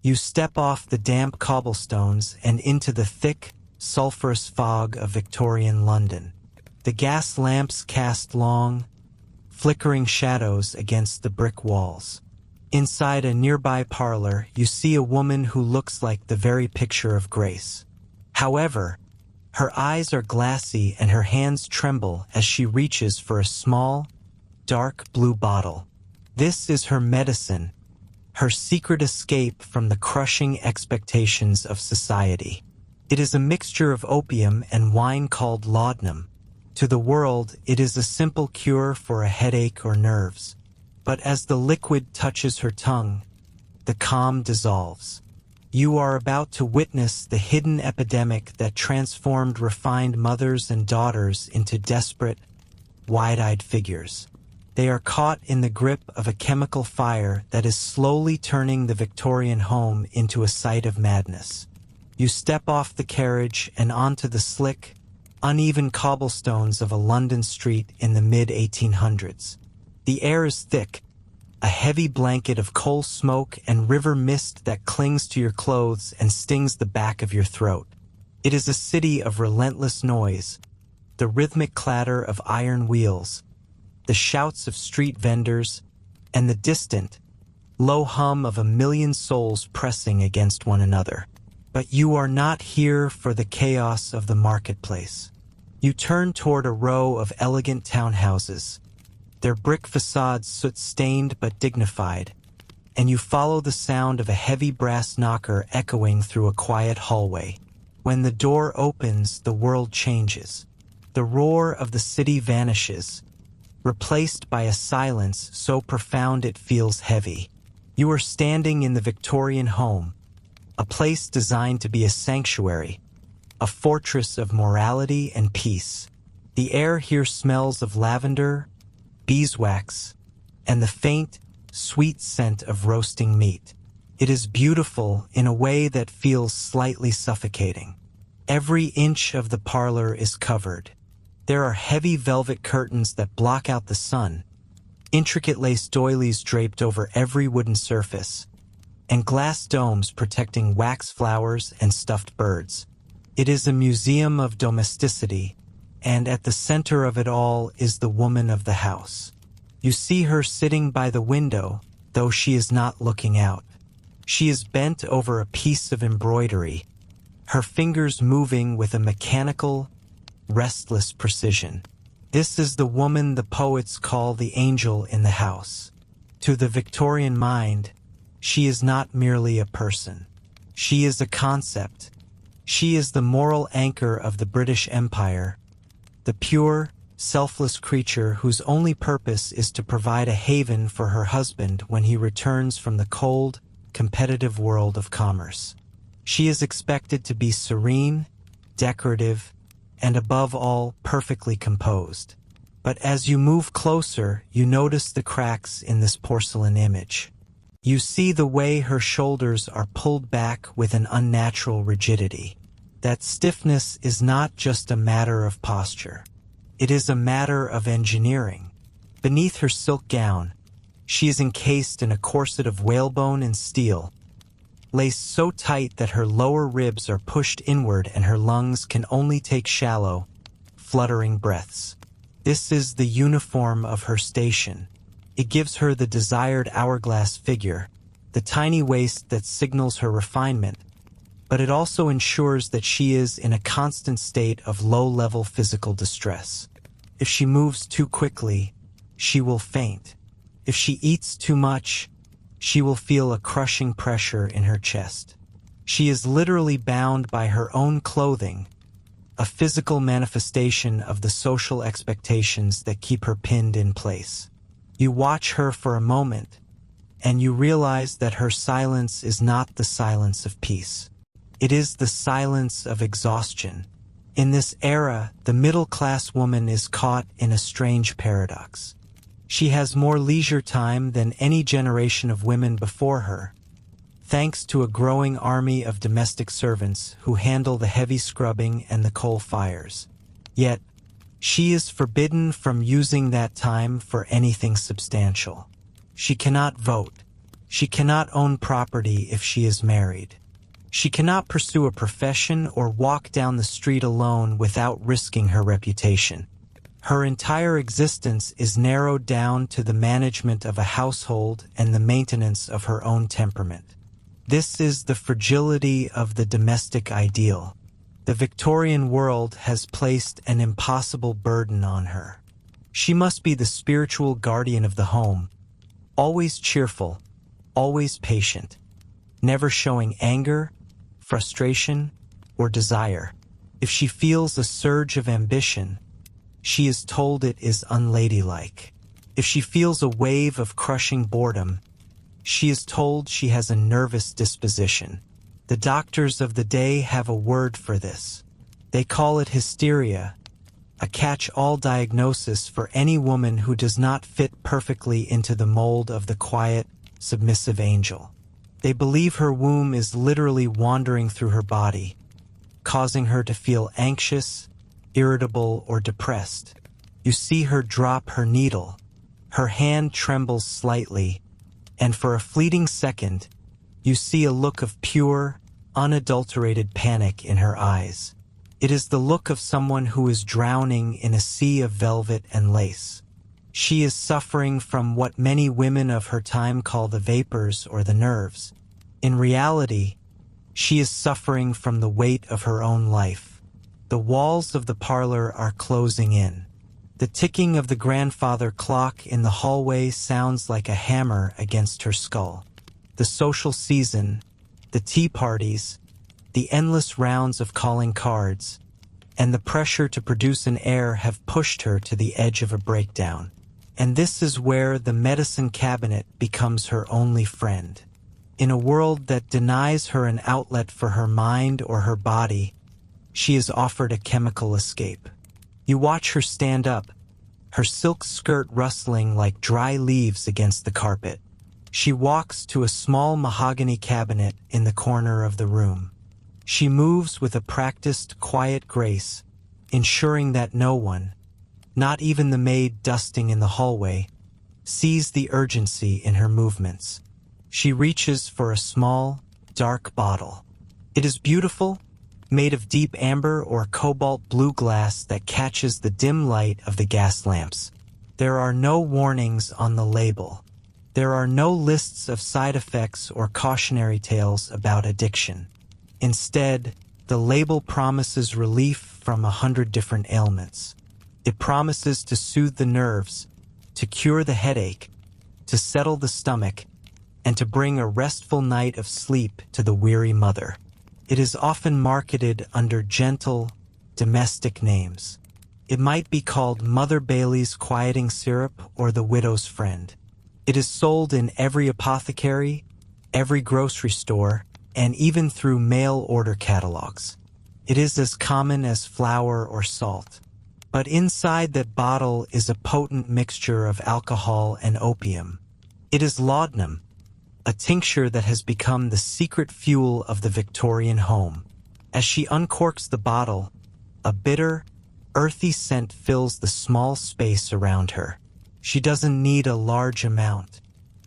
You step off the damp cobblestones and into the thick, sulphurous fog of Victorian London. The gas lamps cast long, flickering shadows against the brick walls. Inside a nearby parlor, you see a woman who looks like the very picture of grace. However, her eyes are glassy and her hands tremble as she reaches for a small, dark blue bottle. This is her medicine, her secret escape from the crushing expectations of society. It is a mixture of opium and wine called laudanum. To the world, it is a simple cure for a headache or nerves. But as the liquid touches her tongue, the calm dissolves. You are about to witness the hidden epidemic that transformed refined mothers and daughters into desperate, wide-eyed figures. They are caught in the grip of a chemical fire that is slowly turning the Victorian home into a site of madness. You step off the carriage and onto the slick, uneven cobblestones of a London street in the mid-1800s. The air is thick, a heavy blanket of coal smoke and river mist that clings to your clothes and stings the back of your throat. It is a city of relentless noise, the rhythmic clatter of iron wheels, the shouts of street vendors, and the distant, low hum of a million souls pressing against one another. But you are not here for the chaos of the marketplace. You turn toward a row of elegant townhouses, their brick facades soot-stained but dignified, and you follow the sound of a heavy brass knocker echoing through a quiet hallway. When the door opens, the world changes. The roar of the city vanishes, replaced by a silence so profound it feels heavy. You are standing in the Victorian home, a place designed to be a sanctuary, a fortress of morality and peace. The air here smells of lavender, beeswax, and the faint, sweet scent of roasting meat. It is beautiful in a way that feels slightly suffocating. Every inch of the parlor is covered. There are heavy velvet curtains that block out the sun, intricate lace doilies draped over every wooden surface, and glass domes protecting wax flowers and stuffed birds. It is a museum of domesticity, and at the center of it all is the woman of the house. You see her sitting by the window, though she is not looking out. She is bent over a piece of embroidery, her fingers moving with a mechanical, restless precision. This is the woman the poets call the angel in the house. To the Victorian mind, she is not merely a person. She is a concept. She is the moral anchor of the British Empire, the pure, selfless creature whose only purpose is to provide a haven for her husband when he returns from the cold, competitive world of commerce. She is expected to be serene, decorative, and above all, perfectly composed. But as you move closer, you notice the cracks in this porcelain image. You see the way her shoulders are pulled back with an unnatural rigidity. That stiffness is not just a matter of posture. It is a matter of engineering. Beneath her silk gown, she is encased in a corset of whalebone and steel, laced so tight that her lower ribs are pushed inward and her lungs can only take shallow, fluttering breaths. This is the uniform of her station. It gives her the desired hourglass figure, the tiny waist that signals her refinement, but it also ensures that she is in a constant state of low-level physical distress. If she moves too quickly, she will faint. If she eats too much, she will feel a crushing pressure in her chest. She is literally bound by her own clothing, a physical manifestation of the social expectations that keep her pinned in place. You watch her for a moment, and you realize that her silence is not the silence of peace. It is the silence of exhaustion. In this era, the middle-class woman is caught in a strange paradox. She has more leisure time than any generation of women before her, thanks to a growing army of domestic servants who handle the heavy scrubbing and the coal fires. Yet, she is forbidden from using that time for anything substantial. She cannot vote. She cannot own property if she is married. She cannot pursue a profession or walk down the street alone without risking her reputation. Her entire existence is narrowed down to the management of a household and the maintenance of her own temperament. This is the fragility of the domestic ideal. The Victorian world has placed an impossible burden on her. She must be the spiritual guardian of the home, always cheerful, always patient, never showing anger, frustration, or desire. If she feels a surge of ambition, she is told it is unladylike. If she feels a wave of crushing boredom, she is told she has a nervous disposition. The doctors of the day have a word for this. They call it hysteria, a catch-all diagnosis for any woman who does not fit perfectly into the mold of the quiet, submissive angel. They believe her womb is literally wandering through her body, causing her to feel anxious, irritable, or depressed. You see her drop her needle. Her hand trembles slightly, and for a fleeting second, you see a look of pure, unadulterated panic in her eyes. It is the look of someone who is drowning in a sea of velvet and lace. She is suffering from what many women of her time call the vapors or the nerves. In reality, she is suffering from the weight of her own life. The walls of the parlor are closing in. The ticking of the grandfather clock in the hallway sounds like a hammer against her skull. The social season, the tea parties, the endless rounds of calling cards, and the pressure to produce an heir have pushed her to the edge of a breakdown. And this is where the medicine cabinet becomes her only friend. In a world that denies her an outlet for her mind or her body, she is offered a chemical escape. You watch her stand up, her silk skirt rustling like dry leaves against the carpet. She walks to a small mahogany cabinet in the corner of the room. She moves with a practiced, quiet grace, ensuring that no one, not even the maid dusting in the hallway, sees the urgency in her movements. She reaches for a small, dark bottle. It is beautiful, made of deep amber or cobalt blue glass that catches the dim light of the gas lamps. There are no warnings on the label. There are no lists of side effects or cautionary tales about addiction. Instead, the label promises relief from 100 different ailments. It promises to soothe the nerves, to cure the headache, to settle the stomach, and to bring a restful night of sleep to the weary mother. It is often marketed under gentle, domestic names. It might be called Mother Bailey's Quieting Syrup or The Widow's Friend. It is sold in every apothecary, every grocery store, and even through mail order catalogs. It is as common as flour or salt. But inside that bottle is a potent mixture of alcohol and opium. It is laudanum, a tincture that has become the secret fuel of the Victorian home. As she uncorks the bottle, a bitter, earthy scent fills the small space around her. She doesn't need a large amount.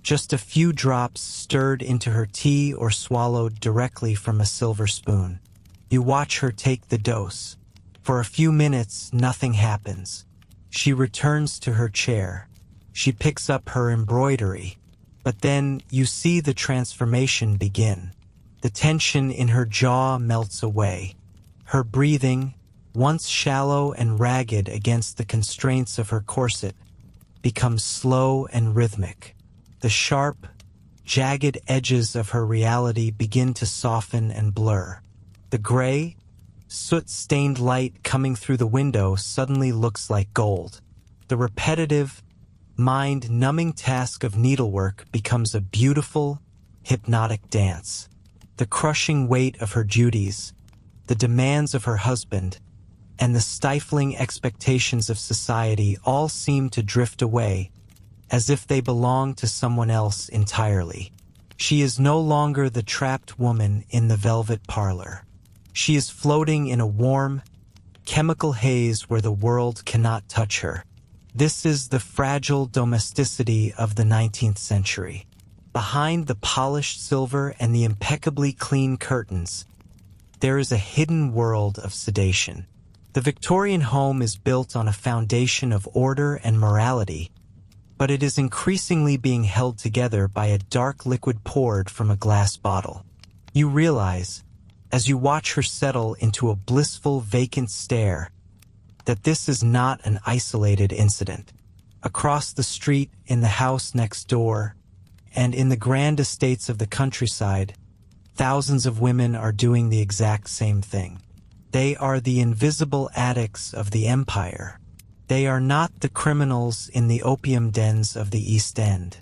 Just a few drops stirred into her tea or swallowed directly from a silver spoon. You watch her take the dose. For a few minutes, nothing happens. She returns to her chair. She picks up her embroidery. But then you see the transformation begin. The tension in her jaw melts away. Her breathing, once shallow and ragged against the constraints of her corset, becomes slow and rhythmic. The sharp, jagged edges of her reality begin to soften and blur. The gray, soot-stained light coming through the window suddenly looks like gold. The repetitive, mind-numbing task of needlework becomes a beautiful, hypnotic dance. The crushing weight of her duties, the demands of her husband, and the stifling expectations of society all seem to drift away, as if they belong to someone else entirely. She is no longer the trapped woman in the velvet parlor. She is floating in a warm, chemical haze where the world cannot touch her. This is the fragile domesticity of the 19th century. Behind the polished silver and the impeccably clean curtains, there is a hidden world of sedation. The Victorian home is built on a foundation of order and morality, but it is increasingly being held together by a dark liquid poured from a glass bottle. You realize, as you watch her settle into a blissful, vacant stare, that this is not an isolated incident. Across the street, in the house next door, and in the grand estates of the countryside, thousands of women are doing the exact same thing. They are the invisible addicts of the empire. They are not the criminals in the opium dens of the East End.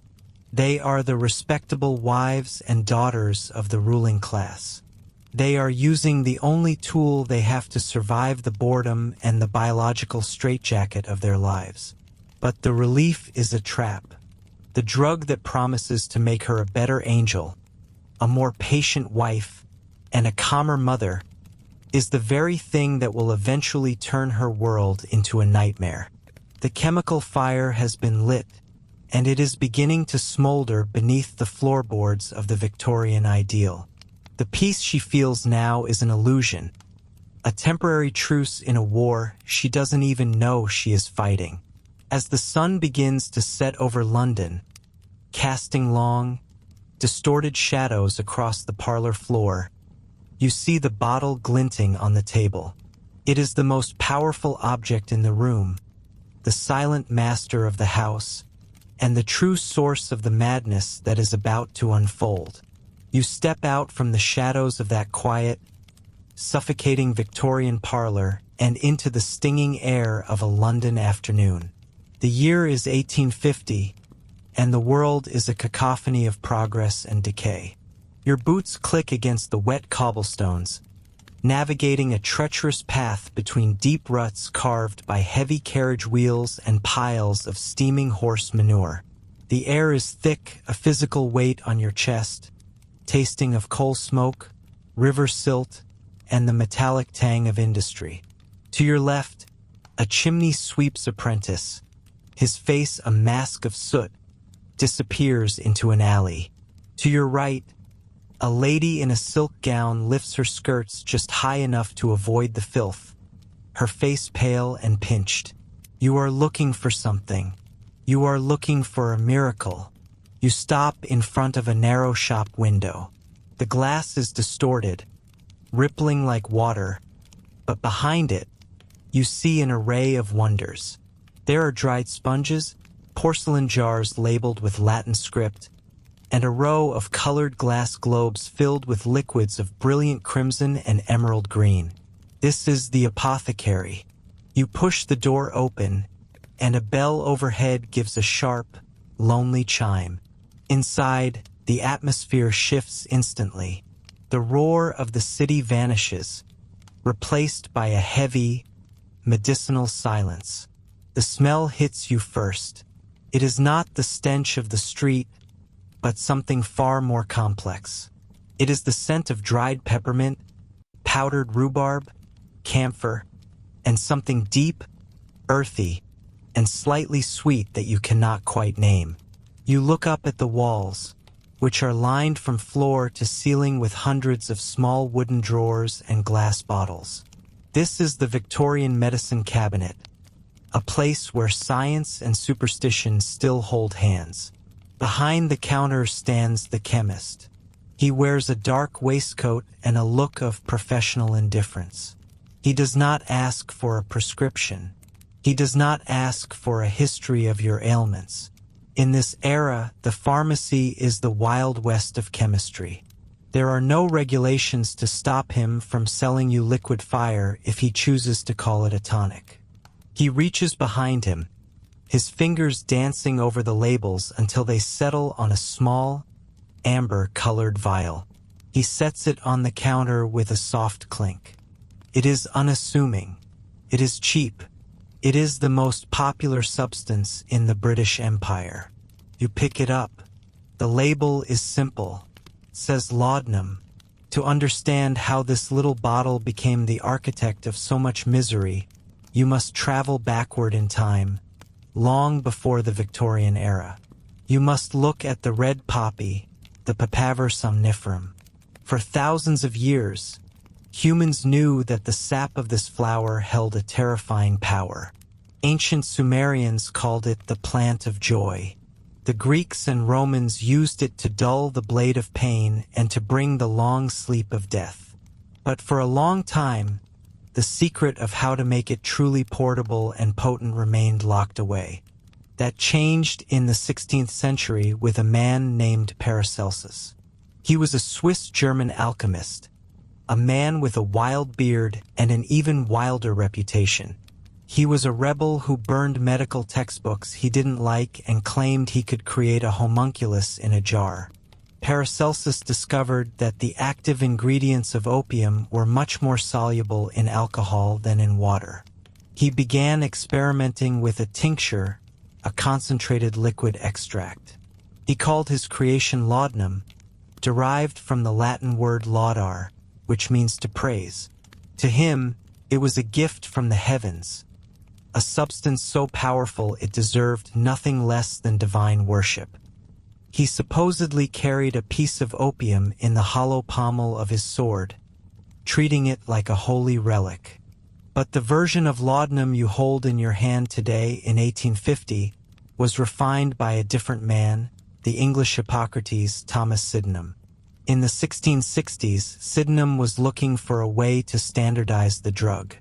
They are the respectable wives and daughters of the ruling class. They are using the only tool they have to survive the boredom and the biological straitjacket of their lives. But the relief is a trap. The drug that promises to make her a better angel, a more patient wife, and a calmer mother is the very thing that will eventually turn her world into a nightmare. The chemical fire has been lit, and it is beginning to smolder beneath the floorboards of the Victorian ideal. The peace she feels now is an illusion, a temporary truce in a war she doesn't even know she is fighting. As the sun begins to set over London, casting long, distorted shadows across the parlor floor, you see the bottle glinting on the table. It is the most powerful object in the room, the silent master of the house, and the true source of the madness that is about to unfold. You step out from the shadows of that quiet, suffocating Victorian parlor and into the stinging air of a London afternoon. The year is 1850, and the world is a cacophony of progress and decay. Your boots click against the wet cobblestones, navigating a treacherous path between deep ruts carved by heavy carriage wheels and piles of steaming horse manure. The air is thick, a physical weight on your chest, tasting of coal smoke, river silt, and the metallic tang of industry. To your left, a chimney sweep's apprentice, his face a mask of soot, disappears into an alley. To your right, a lady in a silk gown lifts her skirts just high enough to avoid the filth, her face pale and pinched. You are looking for something. You are looking for a miracle. You stop in front of a narrow shop window. The glass is distorted, rippling like water, but behind it, you see an array of wonders. There are dried sponges, porcelain jars labeled with Latin script, and a row of colored glass globes filled with liquids of brilliant crimson and emerald green. This is the apothecary. You push the door open, and a bell overhead gives a sharp, lonely chime. Inside, the atmosphere shifts instantly. The roar of the city vanishes, replaced by a heavy, medicinal silence. The smell hits you first. It is not the stench of the street, but something far more complex. It is the scent of dried peppermint, powdered rhubarb, camphor, and something deep, earthy, and slightly sweet that you cannot quite name. You look up at the walls, which are lined from floor to ceiling with hundreds of small wooden drawers and glass bottles. This is the Victorian medicine cabinet, a place where science and superstition still hold hands. Behind the counter stands the chemist. He wears a dark waistcoat and a look of professional indifference. He does not ask for a prescription. He does not ask for a history of your ailments. In this era, the pharmacy is the Wild West of chemistry. There are no regulations to stop him from selling you liquid fire if he chooses to call it a tonic. He reaches behind him, his fingers dancing over the labels until they settle on a small, amber-colored vial. He sets it on the counter with a soft clink. It is unassuming. It is cheap. It is the most popular substance in the British Empire. You pick it up. The label is simple. It says laudanum. To understand how this little bottle became the architect of so much misery, you must travel backward in time, long before the Victorian era. You must look at the red poppy, the Papaver somniferum. For thousands of years, humans knew that the sap of this flower held a terrifying power. Ancient Sumerians called it the plant of joy. The Greeks and Romans used it to dull the blade of pain and to bring the long sleep of death. But for a long time, the secret of how to make it truly portable and potent remained locked away. That changed in the 16th century with a man named Paracelsus. He was a Swiss-German alchemist, a man with a wild beard and an even wilder reputation. He was a rebel who burned medical textbooks he didn't like and claimed he could create a homunculus in a jar. Paracelsus discovered that the active ingredients of opium were much more soluble in alcohol than in water. He began experimenting with a tincture, a concentrated liquid extract. He called his creation laudanum, derived from the Latin word laudare, which means to praise. To him, it was a gift from the heavens, a substance so powerful it deserved nothing less than divine worship. He supposedly carried a piece of opium in the hollow pommel of his sword, treating it like a holy relic. But the version of laudanum you hold in your hand today in 1850 was refined by a different man, the English Hippocrates Thomas Sydenham. In the 1660s, Sydenham was looking for a way to standardize the drug.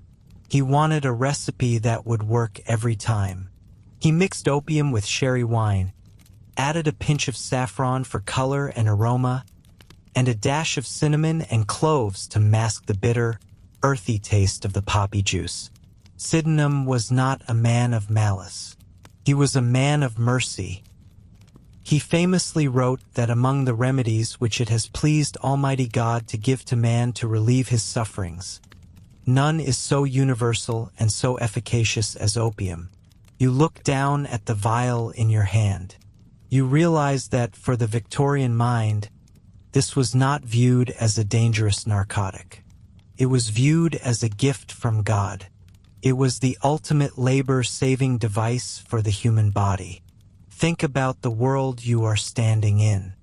He wanted a recipe that would work every time. He mixed opium with sherry wine, added a pinch of saffron for color and aroma, and a dash of cinnamon and cloves to mask the bitter, earthy taste of the poppy juice. Sydenham was not a man of malice. He was a man of mercy. He famously wrote that among the remedies which it has pleased Almighty God to give to man to relieve his sufferings, none is so universal and so efficacious as opium. You look down at the vial in your hand. You realize that for the Victorian mind, this was not viewed as a dangerous narcotic. It was viewed as a gift from God. It was the ultimate labor-saving device for the human body. Think about the world you are standing in.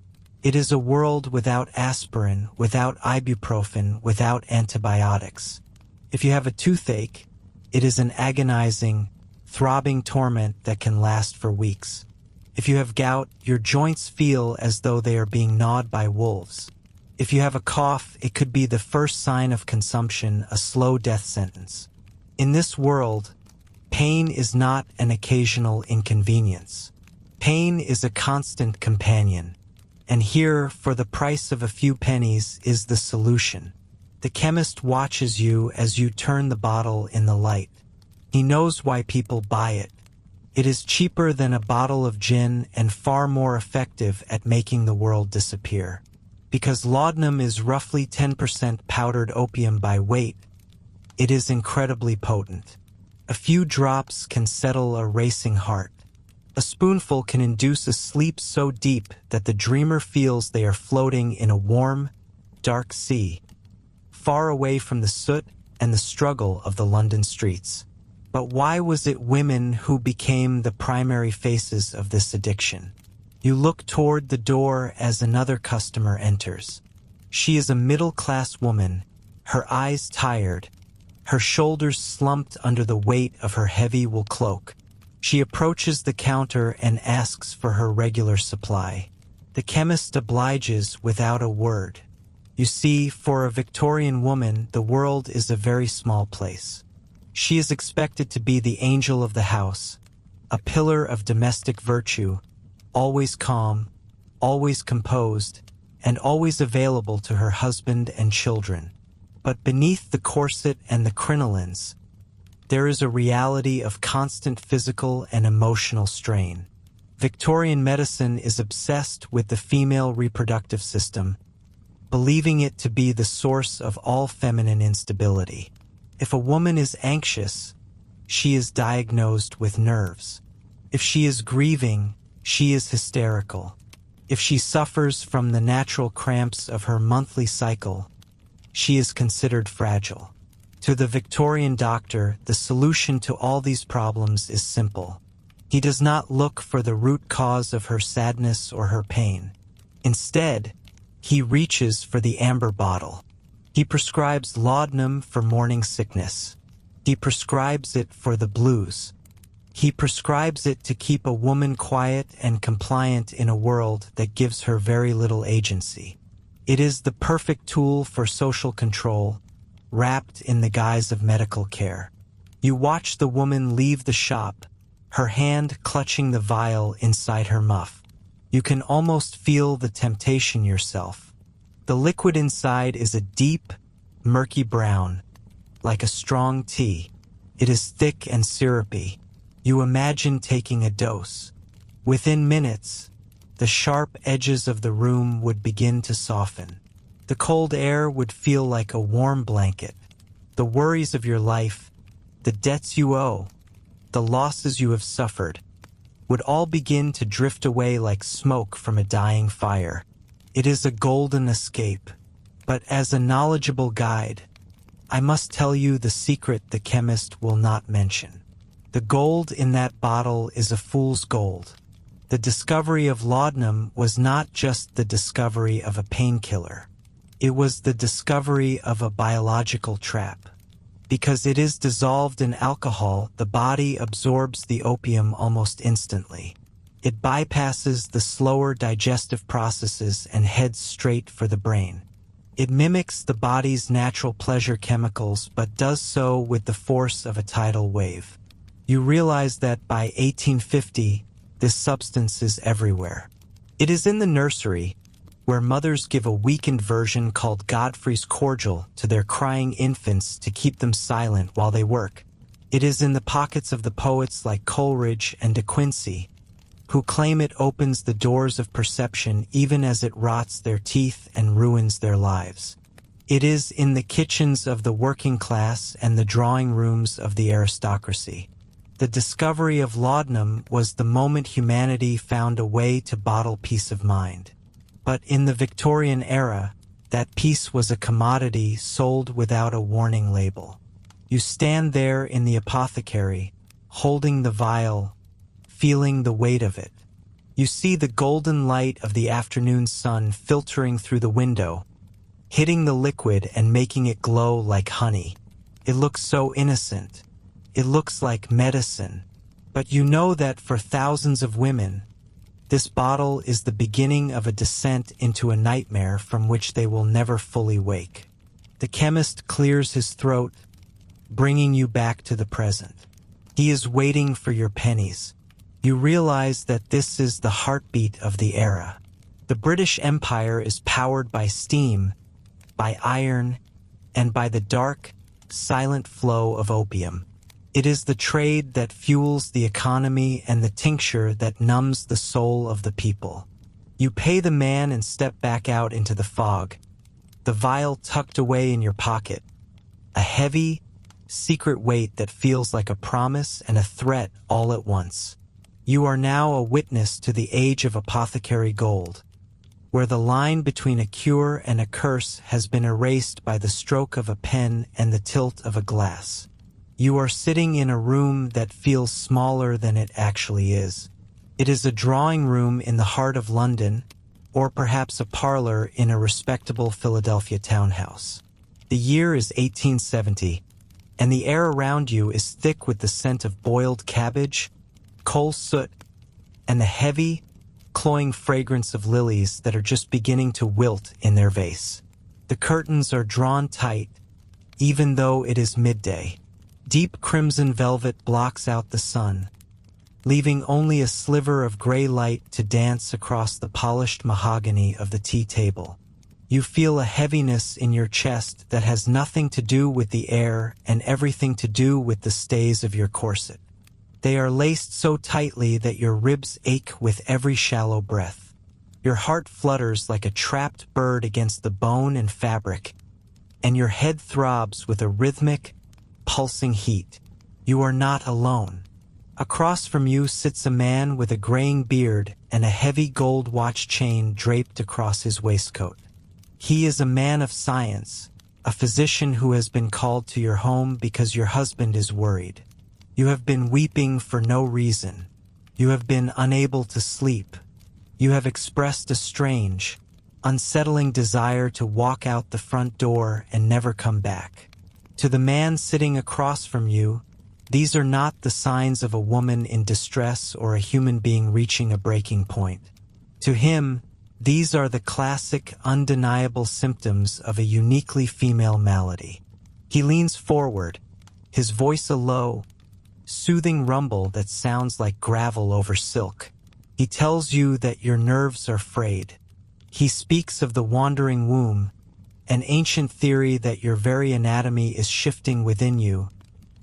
It is a world without aspirin, without ibuprofen, without antibiotics. If you have a toothache, it is an agonizing, throbbing torment that can last for weeks. If you have gout, your joints feel as though they are being gnawed by wolves. If you have a cough, it could be the first sign of consumption, a slow death sentence. In this world, pain is not an occasional inconvenience. Pain is a constant companion. And here, for the price of a few pennies, is the solution. The chemist watches you as you turn the bottle in the light. He knows why people buy it. It is cheaper than a bottle of gin and far more effective at making the world disappear. Because laudanum is roughly 10% powdered opium by weight, it is incredibly potent. A few drops can settle a racing heart. A spoonful can induce a sleep so deep that the dreamer feels they are floating in a warm, dark sea, far away from the soot and the struggle of the London streets. But why was it women who became the primary faces of this addiction? You look toward the door as another customer enters. She is a middle-class woman, her eyes tired, her shoulders slumped under the weight of her heavy wool cloak. She approaches the counter and asks for her regular supply. The chemist obliges without a word. You see, for a Victorian woman, the world is a very small place. She is expected to be the angel of the house, a pillar of domestic virtue, always calm, always composed, and always available to her husband and children. But beneath the corset and the crinolines, there is a reality of constant physical and emotional strain. Victorian medicine is obsessed with the female reproductive system, believing it to be the source of all feminine instability. If a woman is anxious, she is diagnosed with nerves. If she is grieving, she is hysterical. If she suffers from the natural cramps of her monthly cycle, she is considered fragile. To the Victorian doctor, the solution to all these problems is simple. He does not look for the root cause of her sadness or her pain. Instead, he reaches for the amber bottle. He prescribes laudanum for morning sickness. He prescribes it for the blues. He prescribes it to keep a woman quiet and compliant in a world that gives her very little agency. It is the perfect tool for social control, wrapped in the guise of medical care. You watch the woman leave the shop, her hand clutching the vial inside her muff. You can almost feel the temptation yourself. The liquid inside is a deep, murky brown, like a strong tea. It is thick and syrupy. You imagine taking a dose. Within minutes, the sharp edges of the room would begin to soften. The cold air would feel like a warm blanket. The worries of your life, the debts you owe, the losses you have suffered, would all begin to drift away like smoke from a dying fire. It is a golden escape. But as a knowledgeable guide, I must tell you the secret the chemist will not mention. The gold in that bottle is a fool's gold. The discovery of laudanum was not just the discovery of a painkiller. It was the discovery of a biological trap. Because it is dissolved in alcohol, the body absorbs the opium almost instantly. It bypasses the slower digestive processes and heads straight for the brain. It mimics the body's natural pleasure chemicals, but does so with the force of a tidal wave. You realize that by 1850, this substance is everywhere. It is in the nursery, where mothers give a weakened version called Godfrey's cordial to their crying infants to keep them silent while they work. It is in the pockets of the poets like Coleridge and De Quincey, who claim it opens the doors of perception even as it rots their teeth and ruins their lives. It is in the kitchens of the working class and the drawing rooms of the aristocracy. The discovery of laudanum was the moment humanity found a way to bottle peace of mind. But in the Victorian era, that peace was a commodity sold without a warning label. You stand there in the apothecary, holding the vial, feeling the weight of it. You see the golden light of the afternoon sun filtering through the window, hitting the liquid and making it glow like honey. It looks so innocent. It looks like medicine. But you know that for thousands of women, this bottle is the beginning of a descent into a nightmare from which they will never fully wake. The chemist clears his throat, bringing you back to the present. He is waiting for your pennies. You realize that this is the heartbeat of the era. The British Empire is powered by steam, by iron, and by the dark, silent flow of opium. It is the trade that fuels the economy and the tincture that numbs the soul of the people. You pay the man and step back out into the fog, the vial tucked away in your pocket, a heavy, secret weight that feels like a promise and a threat all at once. You are now a witness to the age of apothecary gold, where the line between a cure and a curse has been erased by the stroke of a pen and the tilt of a glass. You are sitting in a room that feels smaller than it actually is. It is a drawing room in the heart of London, or perhaps a parlor in a respectable Philadelphia townhouse. The year is 1870, and the air around you is thick with the scent of boiled cabbage, coal soot, and the heavy, cloying fragrance of lilies that are just beginning to wilt in their vase. The curtains are drawn tight, even though it is midday. Deep crimson velvet blocks out the sun, leaving only a sliver of gray light to dance across the polished mahogany of the tea table. You feel a heaviness in your chest that has nothing to do with the air and everything to do with the stays of your corset. They are laced so tightly that your ribs ache with every shallow breath. Your heart flutters like a trapped bird against the bone and fabric, and your head throbs with a rhythmic, pulsing heat. You are not alone. Across from you sits a man with a graying beard and a heavy gold watch chain draped across his waistcoat. He is a man of science, a physician who has been called to your home because your husband is worried. You have been weeping for no reason. You have been unable to sleep. You have expressed a strange, unsettling desire to walk out the front door and never come back. To the man sitting across from you, these are not the signs of a woman in distress or a human being reaching a breaking point. To him, these are the classic, undeniable symptoms of a uniquely female malady. He leans forward, his voice a low, soothing rumble that sounds like gravel over silk. He tells you that your nerves are frayed. He speaks of the wandering womb, an ancient theory that your very anatomy is shifting within you,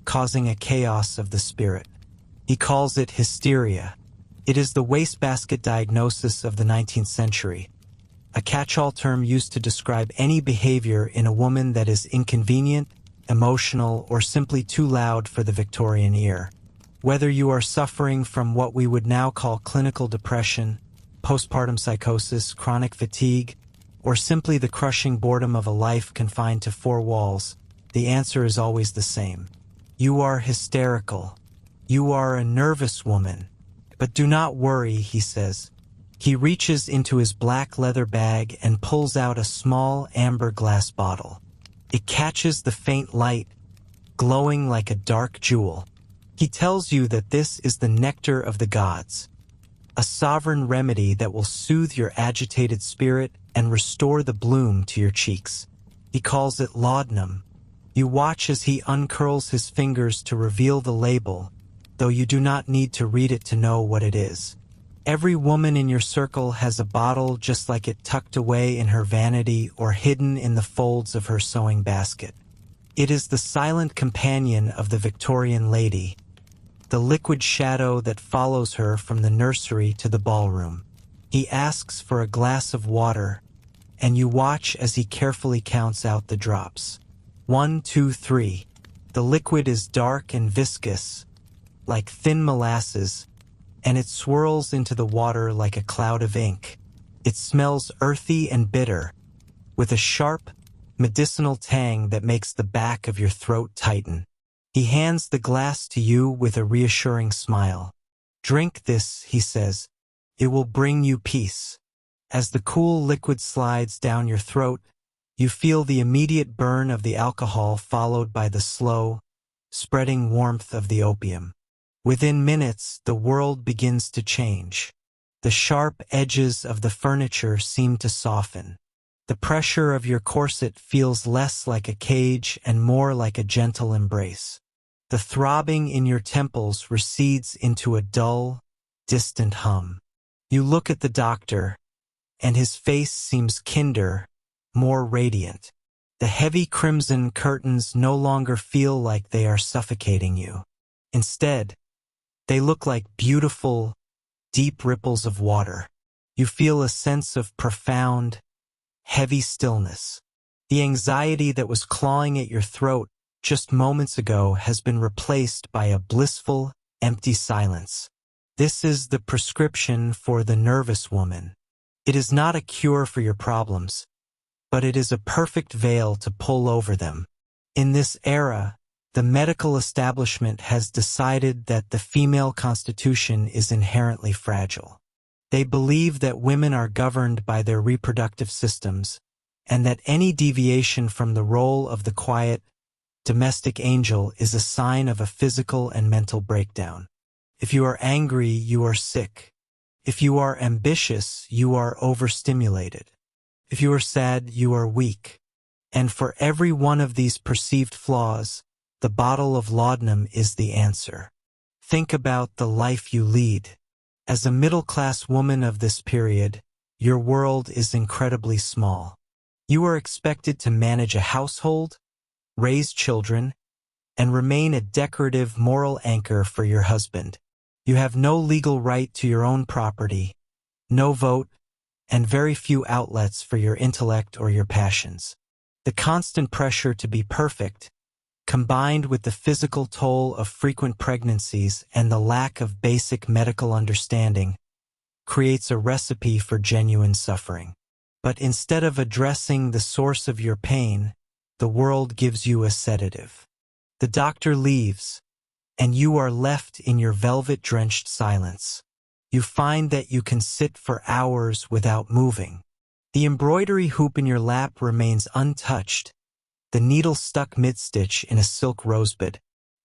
causing a chaos of the spirit. He calls it hysteria. It is the wastebasket diagnosis of the 19th century, a catch-all term used to describe any behavior in a woman that is inconvenient, emotional, or simply too loud for the Victorian ear. Whether you are suffering from what we would now call clinical depression, postpartum psychosis, chronic fatigue, or simply the crushing boredom of a life confined to four walls, the answer is always the same. You are hysterical. You are a nervous woman. But do not worry, he says. He reaches into his black leather bag and pulls out a small amber glass bottle. It catches the faint light, glowing like a dark jewel. He tells you that this is the nectar of the gods, a sovereign remedy that will soothe your agitated spirit and restore the bloom to your cheeks. He calls it laudanum. You watch as he uncurls his fingers to reveal the label, though you do not need to read it to know what it is. Every woman in your circle has a bottle just like it tucked away in her vanity or hidden in the folds of her sewing basket. It is the silent companion of the Victorian lady, the liquid shadow that follows her from the nursery to the ballroom. He asks for a glass of water, and you watch as he carefully counts out the drops. 1, 2, 3. The liquid is dark and viscous, like thin molasses, and it swirls into the water like a cloud of ink. It smells earthy and bitter, with a sharp, medicinal tang that makes the back of your throat tighten. He hands the glass to you with a reassuring smile. Drink this, he says. It will bring you peace. As the cool liquid slides down your throat, you feel the immediate burn of the alcohol followed by the slow, spreading warmth of the opium. Within minutes, the world begins to change. The sharp edges of the furniture seem to soften. The pressure of your corset feels less like a cage and more like a gentle embrace. The throbbing in your temples recedes into a dull, distant hum. You look at the doctor, and his face seems kinder, more radiant. The heavy crimson curtains no longer feel like they are suffocating you. Instead, they look like beautiful, deep ripples of water. You feel a sense of profound, heavy stillness. The anxiety that was clawing at your throat just moments ago has been replaced by a blissful, empty silence. This is the prescription for the nervous woman. It is not a cure for your problems, but it is a perfect veil to pull over them. In this era, the medical establishment has decided that the female constitution is inherently fragile. They believe that women are governed by their reproductive systems, and that any deviation from the role of the quiet, domestic angel is a sign of a physical and mental breakdown. If you are angry, you are sick. If you are ambitious, you are overstimulated. If you are sad, you are weak. And for every one of these perceived flaws, the bottle of laudanum is the answer. Think about the life you lead. As a middle-class woman of this period, your world is incredibly small. You are expected to manage a household, raise children, and remain a decorative moral anchor for your husband. You have no legal right to your own property, no vote, and very few outlets for your intellect or your passions. The constant pressure to be perfect, combined with the physical toll of frequent pregnancies and the lack of basic medical understanding, creates a recipe for genuine suffering. But instead of addressing the source of your pain, the world gives you a sedative. The doctor leaves, and you are left in your velvet-drenched silence. You find that you can sit for hours without moving. The embroidery hoop in your lap remains untouched, the needle stuck mid-stitch in a silk rosebud.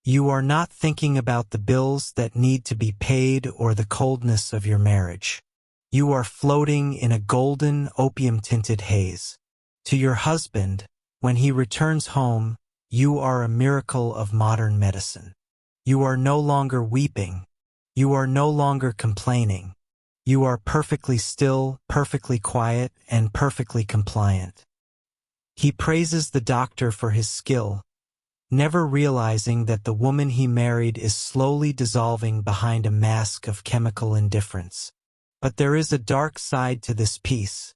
You are not thinking about the bills that need to be paid or the coldness of your marriage. You are floating in a golden, opium-tinted haze. To your husband, when he returns home, you are a miracle of modern medicine. You are no longer weeping. You are no longer complaining. You are perfectly still, perfectly quiet, and perfectly compliant. He praises the doctor for his skill, never realizing that the woman he married is slowly dissolving behind a mask of chemical indifference. But there is a dark side to this piece,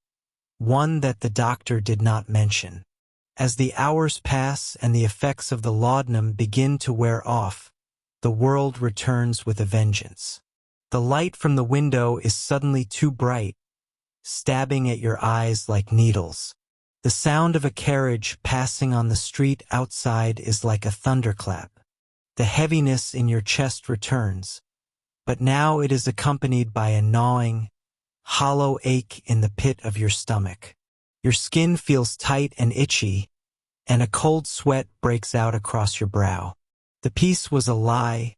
one that the doctor did not mention. As the hours pass and the effects of the laudanum begin to wear off, the world returns with a vengeance. The light from the window is suddenly too bright, stabbing at your eyes like needles. The sound of a carriage passing on the street outside is like a thunderclap. The heaviness in your chest returns, but now it is accompanied by a gnawing, hollow ache in the pit of your stomach. Your skin feels tight and itchy, and a cold sweat breaks out across your brow. The piece was a lie,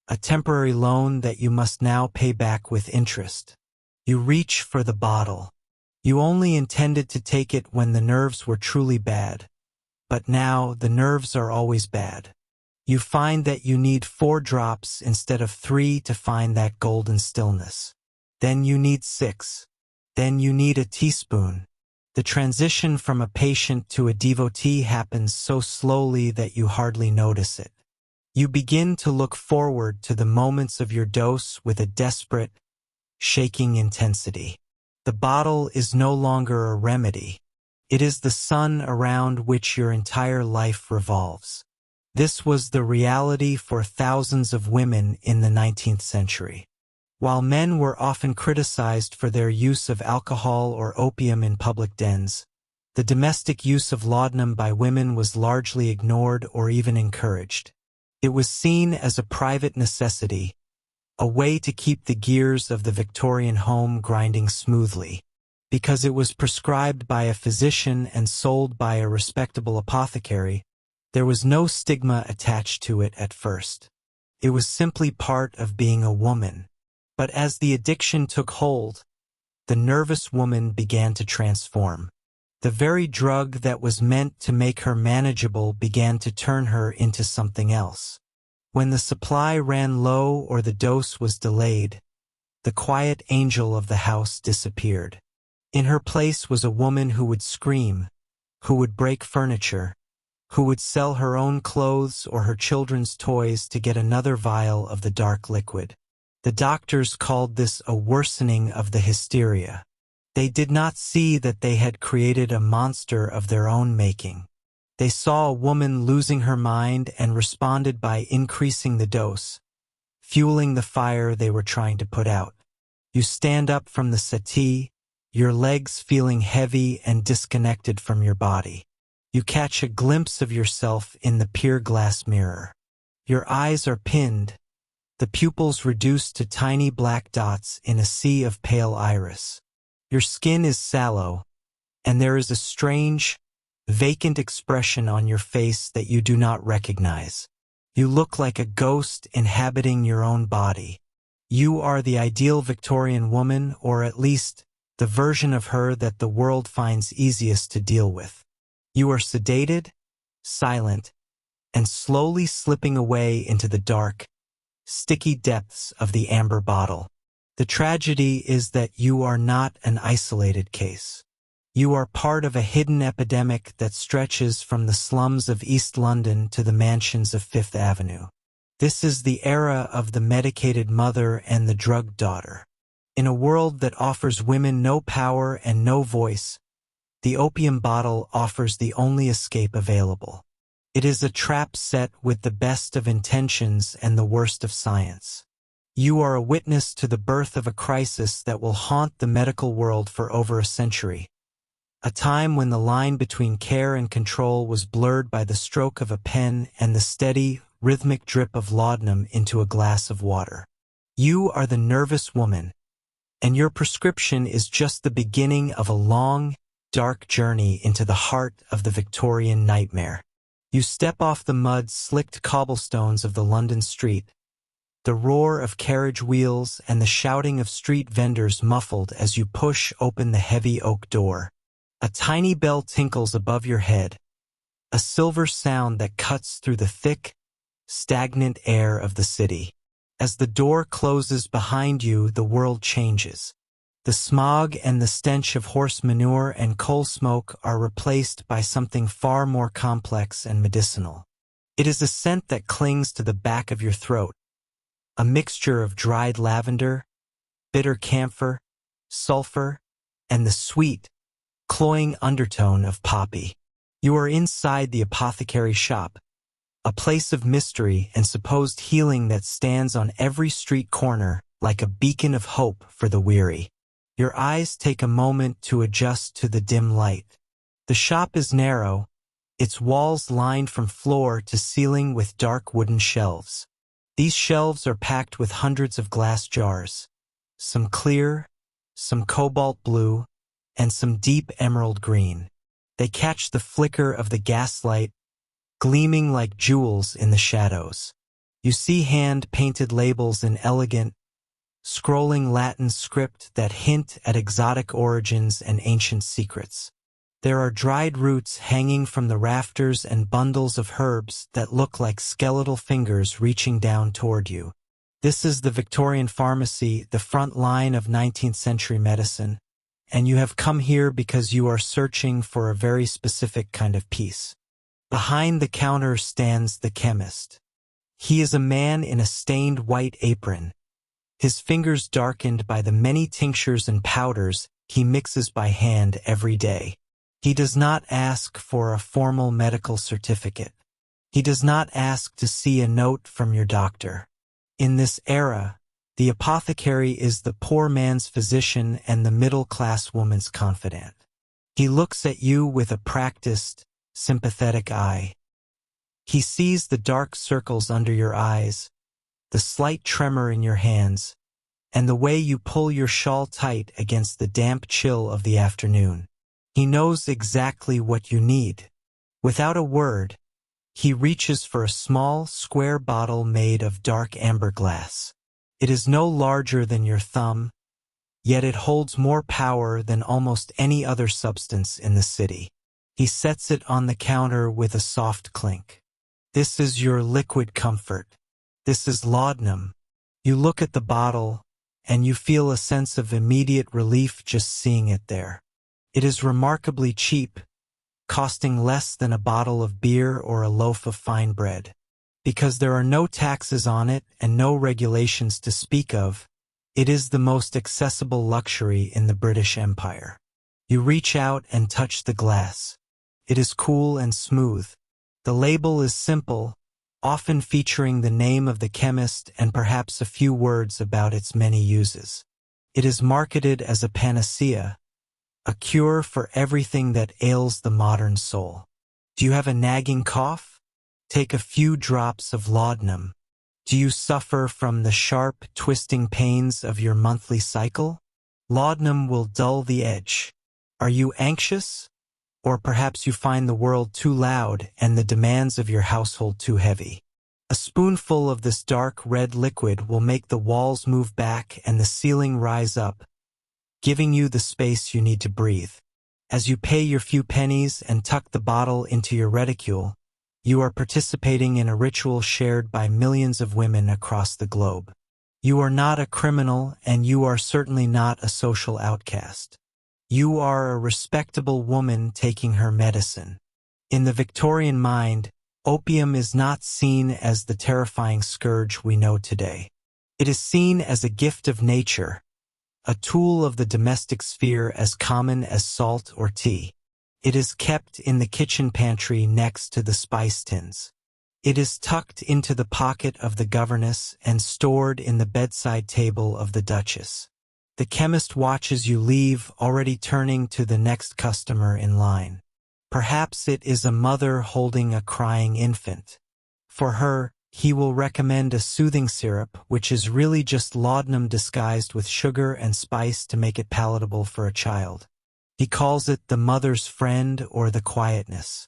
a temporary loan that you must now pay back with interest. You reach for the bottle. You only intended to take it when the nerves were truly bad, but now the nerves are always bad. You find that you need 4 drops instead of 3 to find that golden stillness. Then you need 6. Then you need a teaspoon. The transition from a patient to a devotee happens so slowly that you hardly notice it. You begin to look forward to the moments of your dose with a desperate, shaking intensity. The bottle is no longer a remedy. It is the sun around which your entire life revolves. This was the reality for thousands of women in the 19th century. While men were often criticized for their use of alcohol or opium in public dens, the domestic use of laudanum by women was largely ignored or even encouraged. It was seen as a private necessity, a way to keep the gears of the Victorian home grinding smoothly. Because it was prescribed by a physician and sold by a respectable apothecary, there was no stigma attached to it at first. It was simply part of being a woman. But as the addiction took hold, the nervous woman began to transform. The very drug that was meant to make her manageable began to turn her into something else. When the supply ran low or the dose was delayed, the quiet angel of the house disappeared. In her place was a woman who would scream, who would break furniture, who would sell her own clothes or her children's toys to get another vial of the dark liquid. The doctors called this a worsening of the hysteria. They did not see that they had created a monster of their own making. They saw a woman losing her mind and responded by increasing the dose, fueling the fire they were trying to put out. You stand up from the settee, your legs feeling heavy and disconnected from your body. You catch a glimpse of yourself in the pier glass mirror. Your eyes are pinned, the pupils reduced to tiny black dots in a sea of pale iris. Your skin is sallow, and there is a strange, vacant expression on your face that you do not recognize. You look like a ghost inhabiting your own body. You are the ideal Victorian woman, or at least the version of her that the world finds easiest to deal with. You are sedated, silent, and slowly slipping away into the dark, sticky depths of the amber bottle. The tragedy is that you are not an isolated case. You are part of a hidden epidemic that stretches from the slums of East London to the mansions of Fifth Avenue. This is the era of the medicated mother and the drugged daughter. In a world that offers women no power and no voice, the opium bottle offers the only escape available. It is a trap set with the best of intentions and the worst of science. You are a witness to the birth of a crisis that will haunt the medical world for over a century. A time when the line between care and control was blurred by the stroke of a pen and the steady, rhythmic drip of laudanum into a glass of water. You are the nervous woman, and your prescription is just the beginning of a long, dark journey into the heart of the Victorian nightmare. You step off the mud-slicked cobblestones of the London street, the roar of carriage wheels and the shouting of street vendors muffled as you push open the heavy oak door. A tiny bell tinkles above your head, a silver sound that cuts through the thick, stagnant air of the city. As the door closes behind you, the world changes. The smog and the stench of horse manure and coal smoke are replaced by something far more complex and medicinal. It is a scent that clings to the back of your throat, a mixture of dried lavender, bitter camphor, sulfur, and the sweet, cloying undertone of poppy. You are inside the apothecary shop, a place of mystery and supposed healing that stands on every street corner like a beacon of hope for the weary. Your eyes take a moment to adjust to the dim light. The shop is narrow, its walls lined from floor to ceiling with dark wooden shelves. These shelves are packed with hundreds of glass jars, some clear, some cobalt blue, and some deep emerald green. They catch the flicker of the gaslight, gleaming like jewels in the shadows. You see hand-painted labels in elegant, scrolling Latin script that hint at exotic origins and ancient secrets. There are dried roots hanging from the rafters and bundles of herbs that look like skeletal fingers reaching down toward you. This is the Victorian pharmacy, the front line of 19th century medicine, and you have come here because you are searching for a very specific kind of peace. Behind the counter stands the chemist. He is a man in a stained white apron, his fingers darkened by the many tinctures and powders he mixes by hand every day. He does not ask for a formal medical certificate. He does not ask to see a note from your doctor. In this era, the apothecary is the poor man's physician and the middle-class woman's confidant. He looks at you with a practiced, sympathetic eye. He sees the dark circles under your eyes, the slight tremor in your hands, and the way you pull your shawl tight against the damp chill of the afternoon. He knows exactly what you need. Without a word, he reaches for a small, square bottle made of dark amber glass. It is no larger than your thumb, yet it holds more power than almost any other substance in the city. He sets it on the counter with a soft clink. This is your liquid comfort. This is laudanum. You look at the bottle, and you feel a sense of immediate relief just seeing it there. It is remarkably cheap, costing less than a bottle of beer or a loaf of fine bread. Because there are no taxes on it and no regulations to speak of, it is the most accessible luxury in the British Empire. You reach out and touch the glass. It is cool and smooth. The label is simple, often featuring the name of the chemist and perhaps a few words about its many uses. It is marketed as a panacea, a cure for everything that ails the modern soul. Do you have a nagging cough? Take a few drops of laudanum. Do you suffer from the sharp, twisting pains of your monthly cycle? Laudanum will dull the edge. Are you anxious? Or perhaps you find the world too loud and the demands of your household too heavy. A spoonful of this dark red liquid will make the walls move back and the ceiling rise up, giving you the space you need to breathe. As you pay your few pennies and tuck the bottle into your reticule, you are participating in a ritual shared by millions of women across the globe. You are not a criminal, and you are certainly not a social outcast. You are a respectable woman taking her medicine. In the Victorian mind, opium is not seen as the terrifying scourge we know today. It is seen as a gift of nature, a tool of the domestic sphere as common as salt or tea. It is kept in the kitchen pantry next to the spice tins. It is tucked into the pocket of the governess and stored in the bedside table of the duchess. The chemist watches you leave, already turning to the next customer in line. Perhaps it is a mother holding a crying infant. For her, he will recommend a soothing syrup, which is really just laudanum disguised with sugar and spice to make it palatable for a child. He calls it the mother's friend or the quietness.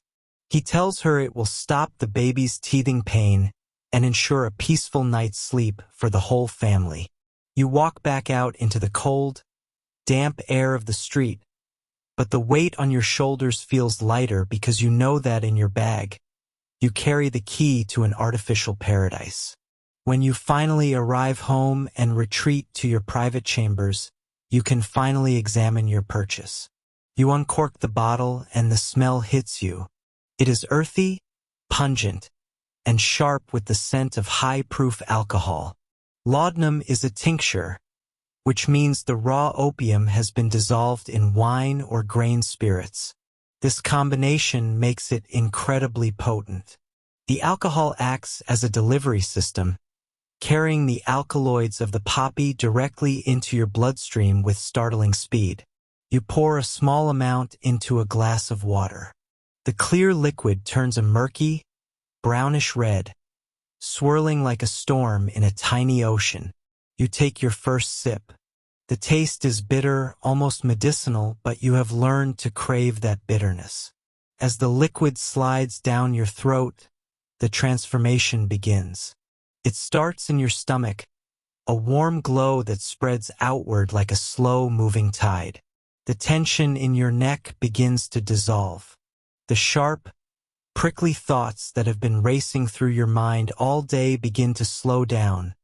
He tells her it will stop the baby's teething pain and ensure a peaceful night's sleep for the whole family. You walk back out into the cold, damp air of the street, but the weight on your shoulders feels lighter because you know that in your bag, you carry the key to an artificial paradise. When you finally arrive home and retreat to your private chambers, you can finally examine your purchase. You uncork the bottle and the smell hits you. It is earthy, pungent, and sharp with the scent of high-proof alcohol. Laudanum is a tincture, which means the raw opium has been dissolved in wine or grain spirits. This combination makes it incredibly potent. The alcohol acts as a delivery system, carrying the alkaloids of the poppy directly into your bloodstream with startling speed. You pour a small amount into a glass of water. The clear liquid turns a murky, brownish red, swirling like a storm in a tiny ocean. You take your first sip. The taste is bitter, almost medicinal, but you have learned to crave that bitterness. As the liquid slides down your throat, the transformation begins. It starts in your stomach, a warm glow that spreads outward like a slow-moving tide. The tension in your neck begins to dissolve. The sharp, prickly thoughts that have been racing through your mind all day begin to slow down,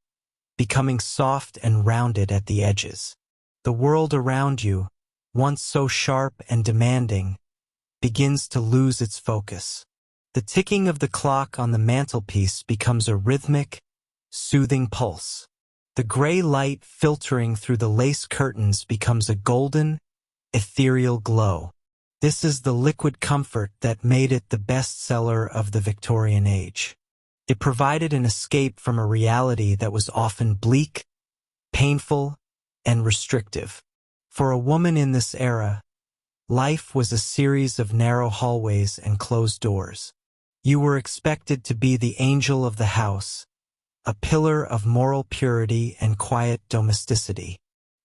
becoming soft and rounded at the edges. The world around you, once so sharp and demanding, begins to lose its focus. The ticking of the clock on the mantelpiece becomes a rhythmic, soothing pulse. The gray light filtering through the lace curtains becomes a golden, ethereal glow. This is the liquid comfort that made it the bestseller of the Victorian age. It provided an escape from a reality that was often bleak, painful, and restrictive. For a woman in this era, life was a series of narrow hallways and closed doors. You were expected to be the angel of the house, a pillar of moral purity and quiet domesticity.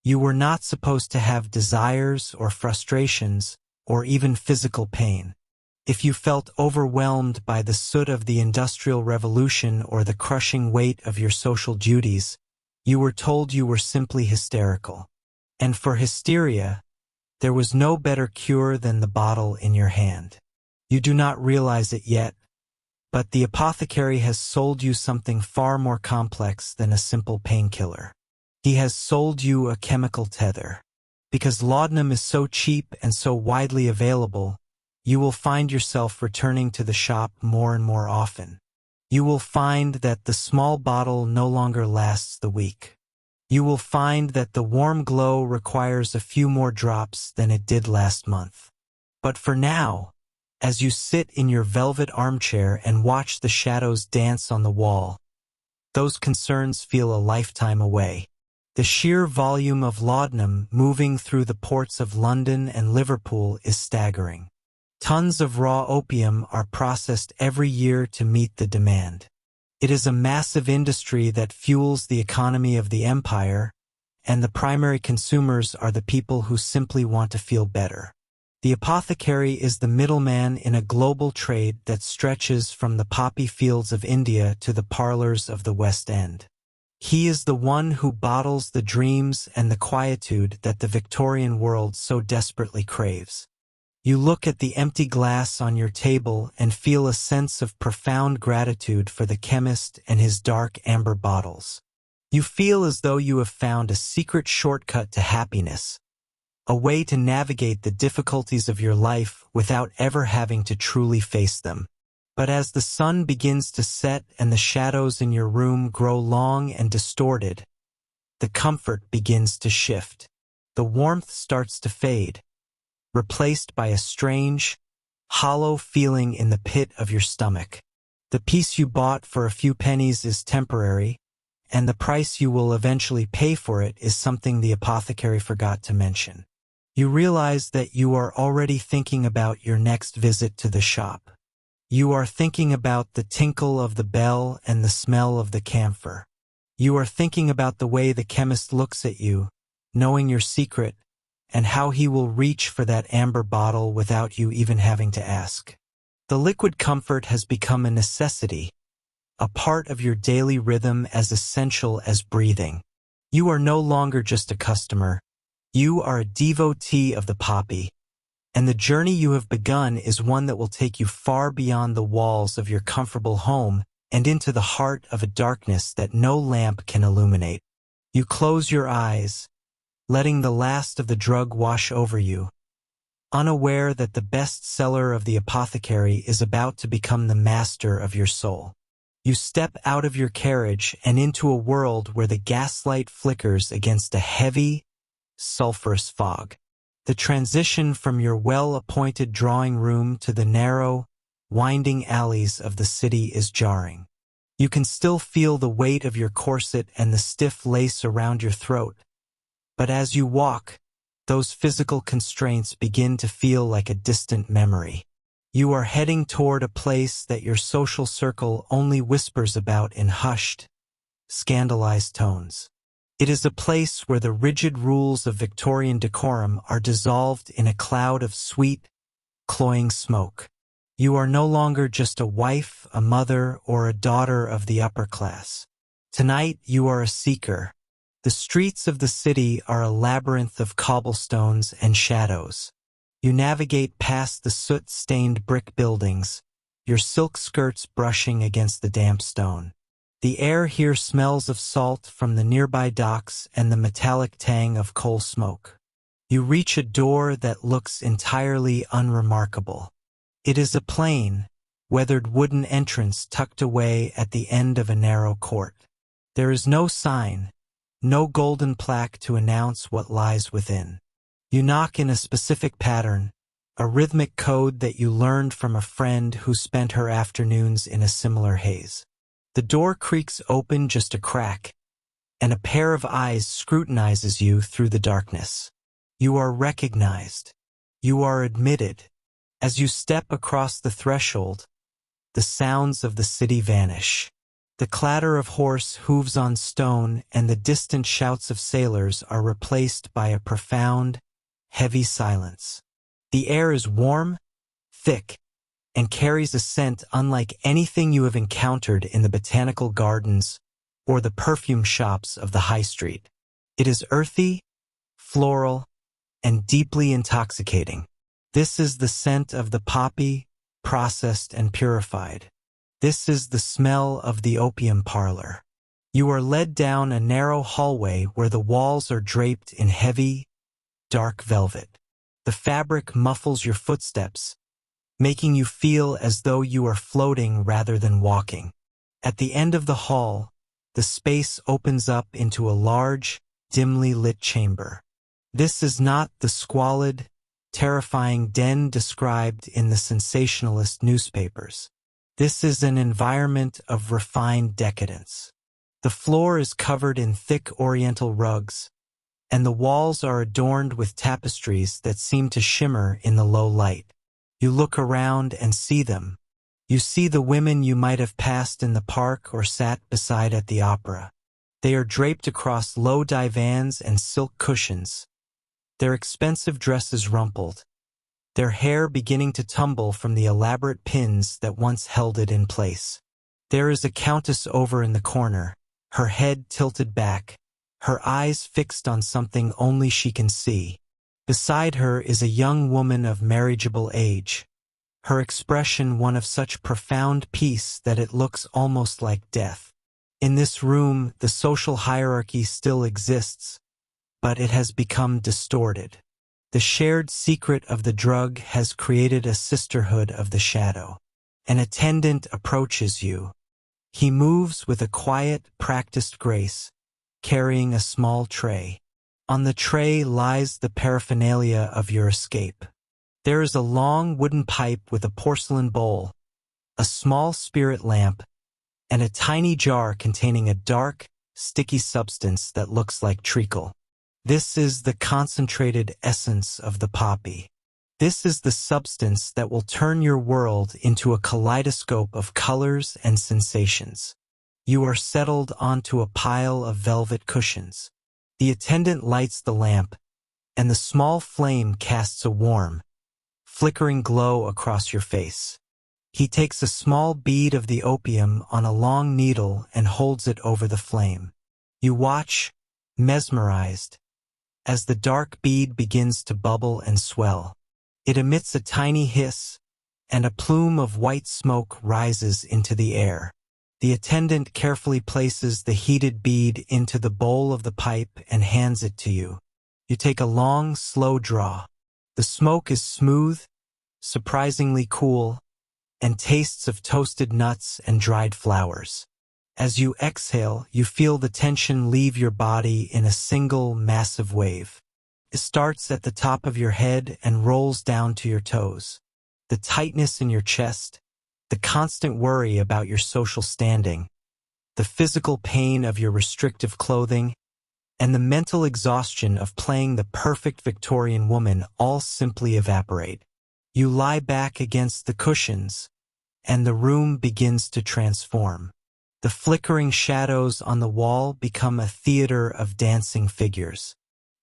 You were not supposed to have desires or frustrations, or even physical pain. If you felt overwhelmed by the soot of the Industrial Revolution or the crushing weight of your social duties, you were told you were simply hysterical. And for hysteria, there was no better cure than the bottle in your hand. You do not realize it yet, but the apothecary has sold you something far more complex than a simple painkiller. He has sold you a chemical tether. Because laudanum is so cheap and so widely available, you will find yourself returning to the shop more and more often. You will find that the small bottle no longer lasts the week. You will find that the warm glow requires a few more drops than it did last month. But for now, as you sit in your velvet armchair and watch the shadows dance on the wall, those concerns feel a lifetime away. The sheer volume of laudanum moving through the ports of London and Liverpool is staggering. Tons of raw opium are processed every year to meet the demand. It is a massive industry that fuels the economy of the empire, and the primary consumers are the people who simply want to feel better. The apothecary is the middleman in a global trade that stretches from the poppy fields of India to the parlors of the West End. He is the one who bottles the dreams and the quietude that the Victorian world so desperately craves. You look at the empty glass on your table and feel a sense of profound gratitude for the chemist and his dark amber bottles. You feel as though you have found a secret shortcut to happiness, a way to navigate the difficulties of your life without ever having to truly face them. But as the sun begins to set and the shadows in your room grow long and distorted, the comfort begins to shift. The warmth starts to fade, replaced by a strange, hollow feeling in the pit of your stomach. The piece you bought for a few pennies is temporary, and the price you will eventually pay for it is something the apothecary forgot to mention. You realize that you are already thinking about your next visit to the shop. You are thinking about the tinkle of the bell and the smell of the camphor. You are thinking about the way the chemist looks at you, knowing your secret, and how he will reach for that amber bottle without you even having to ask. The liquid comfort has become a necessity, a part of your daily rhythm as essential as breathing. You are no longer just a customer. You are a devotee of the poppy, and the journey you have begun is one that will take you far beyond the walls of your comfortable home and into the heart of a darkness that no lamp can illuminate. You close your eyes, letting the last of the drug wash over you, unaware that the bestseller of the apothecary is about to become the master of your soul. You step out of your carriage and into a world where the gaslight flickers against a heavy, sulphurous fog. The transition from your well-appointed drawing room to the narrow, winding alleys of the city is jarring. You can still feel the weight of your corset and the stiff lace around your throat, but as you walk, those physical constraints begin to feel like a distant memory. You are heading toward a place that your social circle only whispers about in hushed, scandalized tones. It is a place where the rigid rules of Victorian decorum are dissolved in a cloud of sweet, cloying smoke. You are no longer just a wife, a mother, or a daughter of the upper class. Tonight you are a seeker. The streets of the city are a labyrinth of cobblestones and shadows. You navigate past the soot-stained brick buildings, your silk skirts brushing against the damp stone. The air here smells of salt from the nearby docks and the metallic tang of coal smoke. You reach a door that looks entirely unremarkable. It is a plain, weathered wooden entrance tucked away at the end of a narrow court. There is no sign, no golden plaque to announce what lies within. You knock in a specific pattern, a rhythmic code that you learned from a friend who spent her afternoons in a similar haze. The door creaks open just a crack, and a pair of eyes scrutinizes you through the darkness. You are recognized. You are admitted. As you step across the threshold, the sounds of the city vanish. The clatter of horse hooves on stone and the distant shouts of sailors are replaced by a profound, heavy silence. The air is warm, thick, and carries a scent unlike anything you have encountered in the botanical gardens or the perfume shops of the high street. It is earthy, floral, and deeply intoxicating. This is the scent of the poppy, processed and purified. This is the smell of the opium parlor. You are led down a narrow hallway where the walls are draped in heavy, dark velvet. The fabric muffles your footsteps, making you feel as though you are floating rather than walking. At the end of the hall, the space opens up into a large, dimly lit chamber. This is not the squalid, terrifying den described in the sensationalist newspapers. This is an environment of refined decadence. The floor is covered in thick oriental rugs, and the walls are adorned with tapestries that seem to shimmer in the low light. You look around and see them. You see the women you might have passed in the park or sat beside at the opera. They are draped across low divans and silk cushions, their expensive dresses rumpled, their hair beginning to tumble from the elaborate pins that once held it in place. There is a countess over in the corner, her head tilted back, her eyes fixed on something only she can see. Beside her is a young woman of marriageable age, her expression one of such profound peace that it looks almost like death. In this room, the social hierarchy still exists, but it has become distorted. The shared secret of the drug has created a sisterhood of the shadow. An attendant approaches you. He moves with a quiet, practiced grace, carrying a small tray. On the tray lies the paraphernalia of your escape. There is a long wooden pipe with a porcelain bowl, a small spirit lamp, and a tiny jar containing a dark, sticky substance that looks like treacle. This is the concentrated essence of the poppy. This is the substance that will turn your world into a kaleidoscope of colors and sensations. You are settled onto a pile of velvet cushions. The attendant lights the lamp, and the small flame casts a warm, flickering glow across your face. He takes a small bead of the opium on a long needle and holds it over the flame. You watch, mesmerized, as the dark bead begins to bubble and swell. It emits a tiny hiss, and a plume of white smoke rises into the air. The attendant carefully places the heated bead into the bowl of the pipe and hands it to you. You take a long, slow draw. The smoke is smooth, surprisingly cool, and tastes of toasted nuts and dried flowers. As you exhale, you feel the tension leave your body in a single, massive wave. It starts at the top of your head and rolls down to your toes. The tightness in your chest, the constant worry about your social standing, the physical pain of your restrictive clothing, and the mental exhaustion of playing the perfect Victorian woman all simply evaporate. You lie back against the cushions, and the room begins to transform. The flickering shadows on the wall become a theater of dancing figures.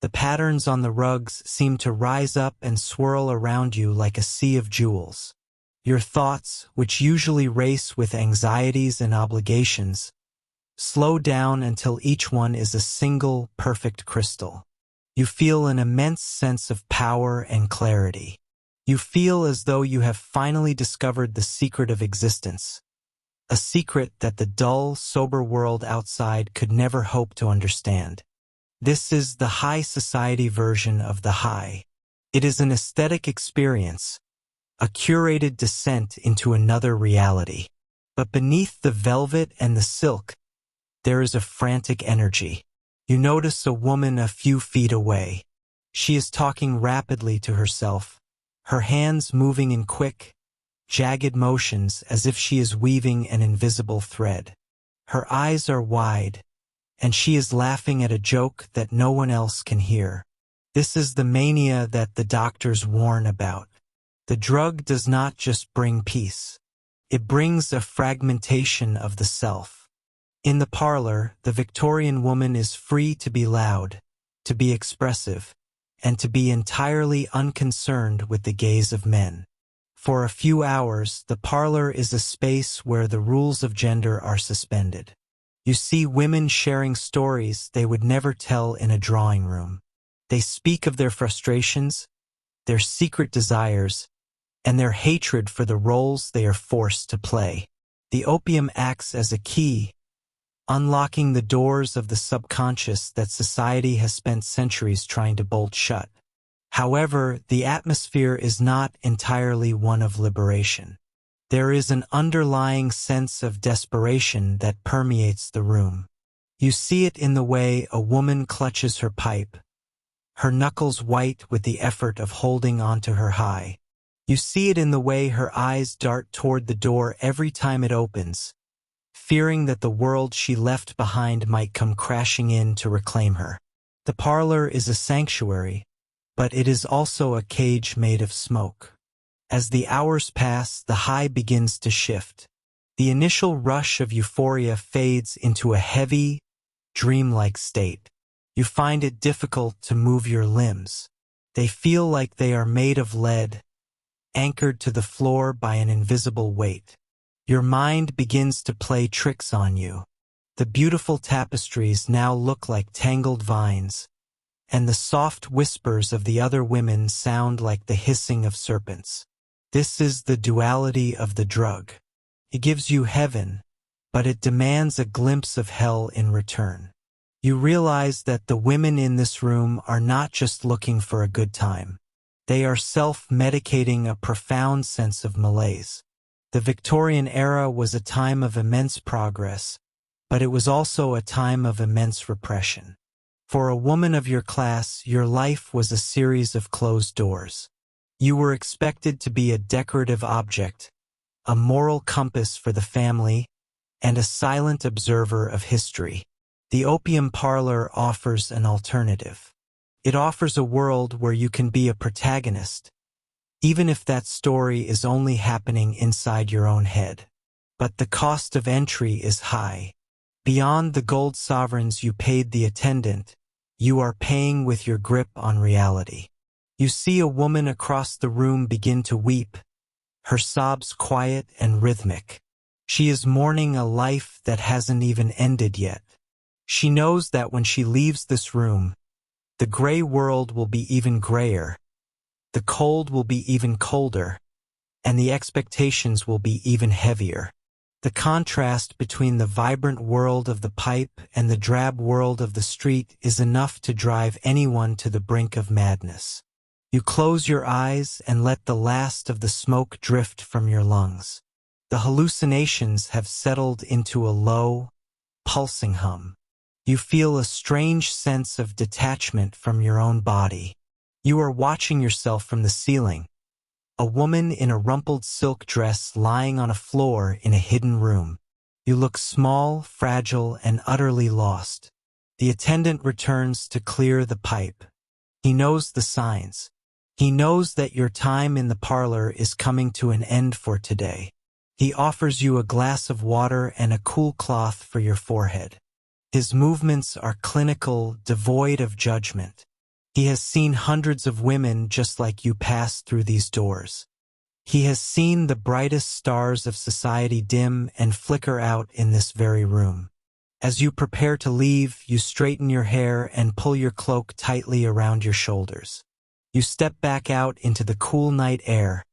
The patterns on the rugs seem to rise up and swirl around you like a sea of jewels. Your thoughts, which usually race with anxieties and obligations, slow down until each one is a single, perfect crystal. You feel an immense sense of power and clarity. You feel as though you have finally discovered the secret of existence, a secret that the dull, sober world outside could never hope to understand. This is the high society version of the high. It is an aesthetic experience, a curated descent into another reality. But beneath the velvet and the silk, there is a frantic energy. You notice a woman a few feet away. She is talking rapidly to herself, her hands moving in quick, jagged motions as if she is weaving an invisible thread. Her eyes are wide, and she is laughing at a joke that no one else can hear. This is the mania that the doctors warn about. The drug does not just bring peace. It brings a fragmentation of the self. In the parlor, the Victorian woman is free to be loud, to be expressive, and to be entirely unconcerned with the gaze of men. For a few hours, the parlor is a space where the rules of gender are suspended. You see women sharing stories they would never tell in a drawing room. They speak of their frustrations, their secret desires, and their hatred for the roles they are forced to play. The opium acts as a key, unlocking the doors of the subconscious that society has spent centuries trying to bolt shut. However, the atmosphere is not entirely one of liberation. There is an underlying sense of desperation that permeates the room. You see it in the way a woman clutches her pipe, her knuckles white with the effort of holding onto her high. You see it in the way her eyes dart toward the door every time it opens, fearing that the world she left behind might come crashing in to reclaim her. The parlor is a sanctuary, but it is also a cage made of smoke. As the hours pass, the high begins to shift. The initial rush of euphoria fades into a heavy, dreamlike state. You find it difficult to move your limbs. They feel like they are made of lead, anchored to the floor by an invisible weight. Your mind begins to play tricks on you. The beautiful tapestries now look like tangled vines, and the soft whispers of the other women sound like the hissing of serpents. This is the duality of the drug. It gives you heaven, but it demands a glimpse of hell in return. You realize that the women in this room are not just looking for a good time. They are self-medicating a profound sense of malaise. The Victorian era was a time of immense progress, but it was also a time of immense repression. For a woman of your class, your life was a series of closed doors. You were expected to be a decorative object, a moral compass for the family, and a silent observer of history. The opium parlor offers an alternative. It offers a world where you can be a protagonist, even if that story is only happening inside your own head. But the cost of entry is high. Beyond the gold sovereigns you paid the attendant, you are paying with your grip on reality. You see a woman across the room begin to weep, her sobs quiet and rhythmic. She is mourning a life that hasn't even ended yet. She knows that when she leaves this room, the gray world will be even grayer, the cold will be even colder, and the expectations will be even heavier. The contrast between the vibrant world of the pipe and the drab world of the street is enough to drive anyone to the brink of madness. You close your eyes and let the last of the smoke drift from your lungs. The hallucinations have settled into a low, pulsing hum. You feel a strange sense of detachment from your own body. You are watching yourself from the ceiling, a woman in a rumpled silk dress lying on a floor in a hidden room. You look small, fragile, and utterly lost. The attendant returns to clear the pipe. He knows the signs. He knows that your time in the parlor is coming to an end for today. He offers you a glass of water and a cool cloth for your forehead. His movements are clinical, devoid of judgment. He has seen hundreds of women just like you pass through these doors. He has seen the brightest stars of society dim and flicker out in this very room. As you prepare to leave, you straighten your hair and pull your cloak tightly around your shoulders. You step back out into the cool night air,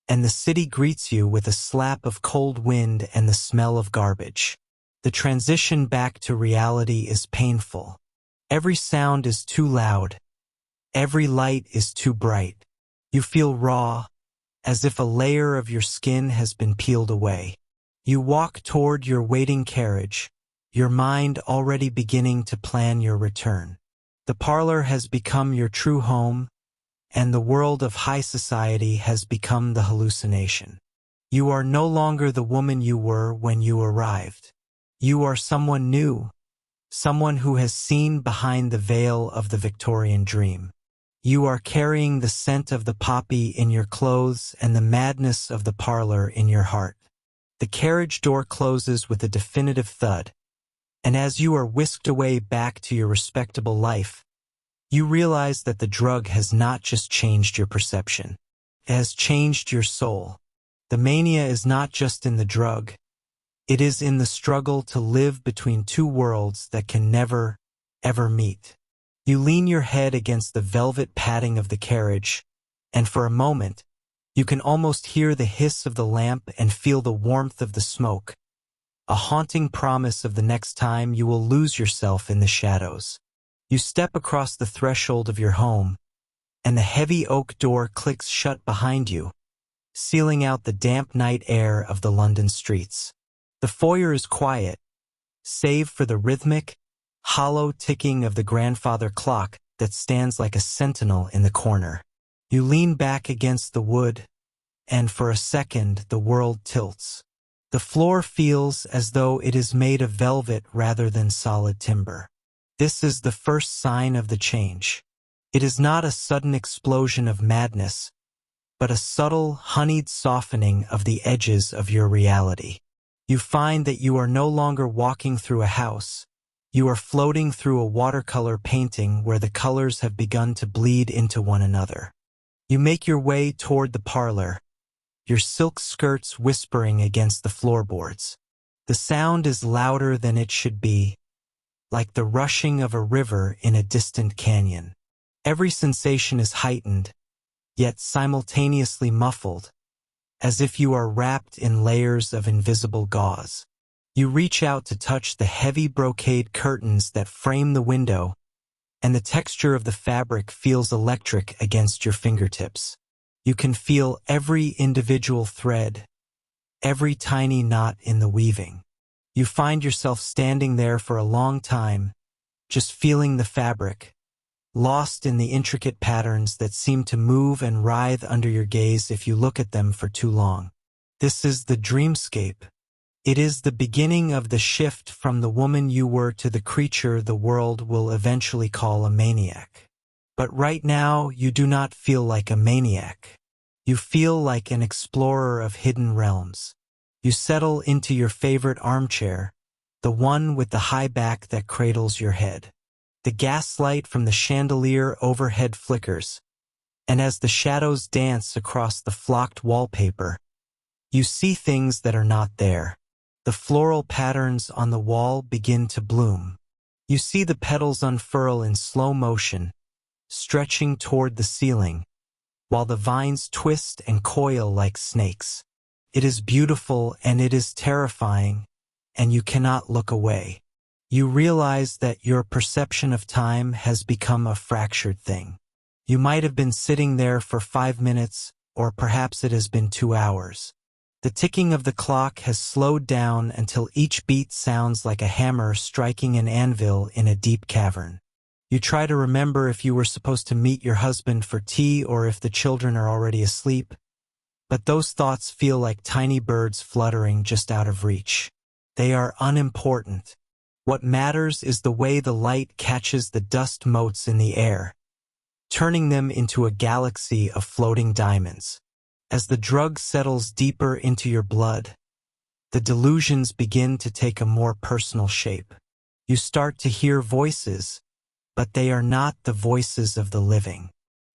and the city greets you with a slap of cold wind and the smell of garbage. The transition back to reality is painful. Every sound is too loud. Every light is too bright. You feel raw, as if a layer of your skin has been peeled away. You walk toward your waiting carriage, your mind already beginning to plan your return. The parlor has become your true home, and the world of high society has become the hallucination. You are no longer the woman you were when you arrived. You are someone new, someone who has seen behind the veil of the Victorian dream. You are carrying the scent of the poppy in your clothes and the madness of the parlor in your heart. The carriage door closes with a definitive thud, and as you are whisked away back to your respectable life, you realize that the drug has not just changed your perception. It has changed your soul. The mania is not just in the drug. It is in the struggle to live between two worlds that can never, ever meet. You lean your head against the velvet padding of the carriage, and for a moment, you can almost hear the hiss of the lamp and feel the warmth of the smoke, a haunting promise of the next time you will lose yourself in the shadows. You step across the threshold of your home, and the heavy oak door clicks shut behind you, sealing out the damp night air of the London streets. The foyer is quiet, save for the rhythmic, hollow ticking of the grandfather clock that stands like a sentinel in the corner. You lean back against the wood, and for a second the world tilts. The floor feels as though it is made of velvet rather than solid timber. This is the first sign of the change. It is not a sudden explosion of madness, but a subtle, honeyed softening of the edges of your reality. You find that you are no longer walking through a house. You are floating through a watercolor painting where the colors have begun to bleed into one another. You make your way toward the parlor, your silk skirts whispering against the floorboards. The sound is louder than it should be, like the rushing of a river in a distant canyon. Every sensation is heightened, yet simultaneously muffled, as if you are wrapped in layers of invisible gauze. You reach out to touch the heavy brocade curtains that frame the window, and the texture of the fabric feels electric against your fingertips. You can feel every individual thread, every tiny knot in the weaving. You find yourself standing there for a long time, just feeling the fabric, lost in the intricate patterns that seem to move and writhe under your gaze if you look at them for too long. This is the dreamscape. It is the beginning of the shift from the woman you were to the creature the world will eventually call a maniac. But right now, you do not feel like a maniac. You feel like an explorer of hidden realms. You settle into your favorite armchair, the one with the high back that cradles your head. The gaslight from the chandelier overhead flickers, and as the shadows dance across the flocked wallpaper, you see things that are not there. The floral patterns on the wall begin to bloom. You see the petals unfurl in slow motion, stretching toward the ceiling, while the vines twist and coil like snakes. It is beautiful and it is terrifying, and you cannot look away. You realize that your perception of time has become a fractured thing. You might have been sitting there for 5 minutes, or perhaps it has been 2 hours. The ticking of the clock has slowed down until each beat sounds like a hammer striking an anvil in a deep cavern. You try to remember if you were supposed to meet your husband for tea or if the children are already asleep, but those thoughts feel like tiny birds fluttering just out of reach. They are unimportant. What matters is the way the light catches the dust motes in the air, turning them into a galaxy of floating diamonds. As the drug settles deeper into your blood, the delusions begin to take a more personal shape. You start to hear voices, but they are not the voices of the living.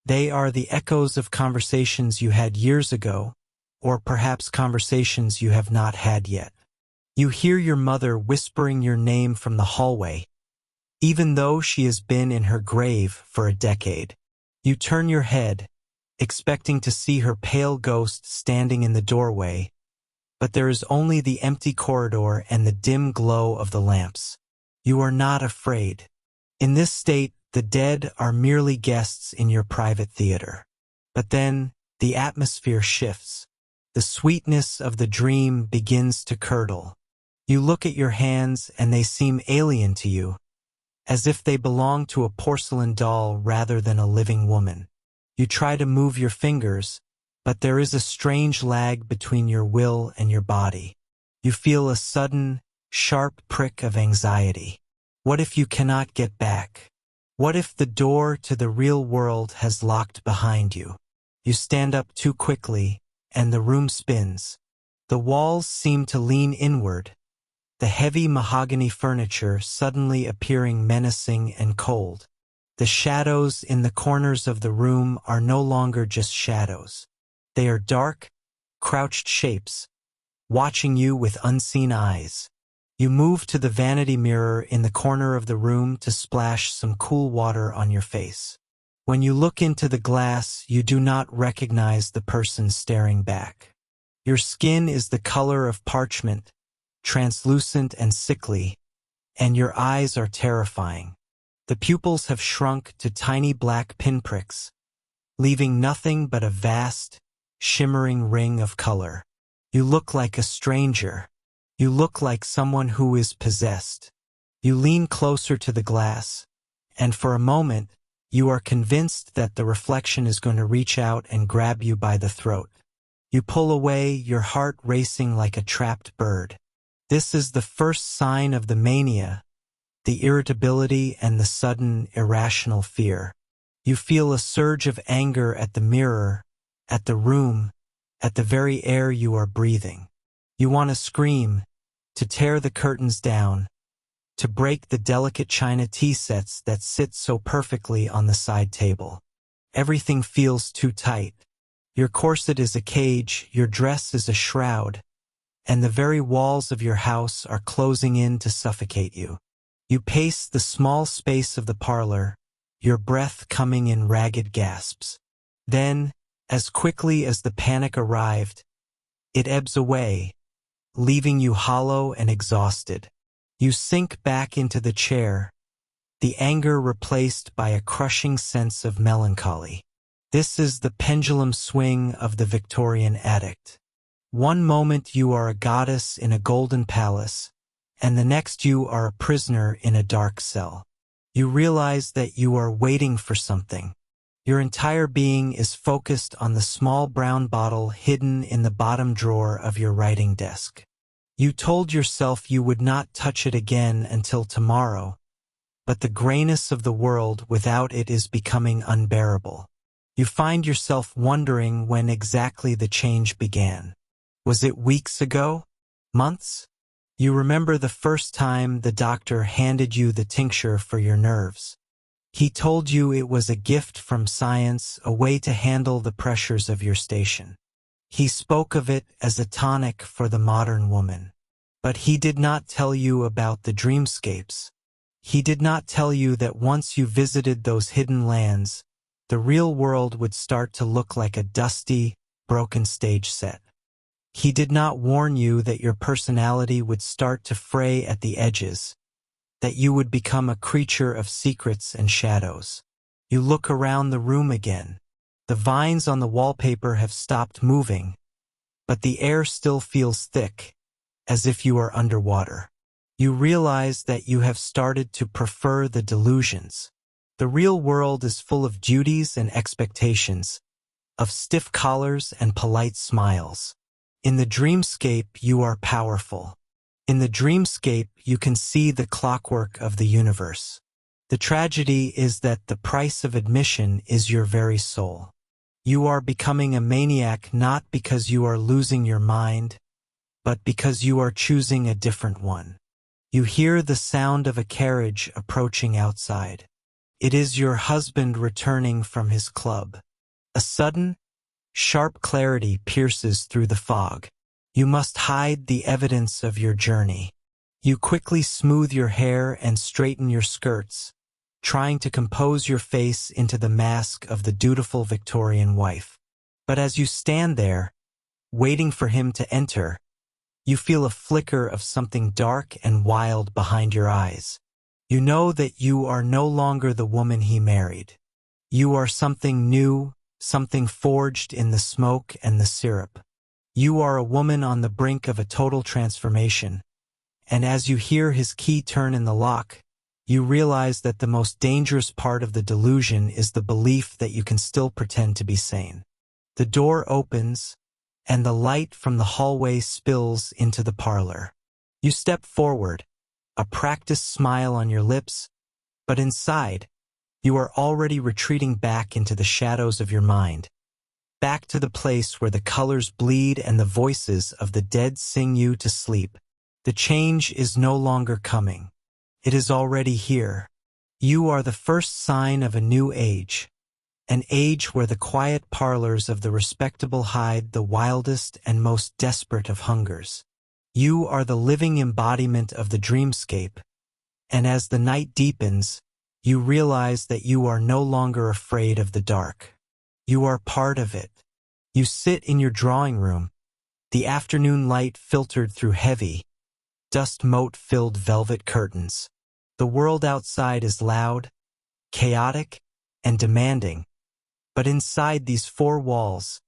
They are the echoes of conversations you had years ago, or perhaps conversations you have not had yet. You hear your mother whispering your name from the hallway, even though she has been in her grave for a decade. You turn your head, expecting to see her pale ghost standing in the doorway, but there is only the empty corridor and the dim glow of the lamps. You are not afraid. In this state, the dead are merely guests in your private theater. But then, the atmosphere shifts. The sweetness of the dream begins to curdle. You look at your hands and they seem alien to you, as if they belong to a porcelain doll rather than a living woman. You try to move your fingers, but there is a strange lag between your will and your body. You feel a sudden, sharp prick of anxiety. What if you cannot get back? What if the door to the real world has locked behind you? You stand up too quickly, and the room spins. The walls seem to lean inward, the heavy mahogany furniture suddenly appearing menacing and cold. The shadows in the corners of the room are no longer just shadows. They are dark, crouched shapes, watching you with unseen eyes. You move to the vanity mirror in the corner of the room to splash some cool water on your face. When you look into the glass, you do not recognize the person staring back. Your skin is the color of parchment, translucent and sickly, and your eyes are terrifying. The pupils have shrunk to tiny black pinpricks, leaving nothing but a vast, shimmering ring of color. You look like a stranger. You look like someone who is possessed. You lean closer to the glass, and for a moment, you are convinced that the reflection is going to reach out and grab you by the throat. You pull away, your heart racing like a trapped bird. This is the first sign of the mania, the irritability and the sudden, irrational fear. You feel a surge of anger at the mirror, at the room, at the very air you are breathing. You want to scream, to tear the curtains down, to break the delicate china tea sets that sit so perfectly on the side table. Everything feels too tight. Your corset is a cage, your dress is a shroud, and the very walls of your house are closing in to suffocate you. You pace the small space of the parlor, your breath coming in ragged gasps. Then, as quickly as the panic arrived, it ebbs away, leaving you hollow and exhausted. You sink back into the chair, the anger replaced by a crushing sense of melancholy. This is the pendulum swing of the Victorian addict. One moment you are a goddess in a golden palace, and the next you are a prisoner in a dark cell. You realize that you are waiting for something. Your entire being is focused on the small brown bottle hidden in the bottom drawer of your writing desk. You told yourself you would not touch it again until tomorrow, but the grayness of the world without it is becoming unbearable. You find yourself wondering when exactly the change began. Was it weeks ago? Months? You remember the first time the doctor handed you the tincture for your nerves. He told you it was a gift from science, a way to handle the pressures of your station. He spoke of it as a tonic for the modern woman. But he did not tell you about the dreamscapes. He did not tell you that once you visited those hidden lands, the real world would start to look like a dusty, broken stage set. He did not warn you that your personality would start to fray at the edges, that you would become a creature of secrets and shadows. You look around the room again. The vines on the wallpaper have stopped moving, but the air still feels thick, as if you are underwater. You realize that you have started to prefer the delusions. The real world is full of duties and expectations, of stiff collars and polite smiles. In the dreamscape, you are powerful. In the dreamscape, you can see the clockwork of the universe. The tragedy is that the price of admission is your very soul. You are becoming a maniac not because you are losing your mind, but because you are choosing a different one. You hear the sound of a carriage approaching outside. It is your husband returning from his club. A sudden, sharp clarity pierces through the fog. You must hide the evidence of your journey. You quickly smooth your hair and straighten your skirts, trying to compose your face into the mask of the dutiful Victorian wife. But as you stand there, waiting for him to enter, you feel a flicker of something dark and wild behind your eyes. You know that you are no longer the woman he married. You are something new, something forged in the smoke and the syrup. You are a woman on the brink of a total transformation, and as you hear his key turn in the lock, you realize that the most dangerous part of the delusion is the belief that you can still pretend to be sane. The door opens, and the light from the hallway spills into the parlor. You step forward, a practiced smile on your lips, but inside, you are already retreating back into the shadows of your mind, back to the place where the colors bleed and the voices of the dead sing you to sleep. The change is no longer coming. It is already here. You are the first sign of a new age, an age where the quiet parlors of the respectable hide the wildest and most desperate of hungers. You are the living embodiment of the dreamscape, and as the night deepens, you realize that you are no longer afraid of the dark. You are part of it. You sit in your drawing room, the afternoon light filtered through heavy, dust-mote-filled velvet curtains. The world outside is loud, chaotic, and demanding, but inside these four walls,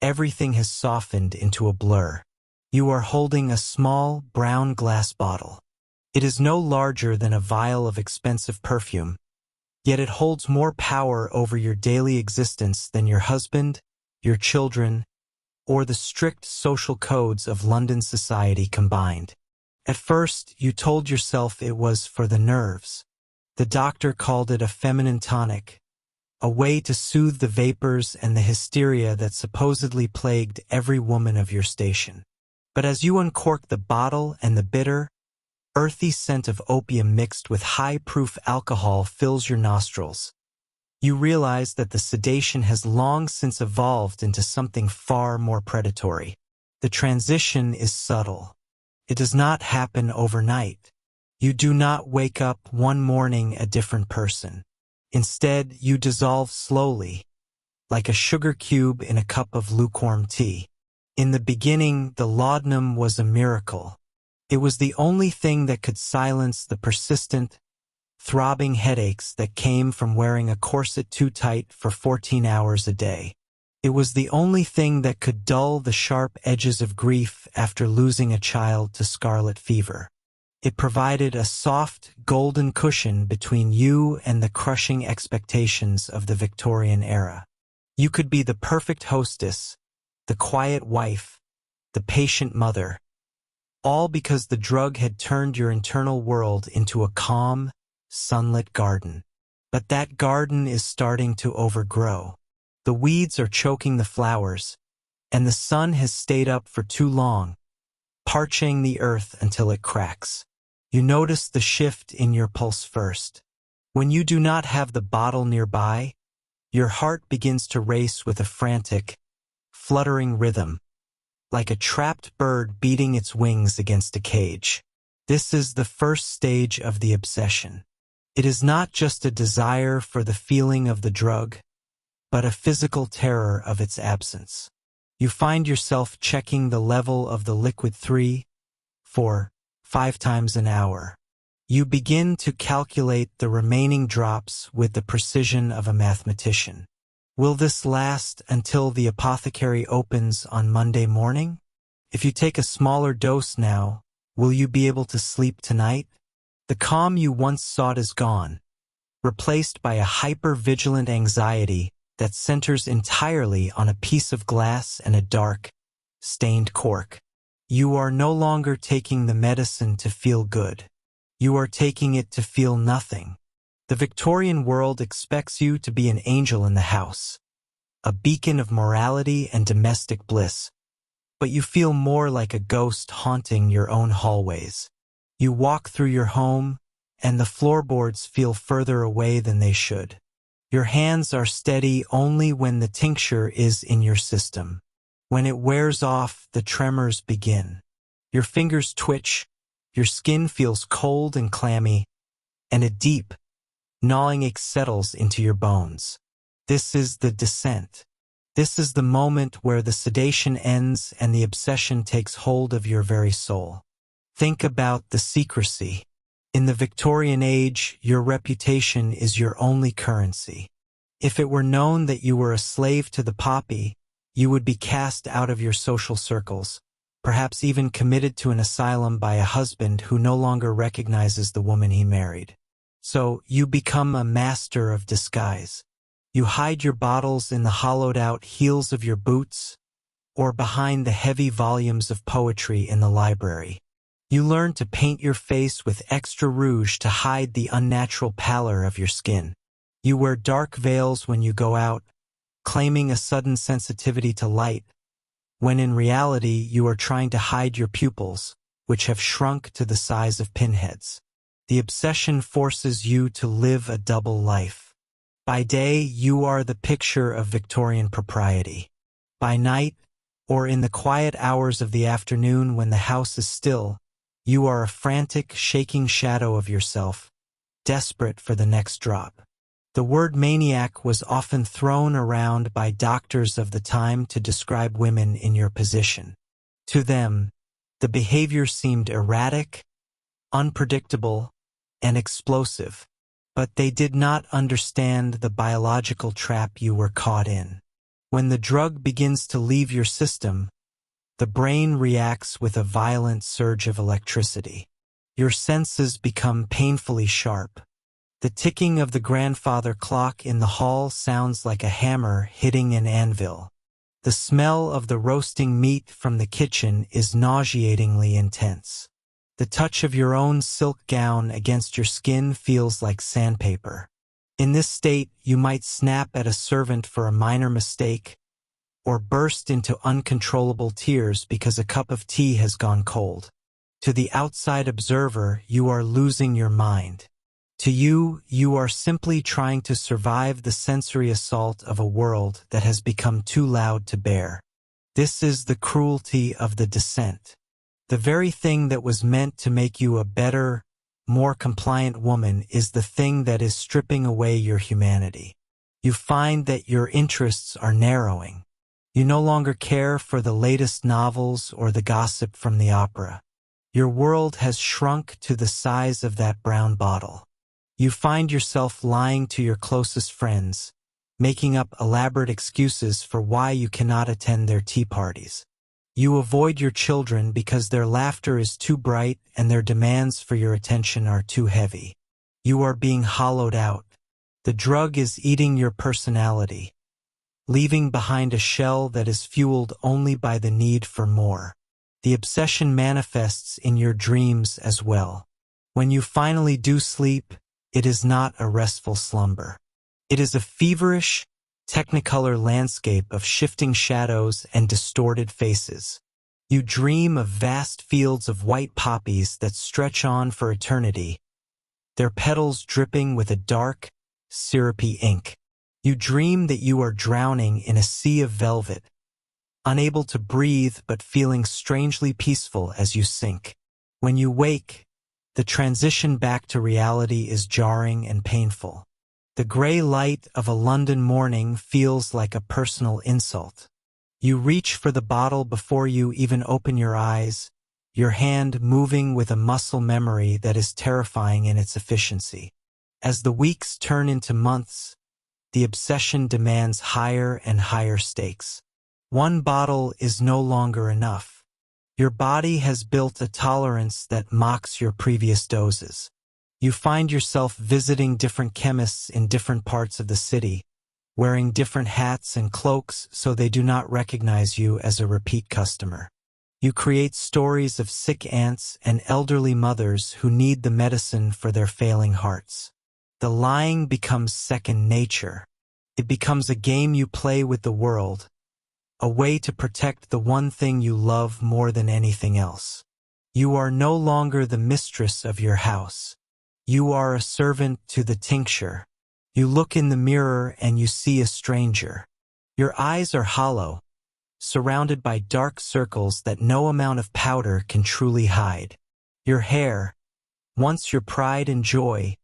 everything has softened into a blur. You are holding a small, brown glass bottle. It is no larger than a vial of expensive perfume, yet it holds more power over your daily existence than your husband, your children, or the strict social codes of London society combined. At first, you told yourself it was for the nerves. The doctor called it a feminine tonic, a way to soothe the vapors and the hysteria that supposedly plagued every woman of your station. But as you uncork the bottle and the bitter, earthy scent of opium mixed with high-proof alcohol fills your nostrils, you realize that the sedation has long since evolved into something far more predatory. The transition is subtle. It does not happen overnight. You do not wake up one morning a different person. Instead, you dissolve slowly, like a sugar cube in a cup of lukewarm tea. In the beginning, the laudanum was a miracle. It was the only thing that could silence the persistent, throbbing headaches that came from wearing a corset too tight for 14 hours a day. It was the only thing that could dull the sharp edges of grief after losing a child to scarlet fever. It provided a soft, golden cushion between you and the crushing expectations of the Victorian era. You could be the perfect hostess, the quiet wife, the patient mother, all because the drug had turned your internal world into a calm, sunlit garden. But that garden is starting to overgrow. The weeds are choking the flowers, and the sun has stayed up for too long, parching the earth until it cracks. You notice the shift in your pulse first. When you do not have the bottle nearby, your heart begins to race with a frantic, fluttering rhythm, like a trapped bird beating its wings against a cage. This is the first stage of the obsession. It is not just a desire for the feeling of the drug, but a physical terror of its absence. You find yourself checking the level of the liquid 3, 4, 5 times an hour. You begin to calculate the remaining drops with the precision of a mathematician. Will this last until the apothecary opens on Monday morning? If you take a smaller dose now, will you be able to sleep tonight? The calm you once sought is gone, replaced by a hyper-vigilant anxiety that centers entirely on a piece of glass and a dark, stained cork. You are no longer taking the medicine to feel good. You are taking it to feel nothing. The Victorian world expects you to be an angel in the house, a beacon of morality and domestic bliss, but you feel more like a ghost haunting your own hallways. You walk through your home, and the floorboards feel further away than they should. Your hands are steady only when the tincture is in your system. When it wears off, the tremors begin. Your fingers twitch, your skin feels cold and clammy, and a deep, gnawing ache settles into your bones. This is the descent. This is the moment where the sedation ends and the obsession takes hold of your very soul. Think about the secrecy. In the Victorian age, your reputation is your only currency. If it were known that you were a slave to the poppy, you would be cast out of your social circles, perhaps even committed to an asylum by a husband who no longer recognizes the woman he married. So you become a master of disguise. You hide your bottles in the hollowed-out heels of your boots, or behind the heavy volumes of poetry in the library. You learn to paint your face with extra rouge to hide the unnatural pallor of your skin. You wear dark veils when you go out, claiming a sudden sensitivity to light, when in reality you are trying to hide your pupils, which have shrunk to the size of pinheads. The obsession forces you to live a double life. By day, you are the picture of Victorian propriety. By night, or in the quiet hours of the afternoon when the house is still, you are a frantic, shaking shadow of yourself, desperate for the next drop. The word maniac was often thrown around by doctors of the time to describe women in your position. To them, the behavior seemed erratic, unpredictable, and explosive, but they did not understand the biological trap you were caught in. When the drug begins to leave your system, the brain reacts with a violent surge of electricity. Your senses become painfully sharp. The ticking of the grandfather clock in the hall sounds like a hammer hitting an anvil. The smell of the roasting meat from the kitchen is nauseatingly intense. The touch of your own silk gown against your skin feels like sandpaper. In this state, you might snap at a servant for a minor mistake, or burst into uncontrollable tears because a cup of tea has gone cold. To the outside observer, you are losing your mind. To you, you are simply trying to survive the sensory assault of a world that has become too loud to bear. This is the cruelty of the descent. The very thing that was meant to make you a better, more compliant woman is the thing that is stripping away your humanity. You find that your interests are narrowing. You no longer care for the latest novels or the gossip from the opera. Your world has shrunk to the size of that brown bottle. You find yourself lying to your closest friends, making up elaborate excuses for why you cannot attend their tea parties. You avoid your children because their laughter is too bright and their demands for your attention are too heavy. You are being hollowed out. The drug is eating your personality, leaving behind a shell that is fueled only by the need for more. The obsession manifests in your dreams as well. When you finally do sleep, it is not a restful slumber. It is a feverish, technicolor landscape of shifting shadows and distorted faces. You dream of vast fields of white poppies that stretch on for eternity, their petals dripping with a dark, syrupy ink. You dream that you are drowning in a sea of velvet, unable to breathe but feeling strangely peaceful as you sink. When you wake, the transition back to reality is jarring and painful. The gray light of a London morning feels like a personal insult. You reach for the bottle before you even open your eyes, your hand moving with a muscle memory that is terrifying in its efficiency. As the weeks turn into months, the obsession demands higher and higher stakes. One bottle is no longer enough. Your body has built a tolerance that mocks your previous doses. You find yourself visiting different chemists in different parts of the city, wearing different hats and cloaks so they do not recognize you as a repeat customer. You create stories of sick aunts and elderly mothers who need the medicine for their failing hearts. The lying becomes second nature. It becomes a game you play with the world, a way to protect the one thing you love more than anything else. You are no longer the mistress of your house. You are a servant to the tincture. You look in the mirror and you see a stranger. Your eyes are hollow, surrounded by dark circles that no amount of powder can truly hide. Your hair, once your pride and joy,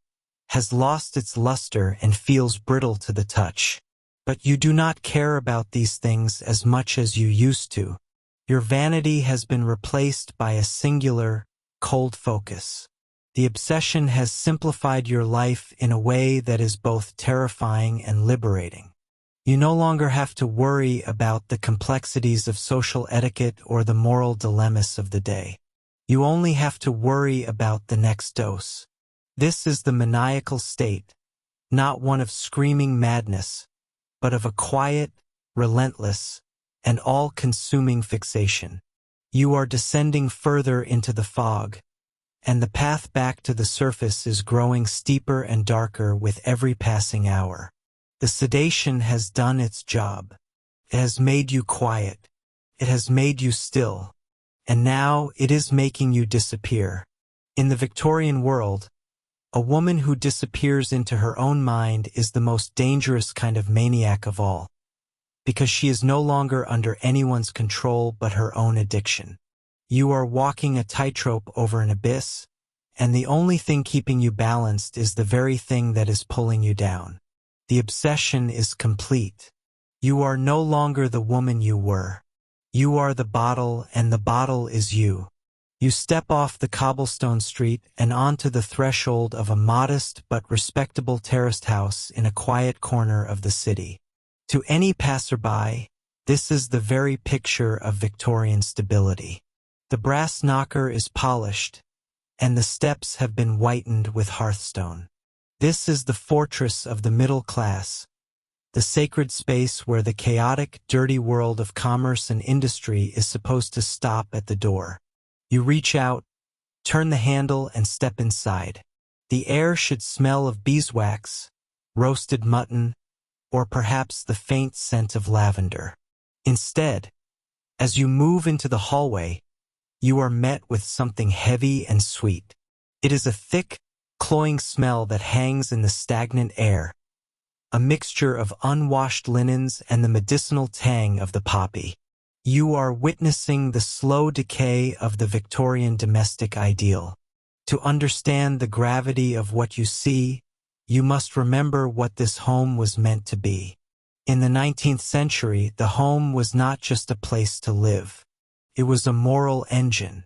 has lost its luster and feels brittle to the touch. But you do not care about these things as much as you used to. Your vanity has been replaced by a singular, cold focus. The obsession has simplified your life in a way that is both terrifying and liberating. You no longer have to worry about the complexities of social etiquette or the moral dilemmas of the day. You only have to worry about the next dose. This is the maniacal state, not one of screaming madness, but of a quiet, relentless, and all-consuming fixation. You are descending further into the fog, and the path back to the surface is growing steeper and darker with every passing hour. The sedation has done its job. It has made you quiet. It has made you still. And now it is making you disappear. In the Victorian world, a woman who disappears into her own mind is the most dangerous kind of maniac of all, because she is no longer under anyone's control but her own addiction. You are walking a tightrope over an abyss, and the only thing keeping you balanced is the very thing that is pulling you down. The obsession is complete. You are no longer the woman you were. You are the bottle, and the bottle is you. You step off the cobblestone street and onto the threshold of a modest but respectable terraced house in a quiet corner of the city. To any passerby, this is the very picture of Victorian stability. The brass knocker is polished, and the steps have been whitened with hearthstone. This is the fortress of the middle class, the sacred space where the chaotic, dirty world of commerce and industry is supposed to stop at the door. You reach out, turn the handle, and step inside. The air should smell of beeswax, roasted mutton, or perhaps the faint scent of lavender. Instead, as you move into the hallway, you are met with something heavy and sweet. It is a thick, cloying smell that hangs in the stagnant air, a mixture of unwashed linens and the medicinal tang of the poppy. You are witnessing the slow decay of the Victorian domestic ideal. To understand the gravity of what you see, you must remember what this home was meant to be. In the 19th century, the home was not just a place to live. It was a moral engine.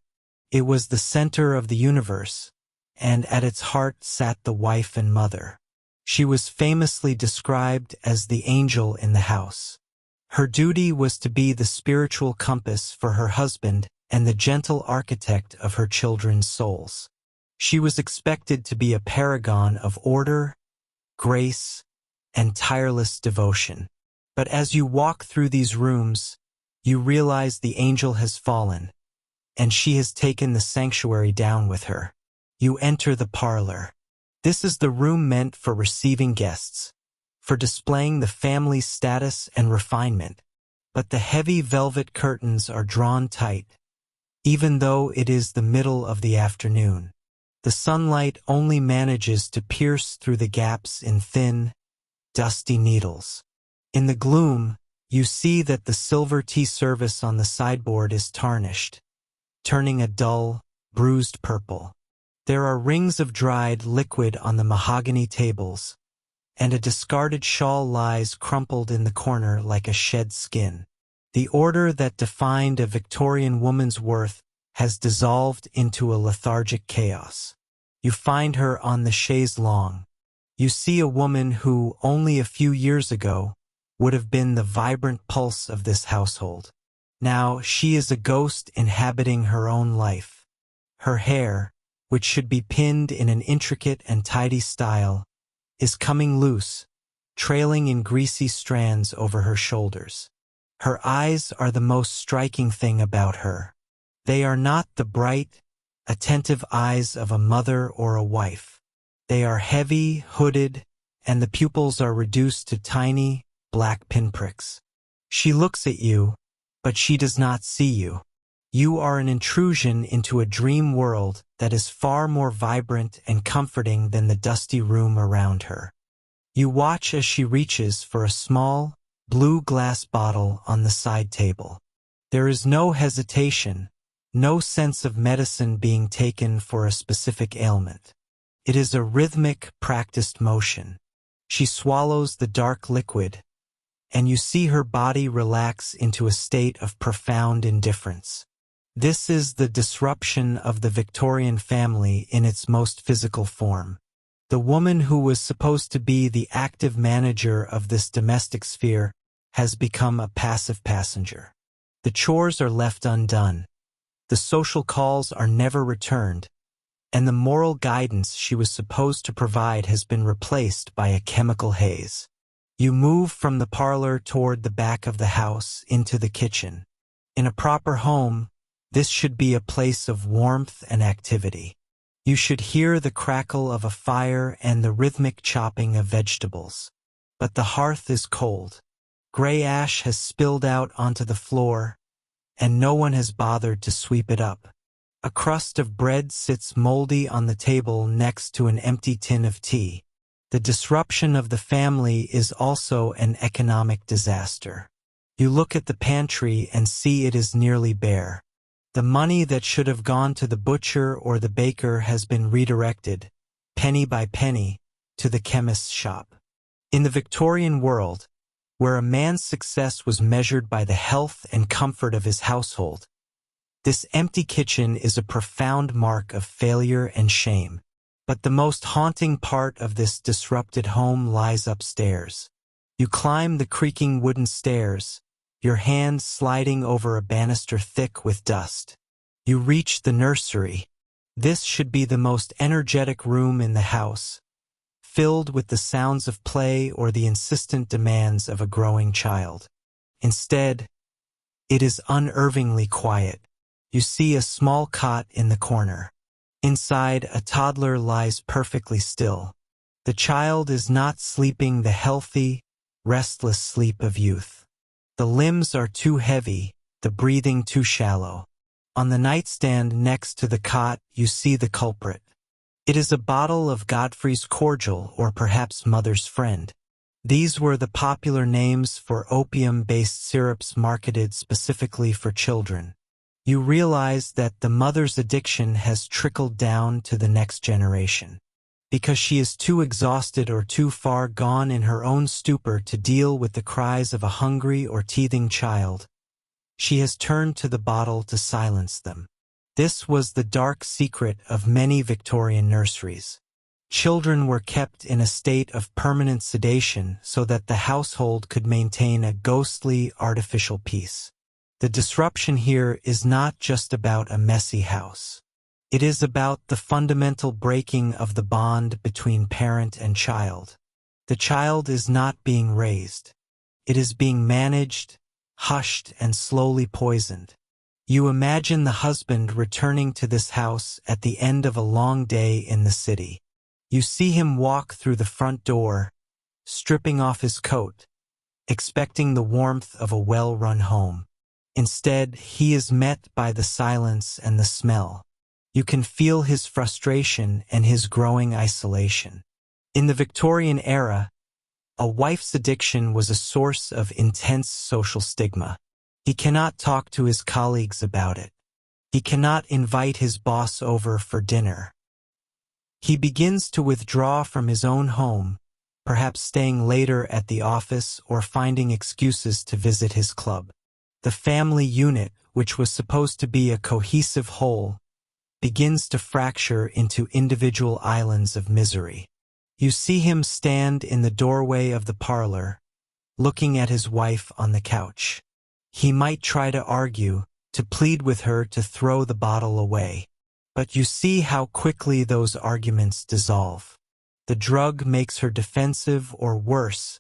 It was the center of the universe, and at its heart sat the wife and mother. She was famously described as the angel in the house. Her duty was to be the spiritual compass for her husband and the gentle architect of her children's souls. She was expected to be a paragon of order, grace, and tireless devotion. But as you walk through these rooms, you realize the angel has fallen, and she has taken the sanctuary down with her. You enter the parlor. This is the room meant for receiving guests, for displaying the family's status and refinement, but the heavy velvet curtains are drawn tight, even though it is the middle of the afternoon. The sunlight only manages to pierce through the gaps in thin, dusty needles. In the gloom, you see that the silver tea service on the sideboard is tarnished, turning a dull, bruised purple. There are rings of dried liquid on the mahogany tables, and a discarded shawl lies crumpled in the corner like a shed skin. The order that defined a Victorian woman's worth has dissolved into a lethargic chaos. You find her on the chaise longue. You see a woman who, only a few years ago, would have been the vibrant pulse of this household. Now she is a ghost inhabiting her own life. Her hair, which should be pinned in an intricate and tidy style, is coming loose, trailing in greasy strands over her shoulders. Her eyes are the most striking thing about her. They are not the bright, attentive eyes of a mother or a wife. They are heavy, hooded, and the pupils are reduced to tiny, black pinpricks. She looks at you, but she does not see you. You are an intrusion into a dream world that is far more vibrant and comforting than the dusty room around her. You watch as she reaches for a small, blue glass bottle on the side table. There is no hesitation, no sense of medicine being taken for a specific ailment. It is a rhythmic, practiced motion. She swallows the dark liquid, and you see her body relax into a state of profound indifference. This is the disruption of the Victorian family in its most physical form. The woman who was supposed to be the active manager of this domestic sphere has become a passive passenger. The chores are left undone. The social calls are never returned, and the moral guidance she was supposed to provide has been replaced by a chemical haze. You move from the parlor toward the back of the house into the kitchen. In a proper home, this should be a place of warmth and activity. You should hear the crackle of a fire and the rhythmic chopping of vegetables. But the hearth is cold. Gray ash has spilled out onto the floor, and no one has bothered to sweep it up. A crust of bread sits moldy on the table next to an empty tin of tea. The disruption of the family is also an economic disaster. You look at the pantry and see it is nearly bare. The money that should have gone to the butcher or the baker has been redirected, penny by penny, to the chemist's shop. In the Victorian world, where a man's success was measured by the health and comfort of his household, this empty kitchen is a profound mark of failure and shame. But the most haunting part of this disrupted home lies upstairs. You climb the creaking wooden stairs, your hands sliding over a banister thick with dust. You reach the nursery. This should be the most energetic room in the house, filled with the sounds of play or the insistent demands of a growing child. Instead, it is unnervingly quiet. You see a small cot in the corner. Inside, a toddler lies perfectly still. The child is not sleeping the healthy, restless sleep of youth. The limbs are too heavy, the breathing too shallow. On the nightstand next to the cot, you see the culprit. It is a bottle of Godfrey's cordial or perhaps Mother's Friend. These were the popular names for opium-based syrups marketed specifically for children. You realize that the mother's addiction has trickled down to the next generation. Because she is too exhausted or too far gone in her own stupor to deal with the cries of a hungry or teething child, she has turned to the bottle to silence them. This was the dark secret of many Victorian nurseries. Children were kept in a state of permanent sedation so that the household could maintain a ghostly, artificial peace. The disruption here is not just about a messy house. It is about the fundamental breaking of the bond between parent and child. The child is not being raised. It is being managed, hushed, and slowly poisoned. You imagine the husband returning to this house at the end of a long day in the city. You see him walk through the front door, stripping off his coat, expecting the warmth of a well-run home. Instead, he is met by the silence and the smell. You can feel his frustration and his growing isolation. In the Victorian era, a wife's addiction was a source of intense social stigma. He cannot talk to his colleagues about it. He cannot invite his boss over for dinner. He begins to withdraw from his own home, perhaps staying later at the office or finding excuses to visit his club. The family unit, which was supposed to be a cohesive whole, begins to fracture into individual islands of misery. You see him stand in the doorway of the parlor, looking at his wife on the couch. He might try to argue, to plead with her to throw the bottle away. But you see how quickly those arguments dissolve. The drug makes her defensive or worse,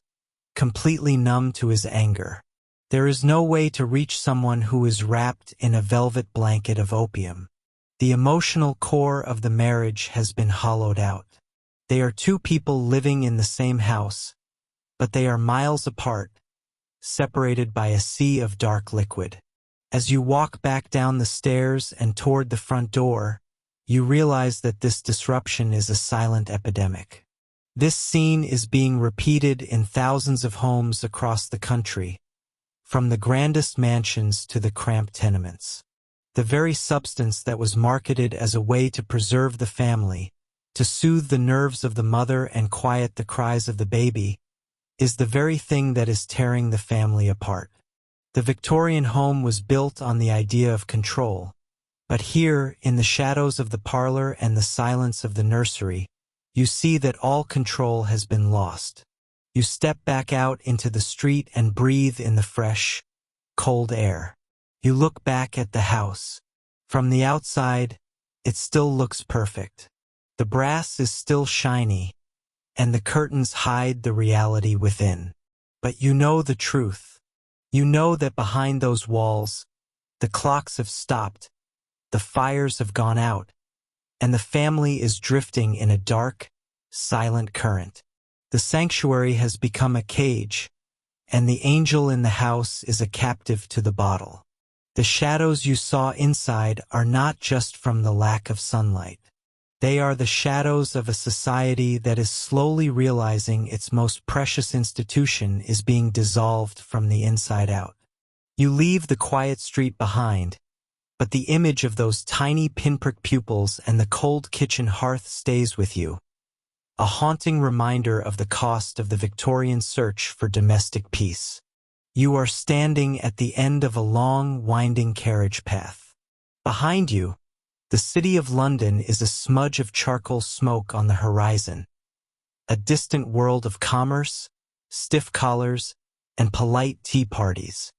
completely numb to his anger. There is no way to reach someone who is wrapped in a velvet blanket of opium. The emotional core of the marriage has been hollowed out. They are two people living in the same house, but they are miles apart, separated by a sea of dark liquid. As you walk back down the stairs and toward the front door, you realize that this disruption is a silent epidemic. This scene is being repeated in thousands of homes across the country, from the grandest mansions to the cramped tenements. The very substance that was marketed as a way to preserve the family, to soothe the nerves of the mother and quiet the cries of the baby, is the very thing that is tearing the family apart. The Victorian home was built on the idea of control, but here, in the shadows of the parlor and the silence of the nursery, you see that all control has been lost. You step back out into the street and breathe in the fresh, cold air. You look back at the house. From the outside, it still looks perfect. The brass is still shiny, and the curtains hide the reality within. But you know the truth. You know that behind those walls, the clocks have stopped, the fires have gone out, and the family is drifting in a dark, silent current. The sanctuary has become a cage, and the angel in the house is a captive to the bottle. The shadows you saw inside are not just from the lack of sunlight. They are the shadows of a society that is slowly realizing its most precious institution is being dissolved from the inside out. You leave the quiet street behind, but the image of those tiny pinprick pupils and the cold kitchen hearth stays with you, a haunting reminder of the cost of the Victorian search for domestic peace. You are standing at the end of a long, winding carriage path. Behind you, the city of London is a smudge of charcoal smoke on the horizon, a distant world of commerce, stiff collars, and polite tea parties.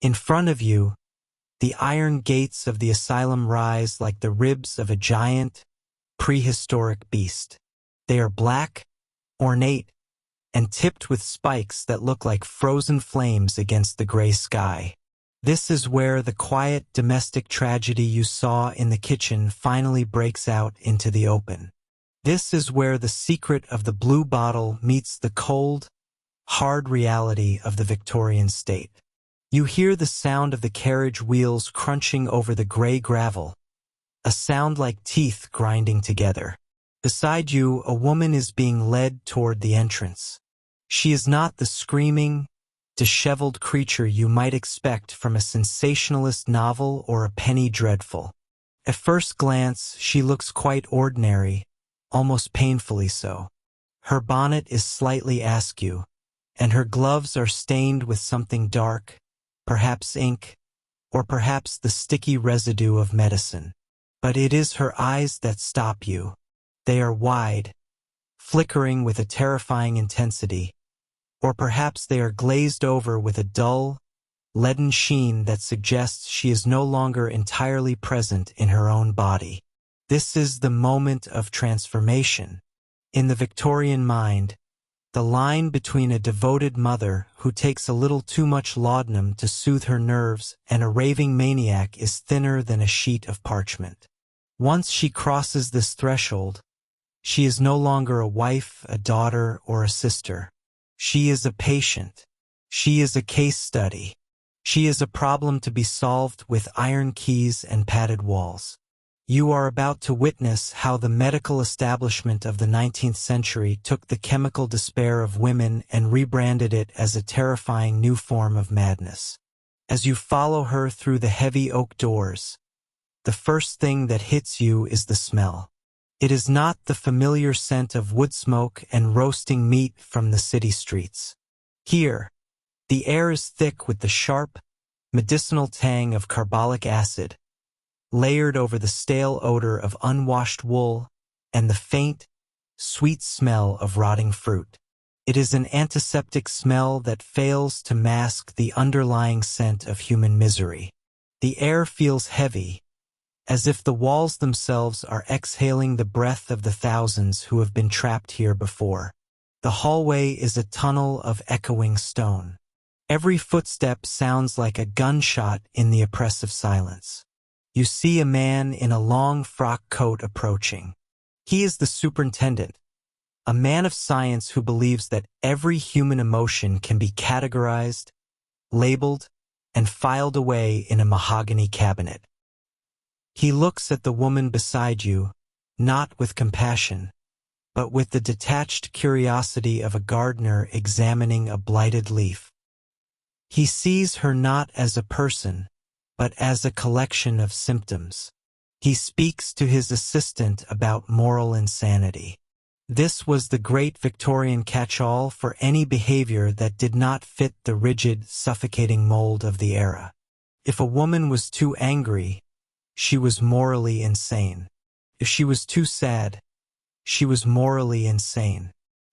In front of you, the iron gates of the asylum rise like the ribs of a giant, prehistoric beast. They are black, ornate, and tipped with spikes that look like frozen flames against the gray sky. This is where the quiet domestic tragedy you saw in the kitchen finally breaks out into the open. This is where the secret of the blue bottle meets the cold, hard reality of the Victorian state. You hear the sound of the carriage wheels crunching over the gray gravel, a sound like teeth grinding together. Beside you, a woman is being led toward the entrance. She is not the screaming, disheveled creature you might expect from a sensationalist novel or a penny dreadful. At first glance, she looks quite ordinary, almost painfully so. Her bonnet is slightly askew, and her gloves are stained with something dark, perhaps ink, or perhaps the sticky residue of medicine. But it is her eyes that stop you. They are wide, flickering with a terrifying intensity, or perhaps they are glazed over with a dull, leaden sheen that suggests she is no longer entirely present in her own body. This is the moment of transformation. In the Victorian mind, the line between a devoted mother who takes a little too much laudanum to soothe her nerves and a raving maniac is thinner than a sheet of parchment. Once she crosses this threshold, she is no longer a wife, a daughter, or a sister. She is a patient. She is a case study. She is a problem to be solved with iron keys and padded walls. You are about to witness how the medical establishment of the 19th century took the chemical despair of women and rebranded it as a terrifying new form of madness. As you follow her through the heavy oak doors, the first thing that hits you is the smell. It is not the familiar scent of wood smoke and roasting meat from the city streets. Here, the air is thick with the sharp, medicinal tang of carbolic acid, layered over the stale odor of unwashed wool and the faint, sweet smell of rotting fruit. It is an antiseptic smell that fails to mask the underlying scent of human misery. The air feels heavy, as if the walls themselves are exhaling the breath of the thousands who have been trapped here before. The hallway is a tunnel of echoing stone. Every footstep sounds like a gunshot in the oppressive silence. You see a man in a long frock coat approaching. He is the superintendent, a man of science who believes that every human emotion can be categorized, labeled, and filed away in a mahogany cabinet. He looks at the woman beside you, not with compassion, but with the detached curiosity of a gardener examining a blighted leaf. He sees her not as a person, but as a collection of symptoms. He speaks to his assistant about moral insanity. This was the great Victorian catch-all for any behavior that did not fit the rigid, suffocating mold of the era. If a woman was too angry, she was morally insane. If she was too sad, she was morally insane.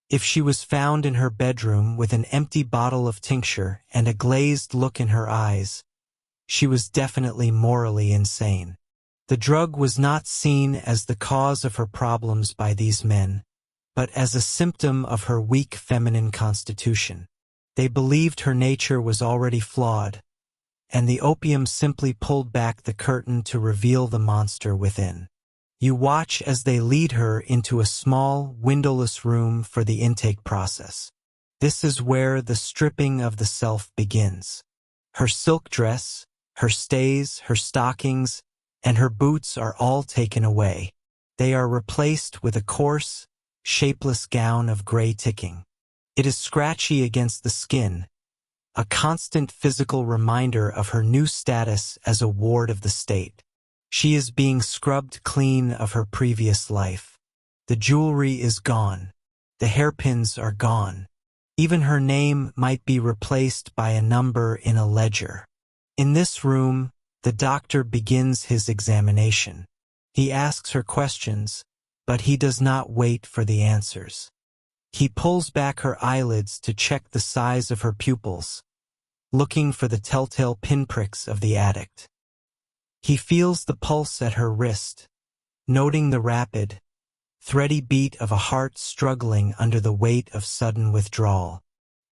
If she was found in her bedroom with an empty bottle of tincture and a glazed look in her eyes, she was definitely morally insane. The drug was not seen as the cause of her problems by these men, but as a symptom of her weak feminine constitution. They believed her nature was already flawed, and the opium simply pulled back the curtain to reveal the monster within. You watch as they lead her into a small, windowless room for the intake process. This is where the stripping of the self begins. Her silk dress, her stays, her stockings, and her boots are all taken away. They are replaced with a coarse, shapeless gown of gray ticking. It is scratchy against the skin, a constant physical reminder of her new status as a ward of the state. She is being scrubbed clean of her previous life. The jewelry is gone. The hairpins are gone. Even her name might be replaced by a number in a ledger. In this room, the doctor begins his examination. He asks her questions, but he does not wait for the answers. He pulls back her eyelids to check the size of her pupils, looking for the telltale pinpricks of the addict. He feels the pulse at her wrist, noting the rapid, thready beat of a heart struggling under the weight of sudden withdrawal.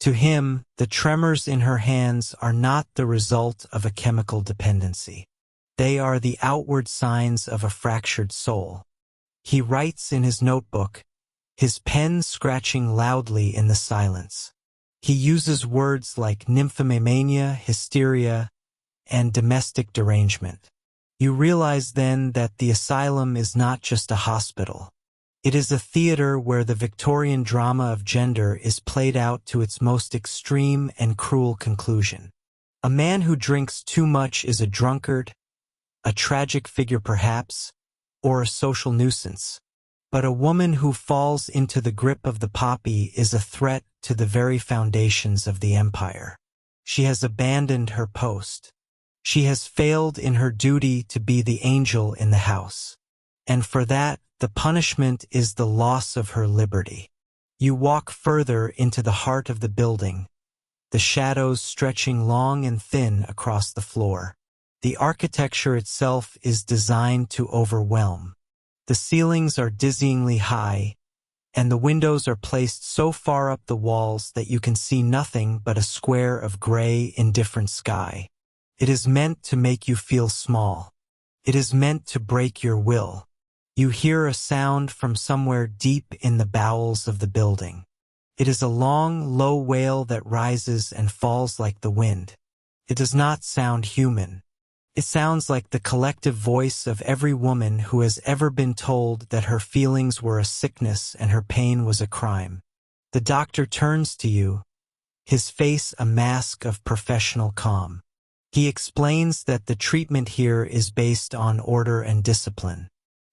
To him, the tremors in her hands are not the result of a chemical dependency. They are the outward signs of a fractured soul. He writes in his notebook, his pen scratching loudly in the silence. He uses words like nymphomania, hysteria, and domestic derangement. You realize then that the asylum is not just a hospital. It is a theater where the Victorian drama of gender is played out to its most extreme and cruel conclusion. A man who drinks too much is a drunkard, a tragic figure perhaps, or a social nuisance. But a woman who falls into the grip of the poppy is a threat to the very foundations of the empire. She has abandoned her post. She has failed in her duty to be the angel in the house. And for that, the punishment is the loss of her liberty. You walk further into the heart of the building, the shadows stretching long and thin across the floor. The architecture itself is designed to overwhelm. The ceilings are dizzyingly high, and the windows are placed so far up the walls that you can see nothing but a square of gray, indifferent sky. It is meant to make you feel small. It is meant to break your will. You hear a sound from somewhere deep in the bowels of the building. It is a long, low wail that rises and falls like the wind. It does not sound human. It sounds like the collective voice of every woman who has ever been told that her feelings were a sickness and her pain was a crime. The doctor turns to you, his face a mask of professional calm. He explains that the treatment here is based on order and discipline.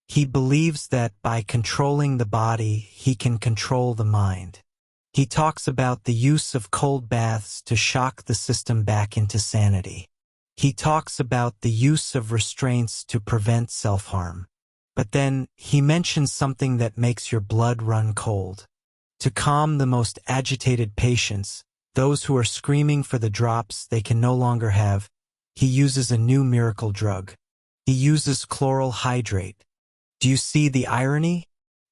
He believes that by controlling the body, he can control the mind. He talks about the use of cold baths to shock the system back into sanity. He talks about the use of restraints to prevent self-harm. But then, he mentions something that makes your blood run cold. To calm the most agitated patients, those who are screaming for the drops they can no longer have, he uses a new miracle drug. He uses chloral hydrate. Do you see the irony?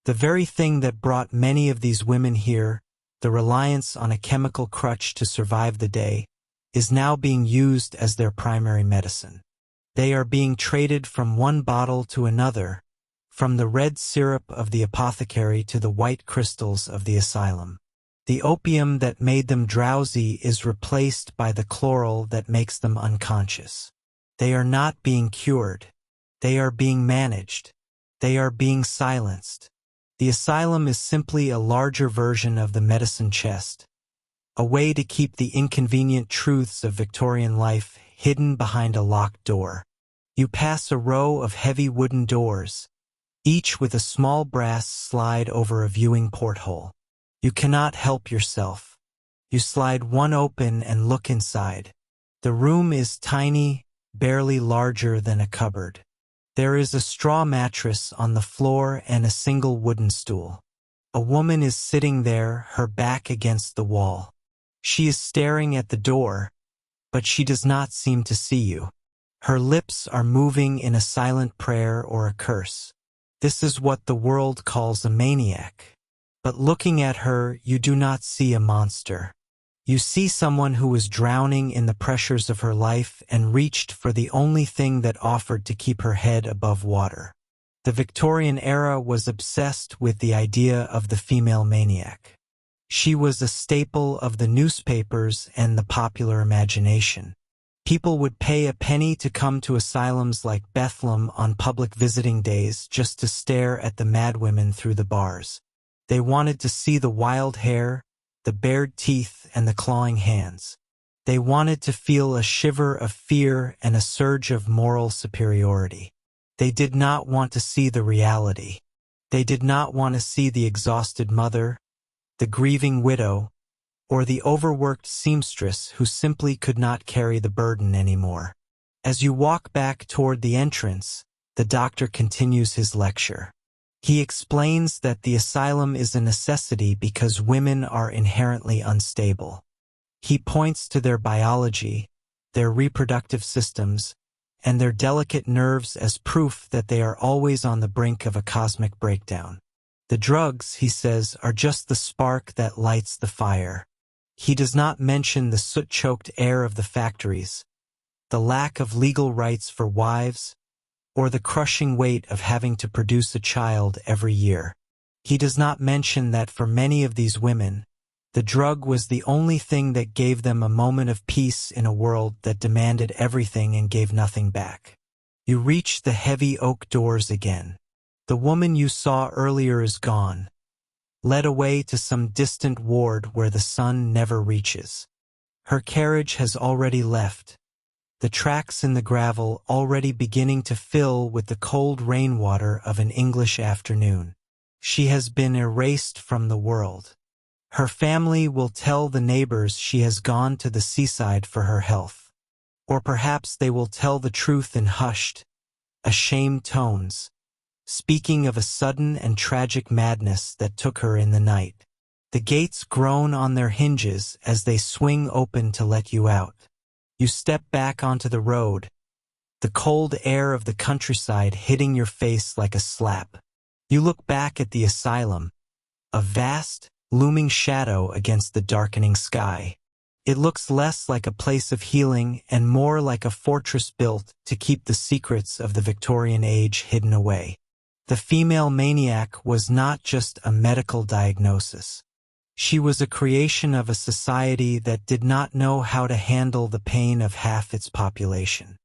The very thing that brought many of these women here, the reliance on a chemical crutch to survive the day, is now being used as their primary medicine. They are being traded from one bottle to another, from the red syrup of the apothecary to the white crystals of the asylum. The opium that made them drowsy is replaced by the chloral that makes them unconscious. They are not being cured. They are being managed. They are being silenced. The asylum is simply a larger version of the medicine chest, a way to keep the inconvenient truths of Victorian life hidden behind a locked door. You pass a row of heavy wooden doors, each with a small brass slide over a viewing porthole. You cannot help yourself. You slide one open and look inside. The room is tiny, barely larger than a cupboard. There is a straw mattress on the floor and a single wooden stool. A woman is sitting there, her back against the wall. She is staring at the door, but she does not seem to see you. Her lips are moving in a silent prayer or a curse. This is what the world calls a maniac. But looking at her, you do not see a monster. You see someone who was drowning in the pressures of her life and reached for the only thing that offered to keep her head above water. The Victorian era was obsessed with the idea of the female maniac. She was a staple of the newspapers and the popular imagination. People would pay a penny to come to asylums like Bethlehem on public visiting days just to stare at the madwomen through the bars. They wanted to see the wild hair, the bared teeth, and the clawing hands. They wanted to feel a shiver of fear and a surge of moral superiority. They did not want to see the reality. They did not want to see the exhausted mother, the grieving widow, or the overworked seamstress who simply could not carry the burden anymore. As you walk back toward the entrance, the doctor continues his lecture. He explains that the asylum is a necessity because women are inherently unstable. He points to their biology, their reproductive systems, and their delicate nerves as proof that they are always on the brink of a cosmic breakdown. The drugs, he says, are just the spark that lights the fire. He does not mention the soot-choked air of the factories, the lack of legal rights for wives, or the crushing weight of having to produce a child every year. He does not mention that for many of these women, the drug was the only thing that gave them a moment of peace in a world that demanded everything and gave nothing back. You reach the heavy oak doors again. The woman you saw earlier is gone, led away to some distant ward where the sun never reaches. Her carriage has already left, the tracks in the gravel already beginning to fill with the cold rainwater of an English afternoon. She has been erased from the world. Her family will tell the neighbors she has gone to the seaside for her health. Or perhaps they will tell the truth in hushed, ashamed tones, speaking of a sudden and tragic madness that took her in the night. The gates groan on their hinges as they swing open to let you out. You step back onto the road, the cold air of the countryside hitting your face like a slap. You look back at the asylum, a vast, looming shadow against the darkening sky. It looks less like a place of healing and more like a fortress built to keep the secrets of the Victorian age hidden away. The female maniac was not just a medical diagnosis. She was a creation of a society that did not know how to handle the pain of half its population.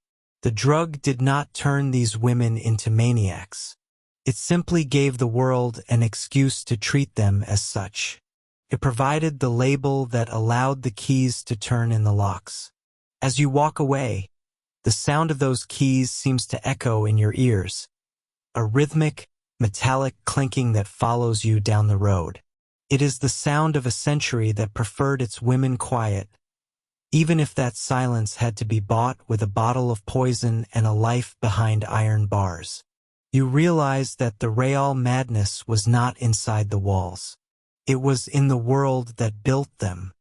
The drug did not turn these women into maniacs. It simply gave the world an excuse to treat them as such. It provided the label that allowed the keys to turn in the locks. As you walk away, the sound of those keys seems to echo in your ears, a rhythmic, metallic clinking that follows you down the road. It is the sound of a century that preferred its women quiet, even if that silence had to be bought with a bottle of poison and a life behind iron bars. You realize that the real madness was not inside the walls. It was in the world that built them.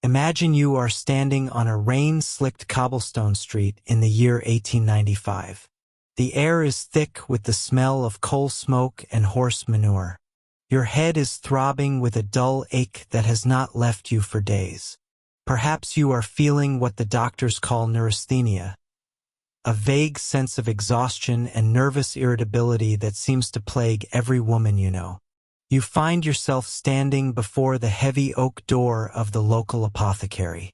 Imagine you are standing on a rain-slicked cobblestone street in the year 1895. The air is thick with the smell of coal smoke and horse manure. Your head is throbbing with a dull ache that has not left you for days. Perhaps you are feeling what the doctors call neurasthenia, a vague sense of exhaustion and nervous irritability that seems to plague every woman you know. You find yourself standing before the heavy oak door of the local apothecary.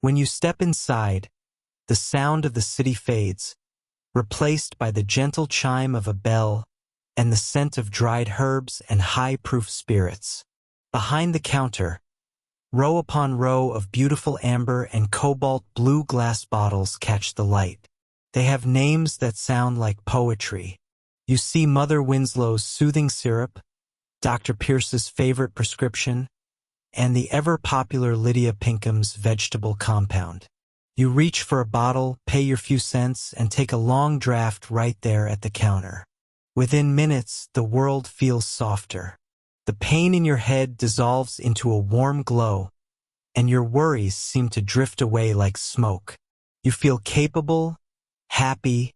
When you step inside, the sound of the city fades, replaced by the gentle chime of a bell and the scent of dried herbs and high-proof spirits. Behind the counter, row upon row of beautiful amber and cobalt blue glass bottles catch the light. They have names that sound like poetry. You see Mother Winslow's soothing syrup, Dr. Pierce's favorite prescription, and the ever-popular Lydia Pinkham's vegetable compound. You reach for a bottle, pay your few cents, and take a long draft right there at the counter. Within minutes, the world feels softer. The pain in your head dissolves into a warm glow, and your worries seem to drift away like smoke. You feel capable, happy,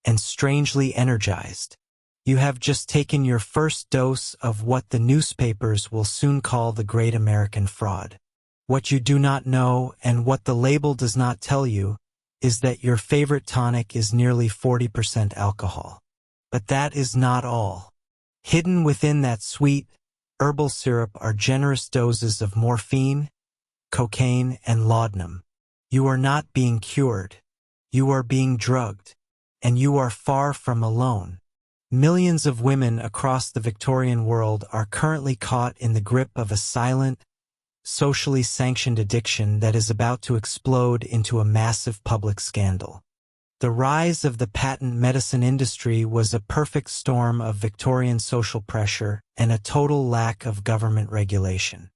and strangely energized. You have just taken your first dose of what the newspapers will soon call the Great American Fraud. What you do not know, and what the label does not tell you, is that your favorite tonic is nearly 40% alcohol. But that is not all. Hidden within that sweet, herbal syrup are generous doses of morphine, cocaine, and laudanum. You are not being cured. You are being drugged. And you are far from alone. Millions of women across the Victorian world are currently caught in the grip of a silent, socially sanctioned addiction that is about to explode into a massive public scandal. The rise of the patent medicine industry was a perfect storm of Victorian social pressure and a total lack of government regulation.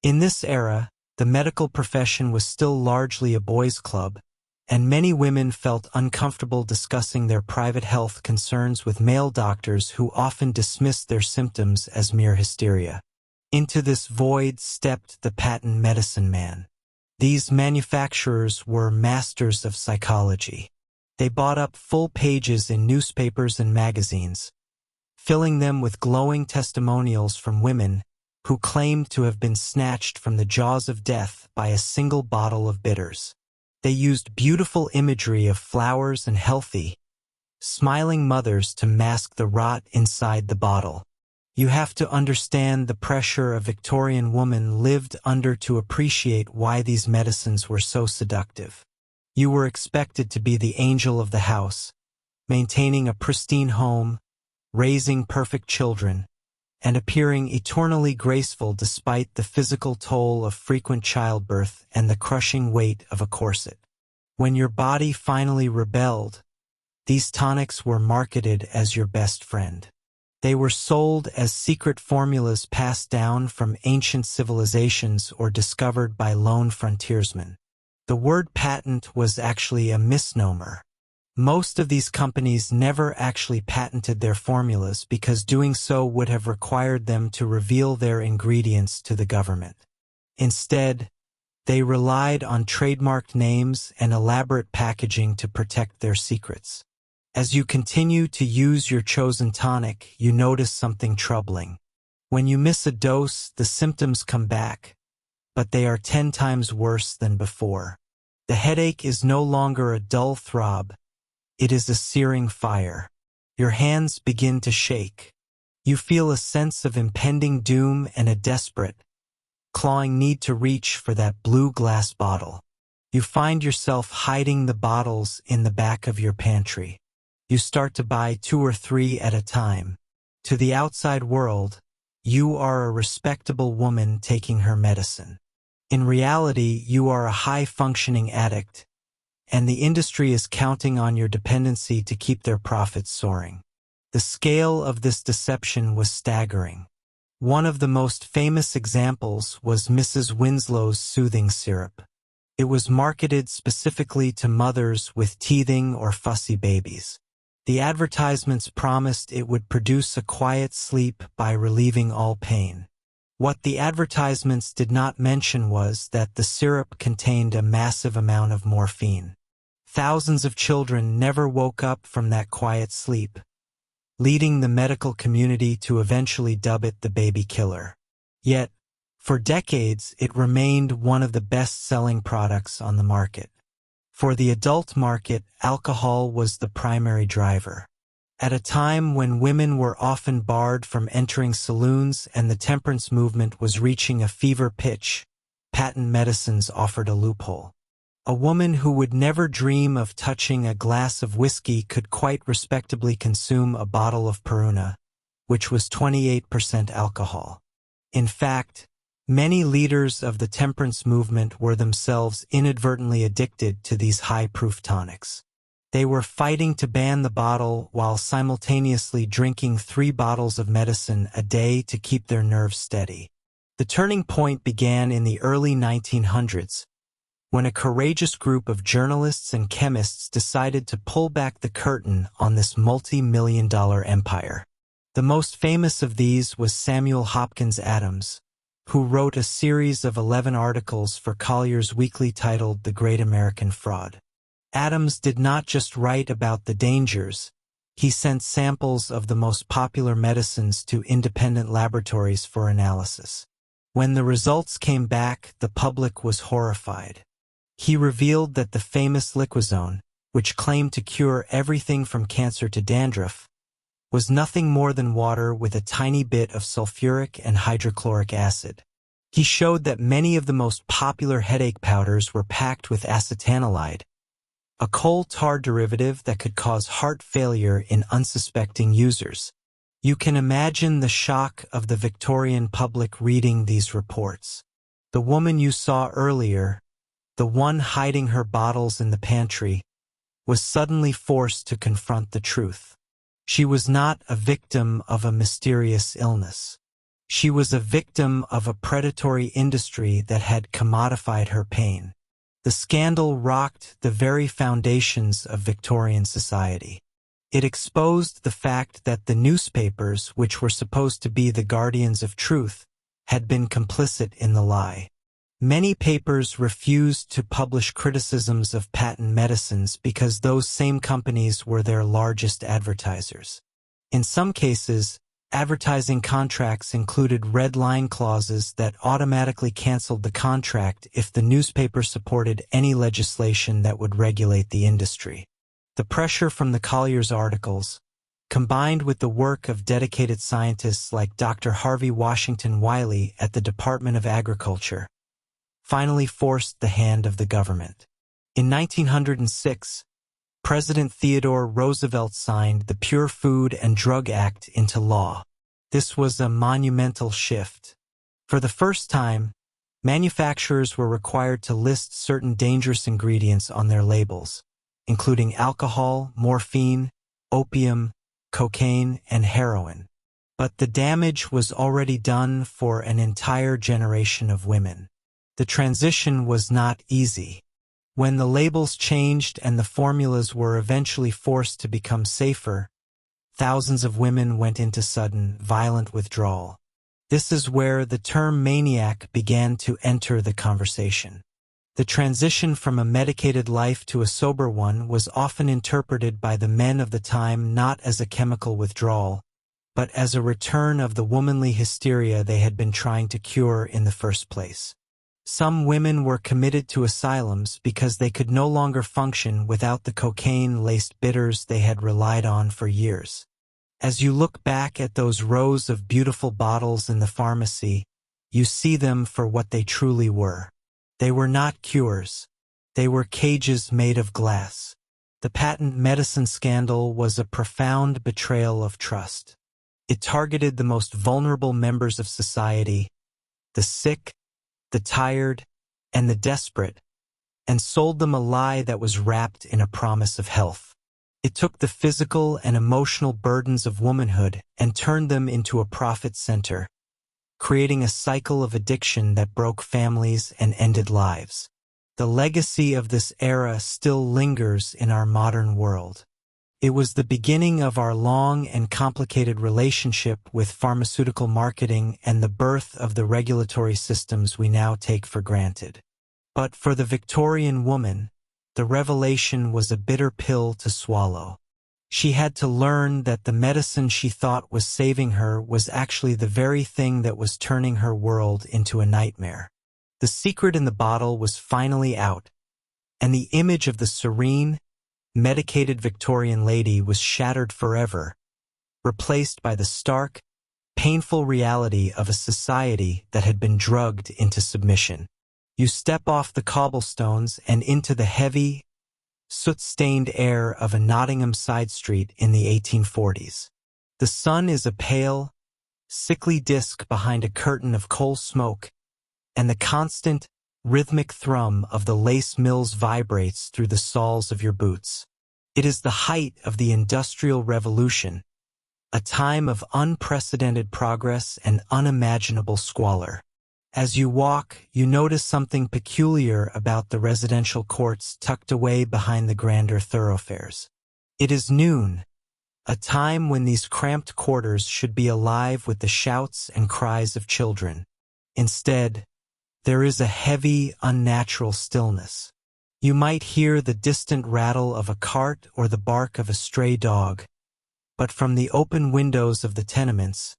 In this era, the medical profession was still largely a boys' club, and many women felt uncomfortable discussing their private health concerns with male doctors who often dismissed their symptoms as mere hysteria. Into this void stepped the patent medicine man. These manufacturers were masters of psychology. They bought up full pages in newspapers and magazines, filling them with glowing testimonials from women who claimed to have been snatched from the jaws of death by a single bottle of bitters. They used beautiful imagery of flowers and healthy, smiling mothers to mask the rot inside the bottle. You have to understand the pressure a Victorian woman lived under to appreciate why these medicines were so seductive. You were expected to be the angel of the house, maintaining a pristine home, raising perfect children, and appearing eternally graceful despite the physical toll of frequent childbirth and the crushing weight of a corset. When your body finally rebelled, these tonics were marketed as your best friend. They were sold as secret formulas passed down from ancient civilizations or discovered by lone frontiersmen. The word patent was actually a misnomer. Most of these companies never actually patented their formulas because doing so would have required them to reveal their ingredients to the government. Instead, they relied on trademarked names and elaborate packaging to protect their secrets. As you continue to use your chosen tonic, you notice something troubling. When you miss a dose, the symptoms come back, but they are 10 times worse than before. The headache is no longer a dull throb. It is a searing fire. Your hands begin to shake. You feel a sense of impending doom and a desperate, clawing need to reach for that blue glass bottle. You find yourself hiding the bottles in the back of your pantry. You start to buy 2 or 3 at a time. To the outside world, you are a respectable woman taking her medicine. In reality, you are a high-functioning addict, and the industry is counting on your dependency to keep their profits soaring. The scale of this deception was staggering. One of the most famous examples was Mrs. Winslow's soothing syrup. It was marketed specifically to mothers with teething or fussy babies. The advertisements promised it would produce a quiet sleep by relieving all pain. What the advertisements did not mention was that the syrup contained a massive amount of morphine. Thousands of children never woke up from that quiet sleep, leading the medical community to eventually dub it the baby killer. Yet, for decades, it remained one of the best-selling products on the market. For the adult market, alcohol was the primary driver. At a time when women were often barred from entering saloons and the temperance movement was reaching a fever pitch, patent medicines offered a loophole. A woman who would never dream of touching a glass of whiskey could quite respectably consume a bottle of Peruna, which was 28% alcohol. In fact, many leaders of the temperance movement were themselves inadvertently addicted to these high-proof tonics. They were fighting to ban the bottle while simultaneously drinking 3 bottles of medicine a day to keep their nerves steady. The turning point began in the early 1900s, when a courageous group of journalists and chemists decided to pull back the curtain on this multi-million-dollar empire. The most famous of these was Samuel Hopkins Adams, who wrote a series of 11 articles for Collier's Weekly titled The Great American Fraud. Adams did not just write about the dangers, he sent samples of the most popular medicines to independent laboratories for analysis. When the results came back, the public was horrified. He revealed that the famous Liquozone, which claimed to cure everything from cancer to dandruff, was nothing more than water with a tiny bit of sulfuric and hydrochloric acid. He showed that many of the most popular headache powders were packed with acetanilide, a coal tar derivative that could cause heart failure in unsuspecting users. You can imagine the shock of the Victorian public reading these reports. The woman you saw earlier, the one hiding her bottles in the pantry, was suddenly forced to confront the truth. She was not a victim of a mysterious illness. She was a victim of a predatory industry that had commodified her pain. The scandal rocked the very foundations of Victorian society. It exposed the fact that the newspapers, which were supposed to be the guardians of truth, had been complicit in the lie. Many papers refused to publish criticisms of patent medicines because those same companies were their largest advertisers. In some cases, advertising contracts included red line clauses that automatically canceled the contract if the newspaper supported any legislation that would regulate the industry. The pressure from the Collier's articles, combined with the work of dedicated scientists like Dr. Harvey Washington Wiley at the Department of Agriculture, finally forced the hand of the government. In 1906, President Theodore Roosevelt signed the Pure Food and Drug Act into law. This was a monumental shift. For the first time, manufacturers were required to list certain dangerous ingredients on their labels, including alcohol, morphine, opium, cocaine, and heroin. But the damage was already done for an entire generation of women. The transition was not easy. When the labels changed and the formulas were eventually forced to become safer, thousands of women went into sudden, violent withdrawal. This is where the term maniac began to enter the conversation. The transition from a medicated life to a sober one was often interpreted by the men of the time not as a chemical withdrawal, but as a return of the womanly hysteria they had been trying to cure in the first place. Some women were committed to asylums because they could no longer function without the cocaine-laced bitters they had relied on for years. As you look back at those rows of beautiful bottles in the pharmacy, you see them for what they truly were. They were not cures. They were cages made of glass. The patent medicine scandal was a profound betrayal of trust. It targeted the most vulnerable members of society, the sick, the tired, and the desperate, and sold them a lie that was wrapped in a promise of health. It took the physical and emotional burdens of womanhood and turned them into a profit center, creating a cycle of addiction that broke families and ended lives. The legacy of this era still lingers in our modern world. It was the beginning of our long and complicated relationship with pharmaceutical marketing and the birth of the regulatory systems we now take for granted. But for the Victorian woman, the revelation was a bitter pill to swallow. She had to learn that the medicine she thought was saving her was actually the very thing that was turning her world into a nightmare. The secret in the bottle was finally out, and the image of the serene, medicated Victorian lady was shattered forever, replaced by the stark, painful reality of a society that had been drugged into submission. You step off the cobblestones and into the heavy, soot-stained air of a Nottingham side street in the 1840s. The sun is a pale, sickly disk behind a curtain of coal smoke, and the constant, rhythmic thrum of the lace mills vibrates through the soles of your boots. It is the height of the Industrial Revolution, a time of unprecedented progress and unimaginable squalor. As you walk, you notice something peculiar about the residential courts tucked away behind the grander thoroughfares. It is noon, a time when these cramped quarters should be alive with the shouts and cries of children. Instead, there is a heavy, unnatural stillness. You might hear the distant rattle of a cart or the bark of a stray dog, but from the open windows of the tenements,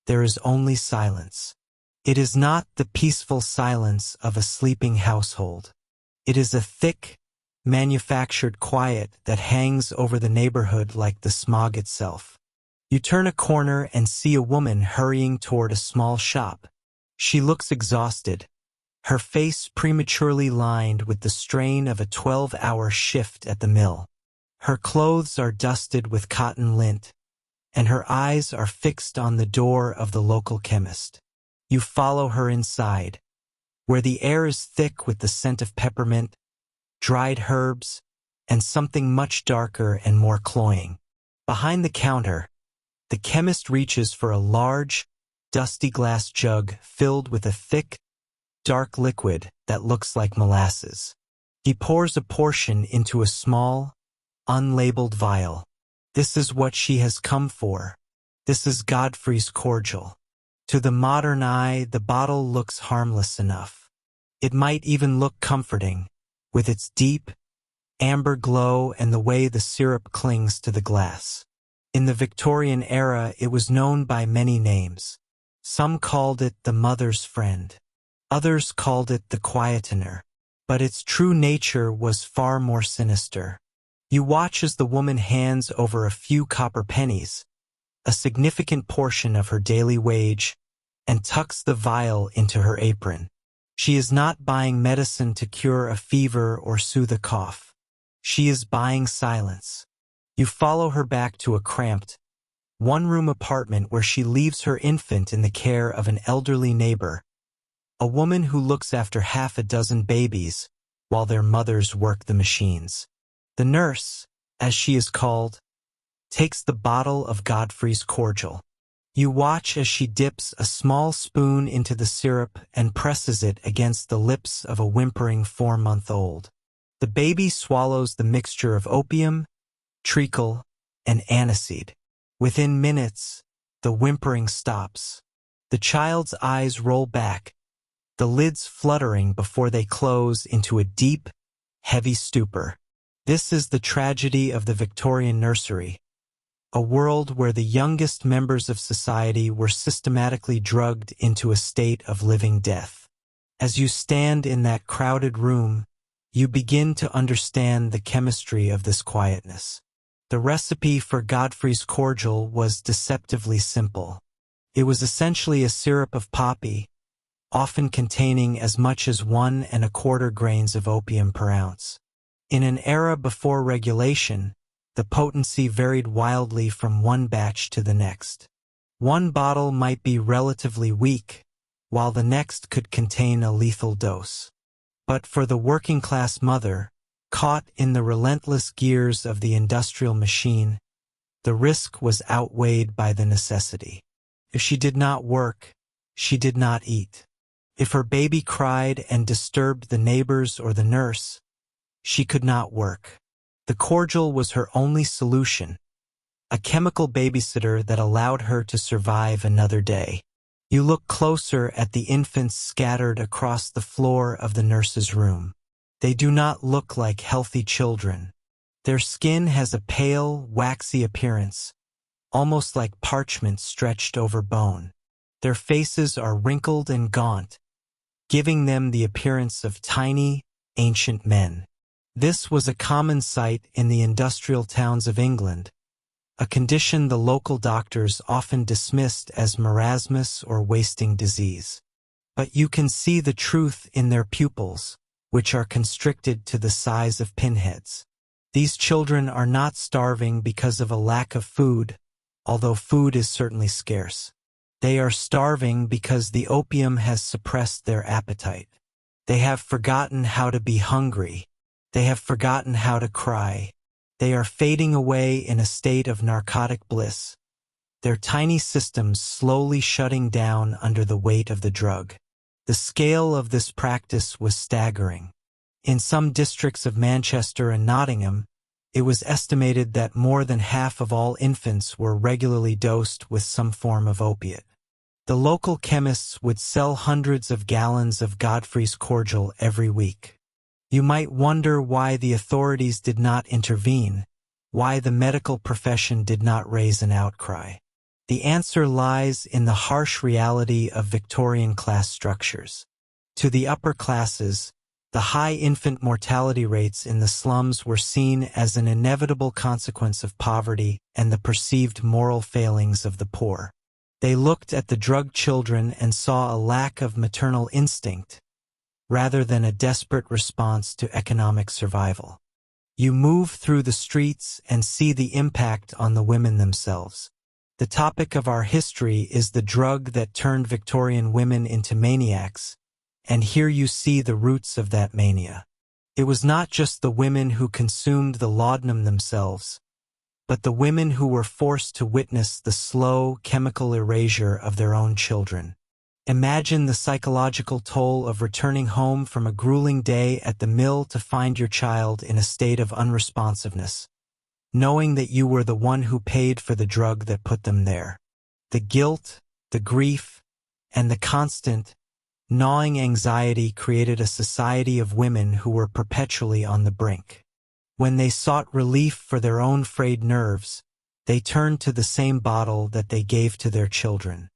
there is only silence. It is not the peaceful silence of a sleeping household. It is a thick, manufactured quiet that hangs over the neighborhood like the smog itself. You turn a corner and see a woman hurrying toward a small shop. She looks exhausted, her face prematurely lined with the strain of a 12-hour shift at the mill. Her clothes are dusted with cotton lint, and her eyes are fixed on the door of the local chemist. You follow her inside, where the air is thick with the scent of peppermint, dried herbs, and something much darker and more cloying. Behind the counter, the chemist reaches for a large, dusty glass jug filled with a thick, dark liquid that looks like molasses. He pours a portion into a small, unlabeled vial. This is what she has come for. This is Godfrey's cordial. To the modern eye, the bottle looks harmless enough. It might even look comforting, with its deep, amber glow and the way the syrup clings to the glass. In the Victorian era, it was known by many names. Some called it the mother's friend. Others called it the quietener. But its true nature was far more sinister. You watch as the woman hands over a few copper pennies, a significant portion of her daily wage, and tucks the vial into her apron. She is not buying medicine to cure a fever or soothe a cough. She is buying silence. You follow her back to a cramped, one-room apartment where she leaves her infant in the care of an elderly neighbor, a woman who looks after half a dozen babies while their mothers work the machines. The nurse, as she is called, takes the bottle of Godfrey's cordial. You watch as she dips a small spoon into the syrup and presses it against the lips of a whimpering 4-month-old. The baby swallows the mixture of opium, treacle, and aniseed. Within minutes, the whimpering stops. The child's eyes roll back, the lids fluttering before they close into a deep, heavy stupor. This is the tragedy of the Victorian nursery, a world where the youngest members of society were systematically drugged into a state of living death. As you stand in that crowded room, you begin to understand the chemistry of this quietness. The recipe for Godfrey's cordial was deceptively simple. It was essentially a syrup of poppy, often containing as much as 1¼ grains of opium per ounce. In an era before regulation, the potency varied wildly from one batch to the next. One bottle might be relatively weak, while the next could contain a lethal dose. But for the working-class mother, caught in the relentless gears of the industrial machine, the risk was outweighed by the necessity. If she did not work, she did not eat. If her baby cried and disturbed the neighbors or the nurse, she could not work. The cordial was her only solution, a chemical babysitter that allowed her to survive another day. You look closer at the infants scattered across the floor of the nurse's room. They do not look like healthy children. Their skin has a pale, waxy appearance, almost like parchment stretched over bone. Their faces are wrinkled and gaunt, giving them the appearance of tiny, ancient men. This was a common sight in the industrial towns of England, a condition the local doctors often dismissed as marasmus or wasting disease. But you can see the truth in their pupils, which are constricted to the size of pinheads. These children are not starving because of a lack of food, although food is certainly scarce. They are starving because the opium has suppressed their appetite. They have forgotten how to be hungry. They have forgotten how to cry. They are fading away in a state of narcotic bliss, their tiny systems slowly shutting down under the weight of the drug. The scale of this practice was staggering. In some districts of Manchester and Nottingham, it was estimated that more than half of all infants were regularly dosed with some form of opiate. The local chemists would sell hundreds of gallons of Godfrey's cordial every week. You might wonder why the authorities did not intervene, why the medical profession did not raise an outcry. The answer lies in the harsh reality of Victorian class structures. To the upper classes, the high infant mortality rates in the slums were seen as an inevitable consequence of poverty and the perceived moral failings of the poor. They looked at the drugged children and saw a lack of maternal instinct, rather than a desperate response to economic survival. You move through the streets and see the impact on the women themselves. The topic of our history is the drug that turned Victorian women into maniacs, and here you see the roots of that mania. It was not just the women who consumed the laudanum themselves, but the women who were forced to witness the slow chemical erasure of their own children. Imagine the psychological toll of returning home from a grueling day at the mill to find your child in a state of unresponsiveness, knowing that you were the one who paid for the drug that put them there. The guilt, the grief, and the constant, gnawing anxiety created a society of women who were perpetually on the brink. When they sought relief for their own frayed nerves, they turned to the same bottle that they gave to their children.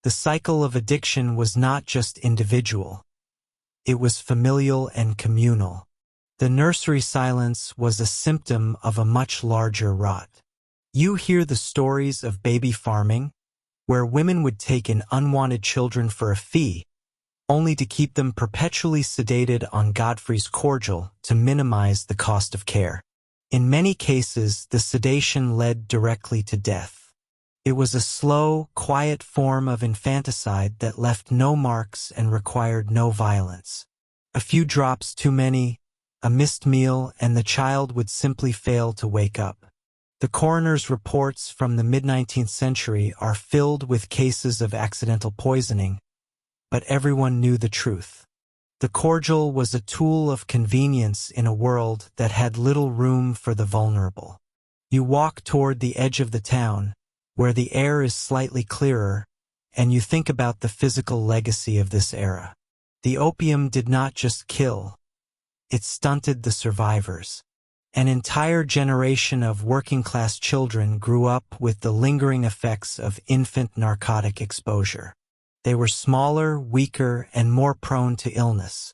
The cycle of addiction was not just individual. It was familial and communal. The nursery silence was a symptom of a much larger rot. You hear the stories of baby farming, where women would take in unwanted children for a fee, only to keep them perpetually sedated on Godfrey's cordial to minimize the cost of care. In many cases, the sedation led directly to death. It was a slow, quiet form of infanticide that left no marks and required no violence. A few drops too many, a missed meal, and the child would simply fail to wake up. The coroner's reports from the mid-19th century are filled with cases of accidental poisoning, but everyone knew the truth. The cordial was a tool of convenience in a world that had little room for the vulnerable. You walk toward the edge of the town, where the air is slightly clearer, and you think about the physical legacy of this era. The opium did not just kill, it stunted the survivors. An entire generation of working-class children grew up with the lingering effects of infant narcotic exposure. They were smaller, weaker, and more prone to illness.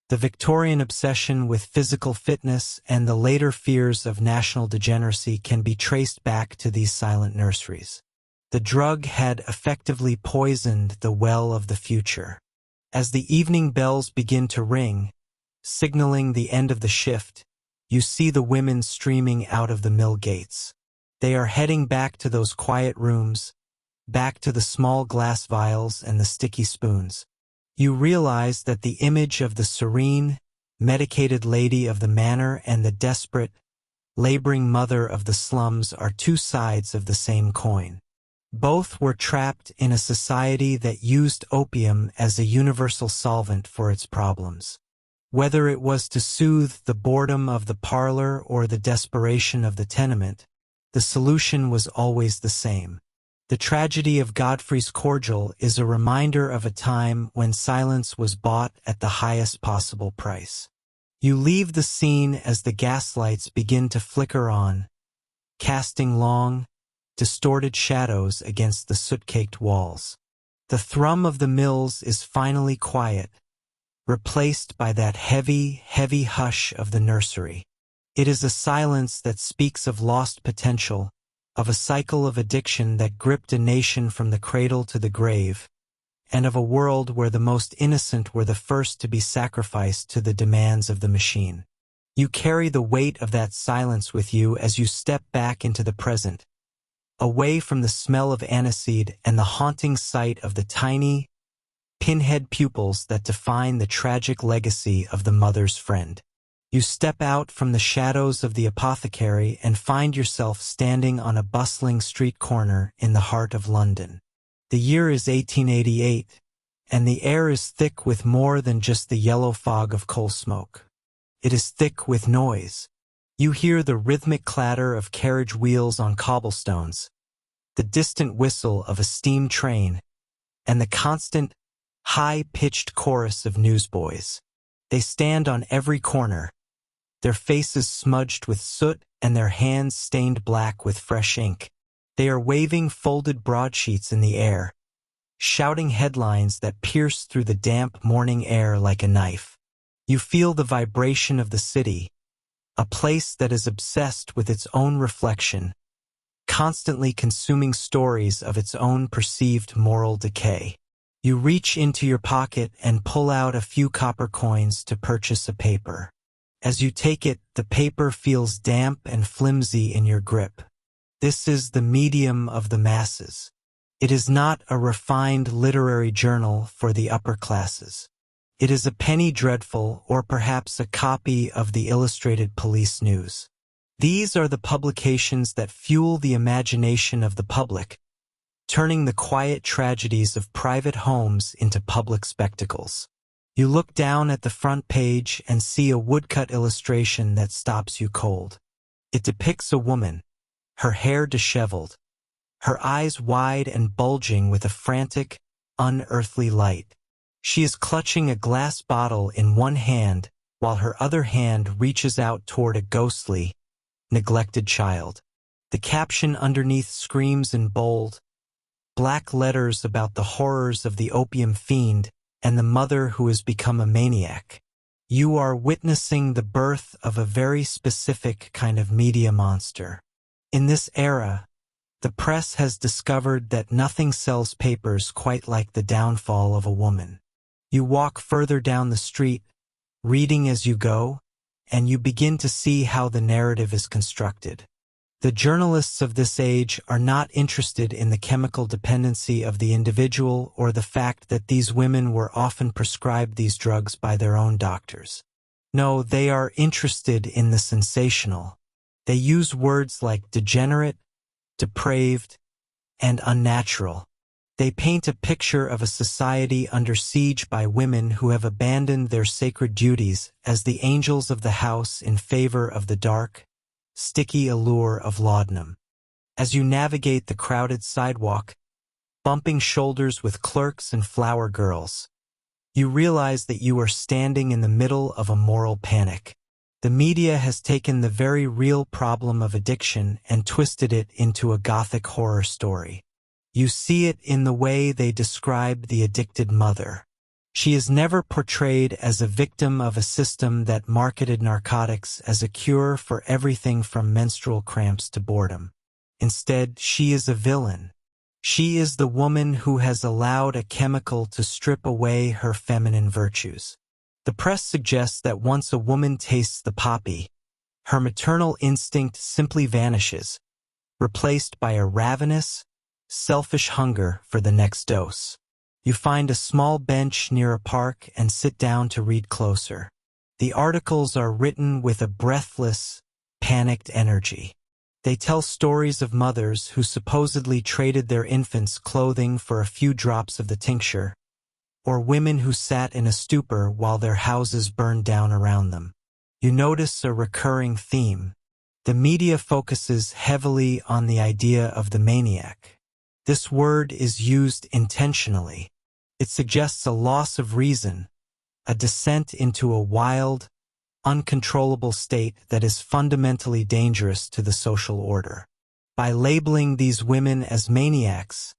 The Victorian obsession with physical fitness and the later fears of national degeneracy can be traced back to these silent nurseries. The drug had effectively poisoned the well of the future. As the evening bells begin to ring, signaling the end of the shift, you see the women streaming out of the mill gates. They are heading back to those quiet rooms, back to the small glass vials and the sticky spoons. You realize that the image of the serene, medicated lady of the manor and the desperate, laboring mother of the slums are two sides of the same coin. Both were trapped in a society that used opium as a universal solvent for its problems. Whether it was to soothe the boredom of the parlor or the desperation of the tenement, the solution was always the same. The tragedy of Godfrey's cordial is a reminder of a time when silence was bought at the highest possible price. You leave the scene as the gaslights begin to flicker on, casting long, distorted shadows against the soot-caked walls. The thrum of the mills is finally quiet, replaced by that heavy, heavy hush of the nursery. It is a silence that speaks of lost potential, of a cycle of addiction that gripped a nation from the cradle to the grave, and of a world where the most innocent were the first to be sacrificed to the demands of the machine. You carry the weight of that silence with you as you step back into the present, away from the smell of aniseed and the haunting sight of the tiny, pinhead pupils that define the tragic legacy of the mother's friend. You step out from the shadows of the apothecary and find yourself standing on a bustling street corner in the heart of London. The year is 1888, and the air is thick with more than just the yellow fog of coal smoke. It is thick with noise. You hear the rhythmic clatter of carriage wheels on cobblestones, the distant whistle of a steam train, and the constant, high-pitched chorus of newsboys. They stand on every corner, their faces smudged with soot and their hands stained black with fresh ink. They are waving folded broadsheets in the air, shouting headlines that pierce through the damp morning air like a knife. You feel the vibration of the city, a place that is obsessed with its own reflection, constantly consuming stories of its own perceived moral decay. You reach into your pocket and pull out a few copper coins to purchase a paper. As you take it, the paper feels damp and flimsy in your grip. This is the medium of the masses. It is not a refined literary journal for the upper classes. It is a penny dreadful or perhaps a copy of the Illustrated Police News. These are the publications that fuel the imagination of the public, turning the quiet tragedies of private homes into public spectacles. You look down at the front page and see a woodcut illustration that stops you cold. It depicts a woman, her hair disheveled, her eyes wide and bulging with a frantic, unearthly light. She is clutching a glass bottle in one hand while her other hand reaches out toward a ghostly, neglected child. The caption underneath screams in bold, black letters about the horrors of the opium fiend and the mother who has become a maniac. You are witnessing the birth of a very specific kind of media monster. In this era, the press has discovered that nothing sells papers quite like the downfall of a woman. You walk further down the street, reading as you go, and you begin to see how the narrative is constructed. The journalists of this age are not interested in the chemical dependency of the individual or the fact that these women were often prescribed these drugs by their own doctors. No, they are interested in the sensational. They use words like degenerate, depraved, and unnatural. They paint a picture of a society under siege by women who have abandoned their sacred duties as the angels of the house in favor of the dark, sticky allure of laudanum. As you navigate the crowded sidewalk, bumping shoulders with clerks and flower girls, you realize that you are standing in the middle of a moral panic. The media has taken the very real problem of addiction and twisted it into a gothic horror story. You see it in the way they describe the addicted mother. She is never portrayed as a victim of a system that marketed narcotics as a cure for everything from menstrual cramps to boredom. Instead, she is a villain, She is the woman who has allowed a chemical to strip away her feminine virtues. The press suggests that once a woman tastes the poppy, her maternal instinct simply vanishes, replaced by a ravenous, selfish hunger for the next dose. You find a small bench near a park and sit down to read closer. The articles are written with a breathless, panicked energy. They tell stories of mothers who supposedly traded their infants' clothing for a few drops of the tincture, or women who sat in a stupor while their houses burned down around them. You notice a recurring theme. The media focuses heavily on the idea of the maniac. This word is used intentionally. It suggests a loss of reason, a descent into a wild, uncontrollable state that is fundamentally dangerous to the social order. By labeling these women as maniacs,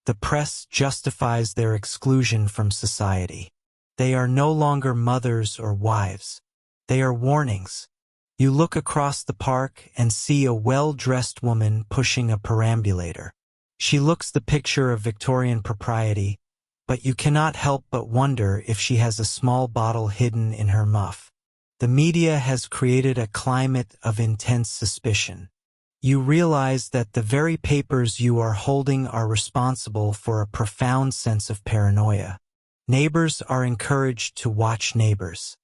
the press justifies their exclusion from society. They are no longer mothers or wives. They are warnings. You look across the park and see a well-dressed woman pushing a perambulator. She looks the picture of Victorian propriety, but you cannot help but wonder if she has a small bottle hidden in her muff. The media has created a climate of intense suspicion. You realize that the very papers you are holding are responsible for a profound sense of paranoia. Neighbors are encouraged to watch neighbors.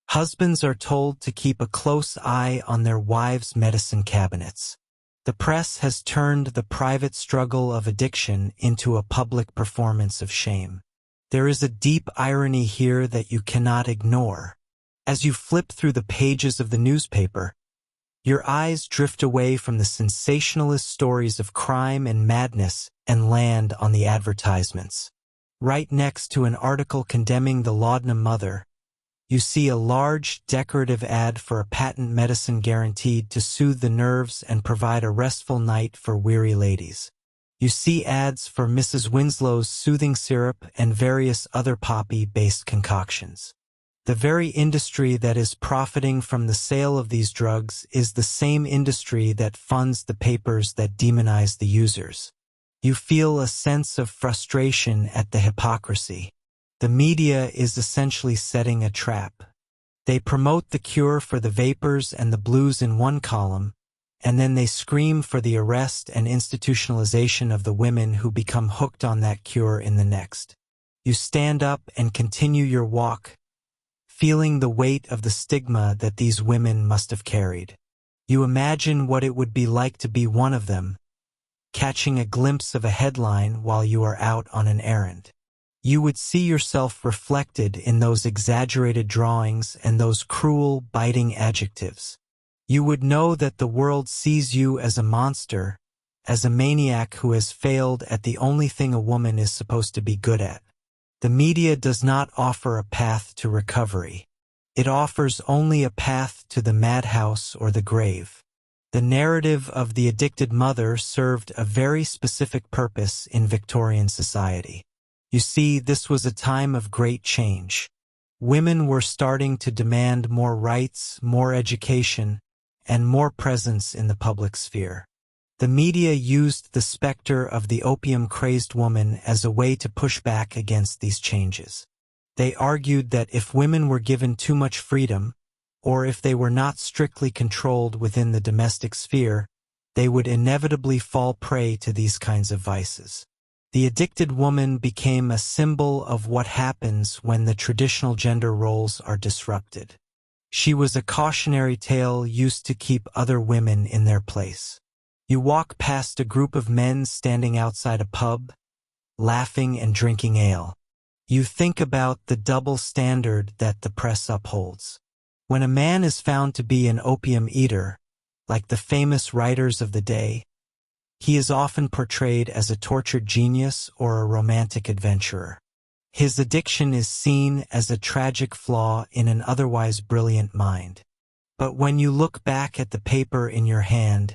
Husbands are told to keep a close eye on their wives' medicine cabinets. The press has turned the private struggle of addiction into a public performance of shame. There is a deep irony here that you cannot ignore. As you flip through the pages of the newspaper, your eyes drift away from the sensationalist stories of crime and madness and land on the advertisements. Right next to an article condemning the laudanum mother, you see a large, decorative ad for a patent medicine guaranteed to soothe the nerves and provide a restful night for weary ladies. You see ads for Mrs. Winslow's soothing syrup and various other poppy-based concoctions. The very industry that is profiting from the sale of these drugs is the same industry that funds the papers that demonize the users. You feel a sense of frustration at the hypocrisy. The media is essentially setting a trap. They promote the cure for the vapors and the blues in one column, and then they scream for the arrest and institutionalization of the women who become hooked on that cure in the next. You stand up and continue your walk, feeling the weight of the stigma that these women must have carried. You imagine what it would be like to be one of them, catching a glimpse of a headline while you are out on an errand. You would see yourself reflected in those exaggerated drawings and those cruel, biting adjectives. You would know that the world sees you as a monster, as a maniac who has failed at the only thing a woman is supposed to be good at. The media does not offer a path to recovery. It offers only a path to the madhouse or the grave. The narrative of the addicted mother served a very specific purpose in Victorian society. You see, this was a time of great change. Women were starting to demand more rights, more education, and more presence in the public sphere. The media used the specter of the opium-crazed woman as a way to push back against these changes. They argued that if women were given too much freedom, or if they were not strictly controlled within the domestic sphere, they would inevitably fall prey to these kinds of vices. The addicted woman became a symbol of what happens when the traditional gender roles are disrupted. She was a cautionary tale used to keep other women in their place. You walk past a group of men standing outside a pub, laughing and drinking ale. You think about the double standard that the press upholds. When a man is found to be an opium eater, like the famous writers of the day, he is often portrayed as a tortured genius or a romantic adventurer. His addiction is seen as a tragic flaw in an otherwise brilliant mind. But when you look back at the paper in your hand,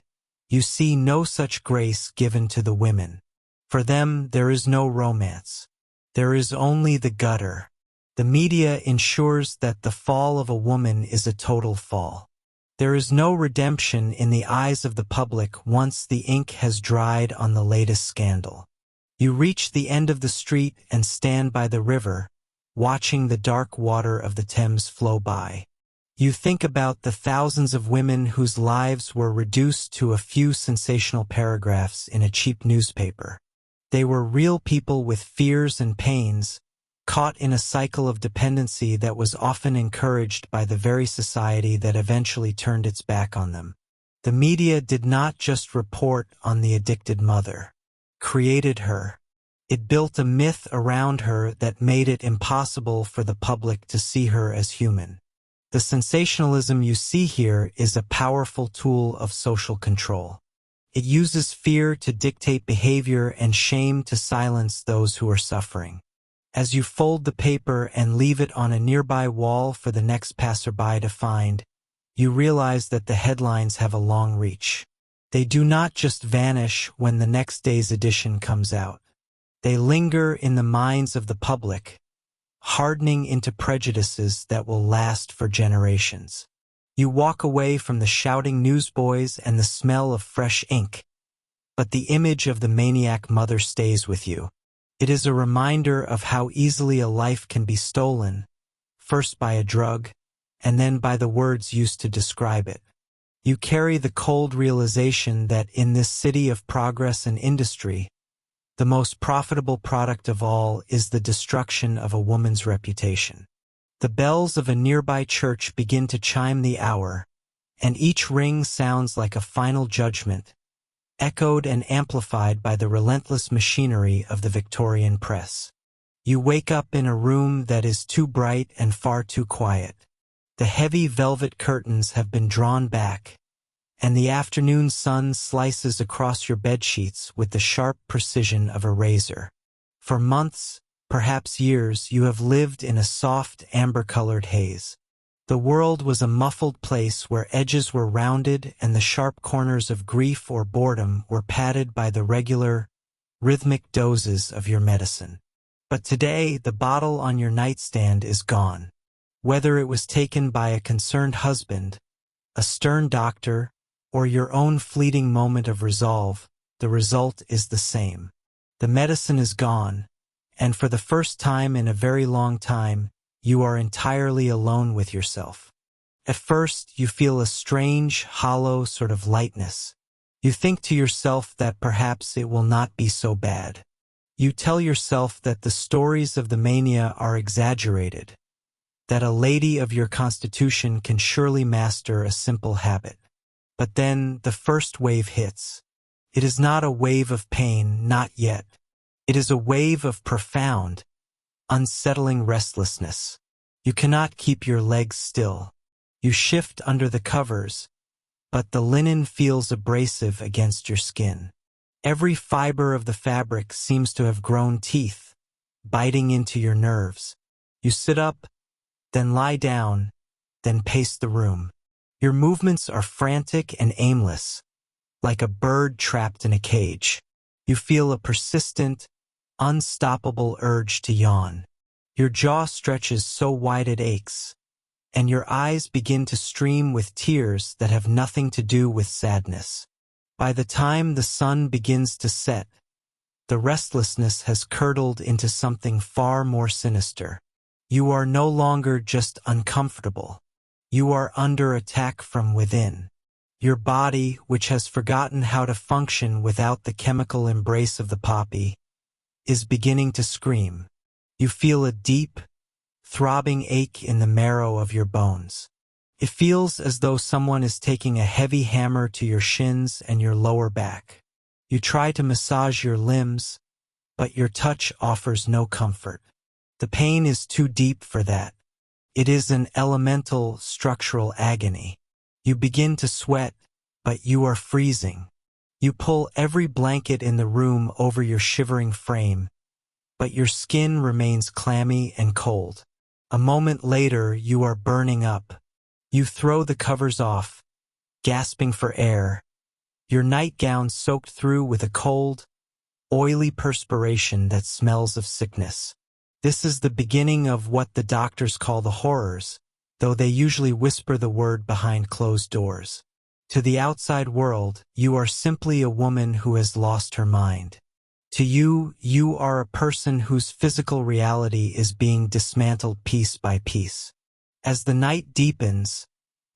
you see no such grace given to the women. For them, there is no romance. There is only the gutter. The media ensures that the fall of a woman is a total fall. There is no redemption in the eyes of the public once the ink has dried on the latest scandal. You reach the end of the street and stand by the river, watching the dark water of the Thames flow by. You think about the thousands of women whose lives were reduced to a few sensational paragraphs in a cheap newspaper. They were real people with fears and pains, caught in a cycle of dependency that was often encouraged by the very society that eventually turned its back on them. The media did not just report on the addicted mother. Created her. It built a myth around her that made it impossible for the public to see her as human. The sensationalism you see here is a powerful tool of social control. It uses fear to dictate behavior and shame to silence those who are suffering. As you fold the paper and leave it on a nearby wall for the next passerby to find, you realize that the headlines have a long reach. They do not just vanish when the next day's edition comes out. They linger in the minds of the public, hardening into prejudices that will last for generations. You walk away from the shouting newsboys and the smell of fresh ink, but the image of the maniac mother stays with you. It is a reminder of how easily a life can be stolen, first by a drug, and then by the words used to describe it. You carry the cold realization that in this city of progress and industry, the most profitable product of all is the destruction of a woman's reputation. The bells of a nearby church begin to chime the hour, and each ring sounds like a final judgment, echoed and amplified by the relentless machinery of the Victorian press. You wake up in a room that is too bright and far too quiet. The heavy velvet curtains have been drawn back, and the afternoon sun slices across your bedsheets with the sharp precision of a razor. For months, perhaps years, you have lived in a soft, amber-colored haze. The world was a muffled place where edges were rounded and the sharp corners of grief or boredom were padded by the regular, rhythmic doses of your medicine. But today, the bottle on your nightstand is gone. Whether it was taken by a concerned husband, a stern doctor, or your own fleeting moment of resolve, the result is the same. The medicine is gone, and for the first time in a very long time, you are entirely alone with yourself. At first, you feel a strange, hollow sort of lightness. You think to yourself that perhaps it will not be so bad. You tell yourself that the stories of the mania are exaggerated, that a lady of your constitution can surely master a simple habit. But then the first wave hits. It is not a wave of pain, not yet. It is a wave of profound, unsettling restlessness. You cannot keep your legs still. You shift under the covers, but the linen feels abrasive against your skin. Every fiber of the fabric seems to have grown teeth, biting into your nerves. You sit up, then lie down, then pace the room. Your movements are frantic and aimless, like a bird trapped in a cage. You feel a persistent, unstoppable urge to yawn. Your jaw stretches so wide it aches, and your eyes begin to stream with tears that have nothing to do with sadness. By the time the sun begins to set, the restlessness has curdled into something far more sinister. You are no longer just uncomfortable. You are under attack from within. Your body, which has forgotten how to function without the chemical embrace of the poppy, is beginning to scream. You feel a deep, throbbing ache in the marrow of your bones. It feels as though someone is taking a heavy hammer to your shins and your lower back. You try to massage your limbs, but your touch offers no comfort. The pain is too deep for that. It is an elemental, structural agony. You begin to sweat, but you are freezing. You pull every blanket in the room over your shivering frame, but your skin remains clammy and cold. A moment later, you are burning up. You throw the covers off, gasping for air, your nightgown soaked through with a cold, oily perspiration that smells of sickness. This is the beginning of what the doctors call the horrors, though they usually whisper the word behind closed doors. To the outside world, you are simply a woman who has lost her mind. To you, you are a person whose physical reality is being dismantled piece by piece. As the night deepens,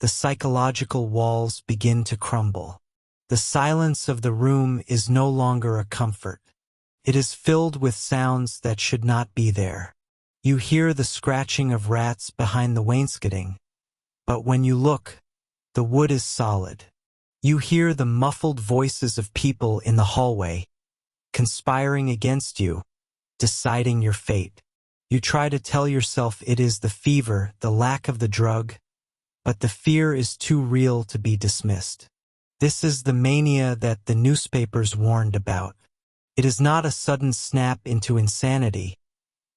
the psychological walls begin to crumble. The silence of the room is no longer a comfort. It is filled with sounds that should not be there. You hear the scratching of rats behind the wainscoting, but when you look, the wood is solid. You hear the muffled voices of people in the hallway, conspiring against you, deciding your fate. You try to tell yourself it is the fever, the lack of the drug, but the fear is too real to be dismissed. This is the mania that the newspapers warned about. It is not a sudden snap into insanity,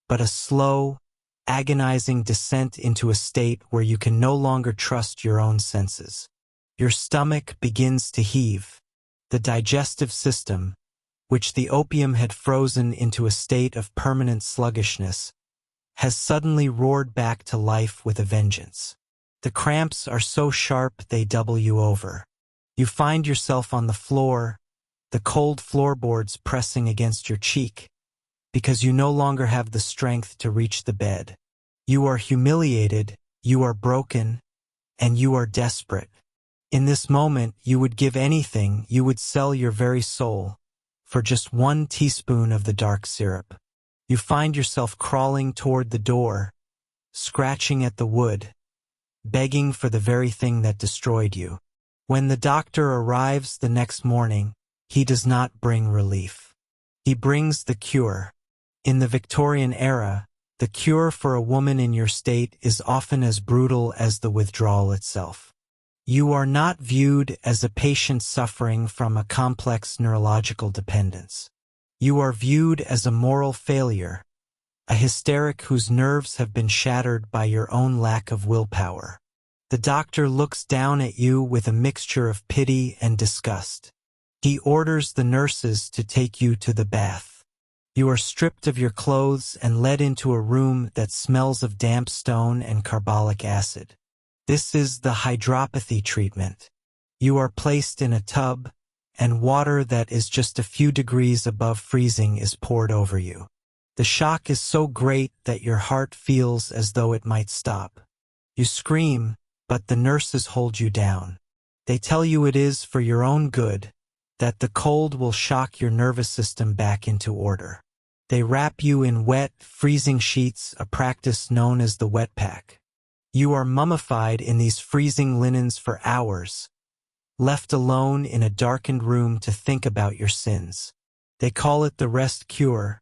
but a slow, agonizing descent into a state where you can no longer trust your own senses. Your stomach begins to heave. The digestive system, which the opium had frozen into a state of permanent sluggishness, has suddenly roared back to life with a vengeance. The cramps are so sharp they double you over. You find yourself on the floor, the cold floorboards pressing against your cheek, because you no longer have the strength to reach the bed. You are humiliated, you are broken, and you are desperate. In this moment, you would give anything, you would sell your very soul, for just 1 teaspoon of the dark syrup. You find yourself crawling toward the door, scratching at the wood, begging for the very thing that destroyed you. When the doctor arrives the next morning, he does not bring relief. He brings the cure. In the Victorian era, the cure for a woman in your state is often as brutal as the withdrawal itself. You are not viewed as a patient suffering from a complex neurological dependence. You are viewed as a moral failure, a hysteric whose nerves have been shattered by your own lack of willpower. The doctor looks down at you with a mixture of pity and disgust. He orders the nurses to take you to the bath. You are stripped of your clothes and led into a room that smells of damp stone and carbolic acid. This is the hydropathy treatment. You are placed in a tub, and water that is just a few degrees above freezing is poured over you. The shock is so great that your heart feels as though it might stop. You scream, but the nurses hold you down. They tell you it is for your own good, that the cold will shock your nervous system back into order. They wrap you in wet, freezing sheets, a practice known as the wet pack. You are mummified in these freezing linens for hours, left alone in a darkened room to think about your sins. They call it the rest cure,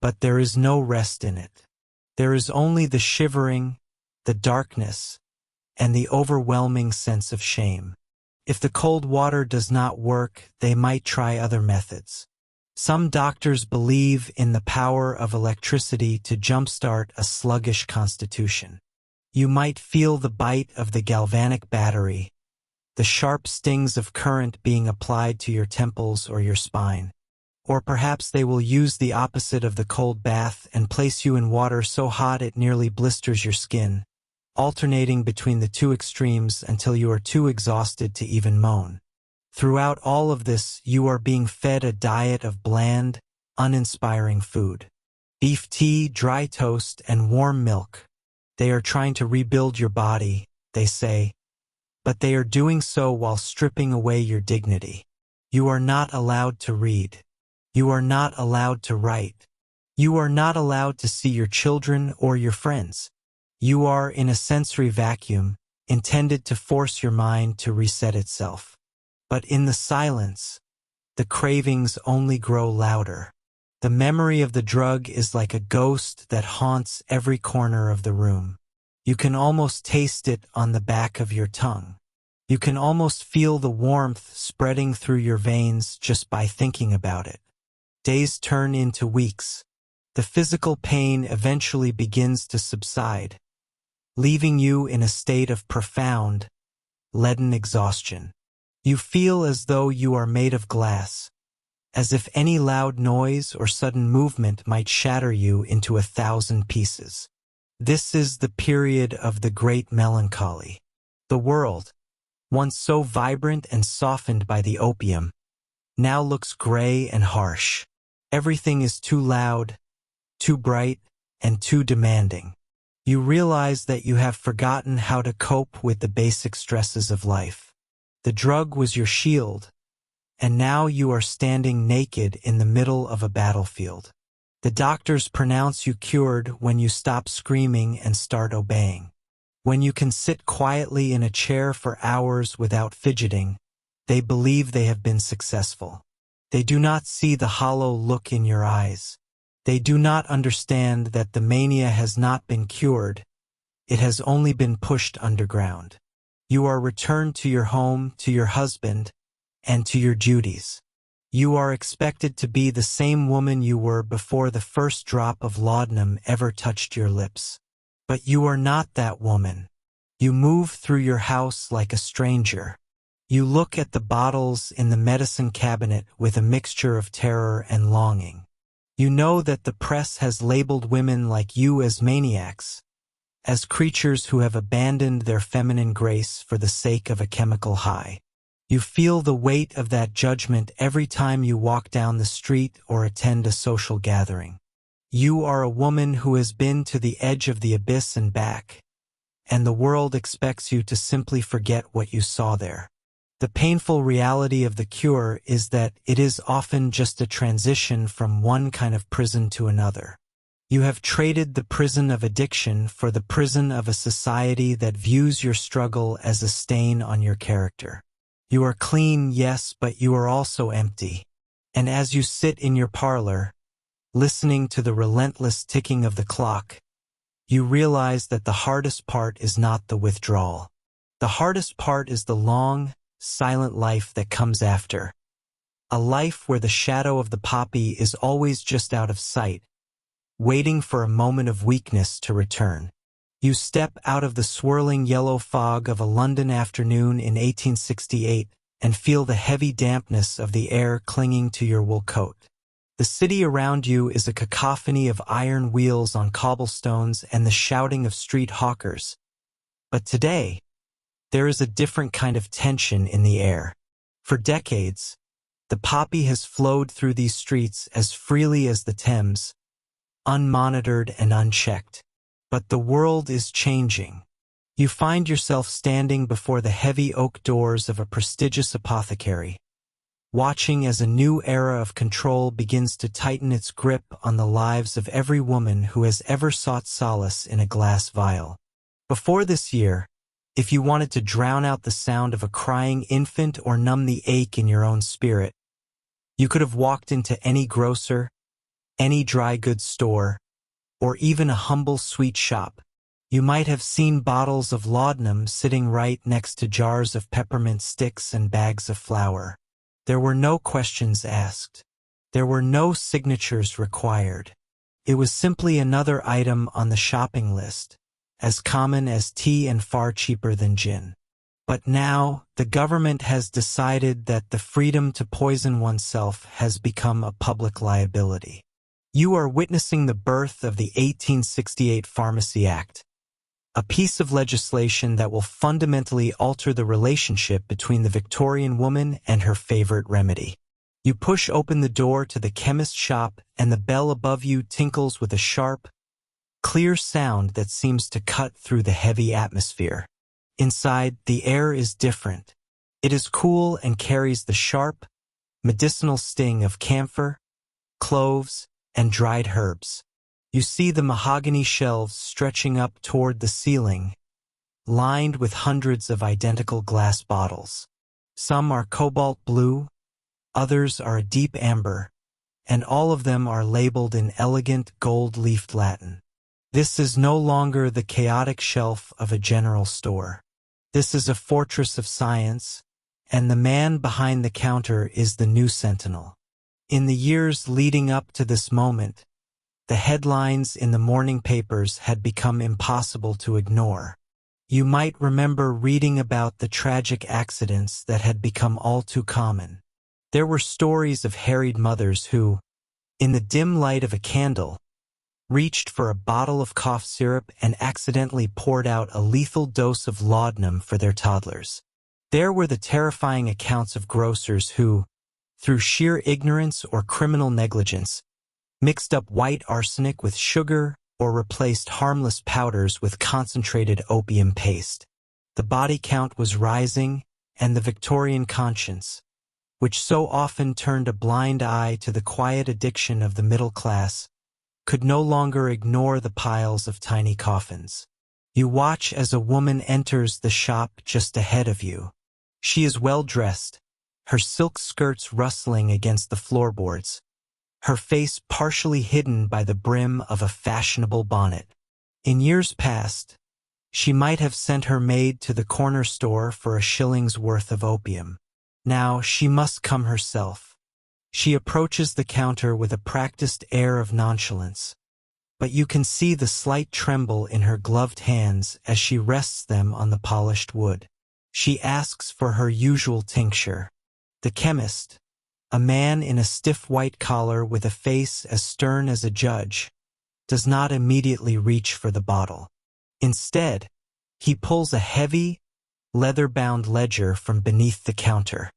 but there is no rest in it. There is only the shivering, the darkness, and the overwhelming sense of shame. If the cold water does not work, they might try other methods. Some doctors believe in the power of electricity to jumpstart a sluggish constitution. You might feel the bite of the galvanic battery, the sharp stings of current being applied to your temples or your spine. Or perhaps they will use the opposite of the cold bath and place you in water so hot it nearly blisters your skin, alternating between the two extremes until you are too exhausted to even moan. Throughout all of this, you are being fed a diet of bland, uninspiring food. Beef tea, dry toast, and warm milk. They are trying to rebuild your body, they say, but they are doing so while stripping away your dignity. You are not allowed to read. You are not allowed to write. You are not allowed to see your children or your friends. You are in a sensory vacuum, intended to force your mind to reset itself. But in the silence, the cravings only grow louder. The memory of the drug is like a ghost that haunts every corner of the room. You can almost taste it on the back of your tongue. You can almost feel the warmth spreading through your veins just by thinking about it. Days turn into weeks. The physical pain eventually begins to subside, leaving you in a state of profound, leaden exhaustion. You feel as though you are made of glass, as if any loud noise or sudden movement might shatter you into 1,000 pieces. This is the period of the great melancholy. The world, once so vibrant and softened by the opium, now looks gray and harsh. Everything is too loud, too bright, and too demanding. You realize that you have forgotten how to cope with the basic stresses of life. The drug was your shield, and now you are standing naked in the middle of a battlefield. The doctors pronounce you cured when you stop screaming and start obeying. When you can sit quietly in a chair for hours without fidgeting, they believe they have been successful. They do not see the hollow look in your eyes. They do not understand that the mania has not been cured. It has only been pushed underground. You are returned to your home, to your husband, and to your duties. You are expected to be the same woman you were before the first drop of laudanum ever touched your lips. But you are not that woman. You move through your house like a stranger. You look at the bottles in the medicine cabinet with a mixture of terror and longing. You know that the press has labeled women like you as maniacs, as creatures who have abandoned their feminine grace for the sake of a chemical high. You feel the weight of that judgment every time you walk down the street or attend a social gathering. You are a woman who has been to the edge of the abyss and back, and the world expects you to simply forget what you saw there. The painful reality of the cure is that it is often just a transition from one kind of prison to another. You have traded the prison of addiction for the prison of a society that views your struggle as a stain on your character. You are clean, yes, but you are also empty. And as you sit in your parlor, listening to the relentless ticking of the clock, you realize that the hardest part is not the withdrawal. The hardest part is the long, silent life that comes after. A life where the shadow of the poppy is always just out of sight, waiting for a moment of weakness to return. You step out of the swirling yellow fog of a London afternoon in 1868 and feel the heavy dampness of the air clinging to your wool coat. The city around you is a cacophony of iron wheels on cobblestones and the shouting of street hawkers. But today, there is a different kind of tension in the air. For decades, the poppy has flowed through these streets as freely as the Thames, unmonitored and unchecked. But the world is changing. You find yourself standing before the heavy oak doors of a prestigious apothecary, watching as a new era of control begins to tighten its grip on the lives of every woman who has ever sought solace in a glass vial. Before this year, if you wanted to drown out the sound of a crying infant or numb the ache in your own spirit, you could have walked into any grocer, any dry goods store, or even a humble sweet shop. You might have seen bottles of laudanum sitting right next to jars of peppermint sticks and bags of flour. There were no questions asked. There were no signatures required. It was simply another item on the shopping list, as common as tea and far cheaper than gin. But now, the government has decided that the freedom to poison oneself has become a public liability. You are witnessing the birth of the 1868 Pharmacy Act, a piece of legislation that will fundamentally alter the relationship between the Victorian woman and her favorite remedy. You push open the door to the chemist shop and the bell above you tinkles with a sharp, clear sound that seems to cut through the heavy atmosphere. Inside, the air is different. It is cool and carries the sharp, medicinal sting of camphor, cloves, and dried herbs. You see the mahogany shelves stretching up toward the ceiling, lined with hundreds of identical glass bottles. Some are cobalt blue, others are a deep amber, and all of them are labeled in elegant gold-leafed Latin. This is no longer the chaotic shelf of a general store. This is a fortress of science, and the man behind the counter is the new sentinel. In the years leading up to this moment, the headlines in the morning papers had become impossible to ignore. You might remember reading about the tragic accidents that had become all too common. There were stories of harried mothers who, in the dim light of a candle, reached for a bottle of cough syrup and accidentally poured out a lethal dose of laudanum for their toddlers. There were the terrifying accounts of grocers who, through sheer ignorance or criminal negligence, mixed up white arsenic with sugar or replaced harmless powders with concentrated opium paste. The body count was rising, and the Victorian conscience, which so often turned a blind eye to the quiet addiction of the middle class, could no longer ignore the piles of tiny coffins. You watch as a woman enters the shop just ahead of you. She is well dressed, her silk skirts rustling against the floorboards, her face partially hidden by the brim of a fashionable bonnet. In years past, she might have sent her maid to the corner store for a shilling's worth of opium. Now she must come herself. She approaches the counter with a practiced air of nonchalance, but you can see the slight tremble in her gloved hands as she rests them on the polished wood. She asks for her usual tincture. The chemist, a man in a stiff white collar with a face as stern as a judge, does not immediately reach for the bottle. Instead, he pulls a heavy, leather-bound ledger from beneath the counter.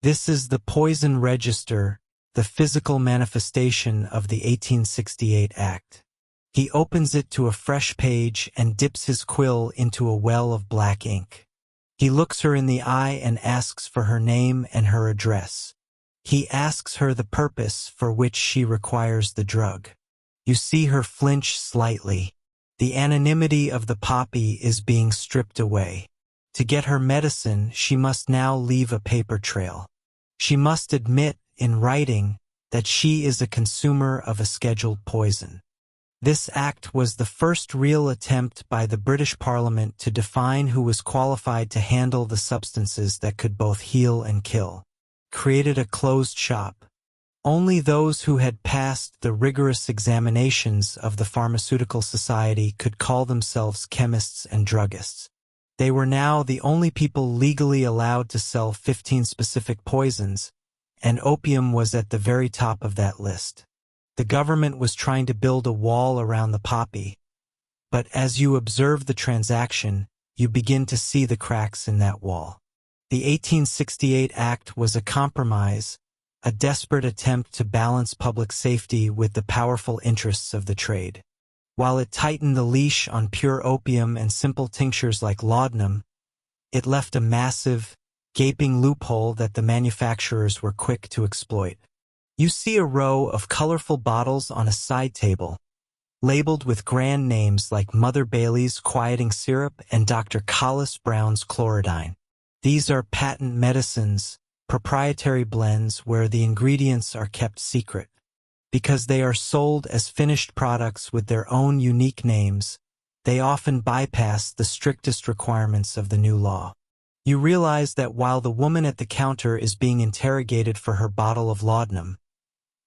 This is the poison register, the physical manifestation of the 1868 Act. He opens it to a fresh page and dips his quill into a well of black ink. He looks her in the eye and asks for her name and her address. He asks her the purpose for which she requires the drug. You see her flinch slightly. The anonymity of the poppy is being stripped away. To get her medicine, she must now leave a paper trail. She must admit, in writing, that she is a consumer of a scheduled poison. This act was the first real attempt by the British Parliament to define who was qualified to handle the substances that could both heal and kill. Created a closed shop. Only those who had passed the rigorous examinations of the Pharmaceutical Society could call themselves chemists and druggists. They were now the only people legally allowed to sell 15 specific poisons, and opium was at the very top of that list. The government was trying to build a wall around the poppy, but as you observe the transaction, you begin to see the cracks in that wall. The 1868 Act was a compromise, a desperate attempt to balance public safety with the powerful interests of the trade. While it tightened the leash on pure opium and simple tinctures like laudanum, it left a massive, gaping loophole that the manufacturers were quick to exploit. You see a row of colorful bottles on a side table, labeled with grand names like Mother Bailey's Quieting Syrup and Dr. Collis Brown's Chlorodyne. These are patent medicines, proprietary blends where the ingredients are kept secret. Because they are sold as finished products with their own unique names, they often bypass the strictest requirements of the new law. You realize that while the woman at the counter is being interrogated for her bottle of laudanum,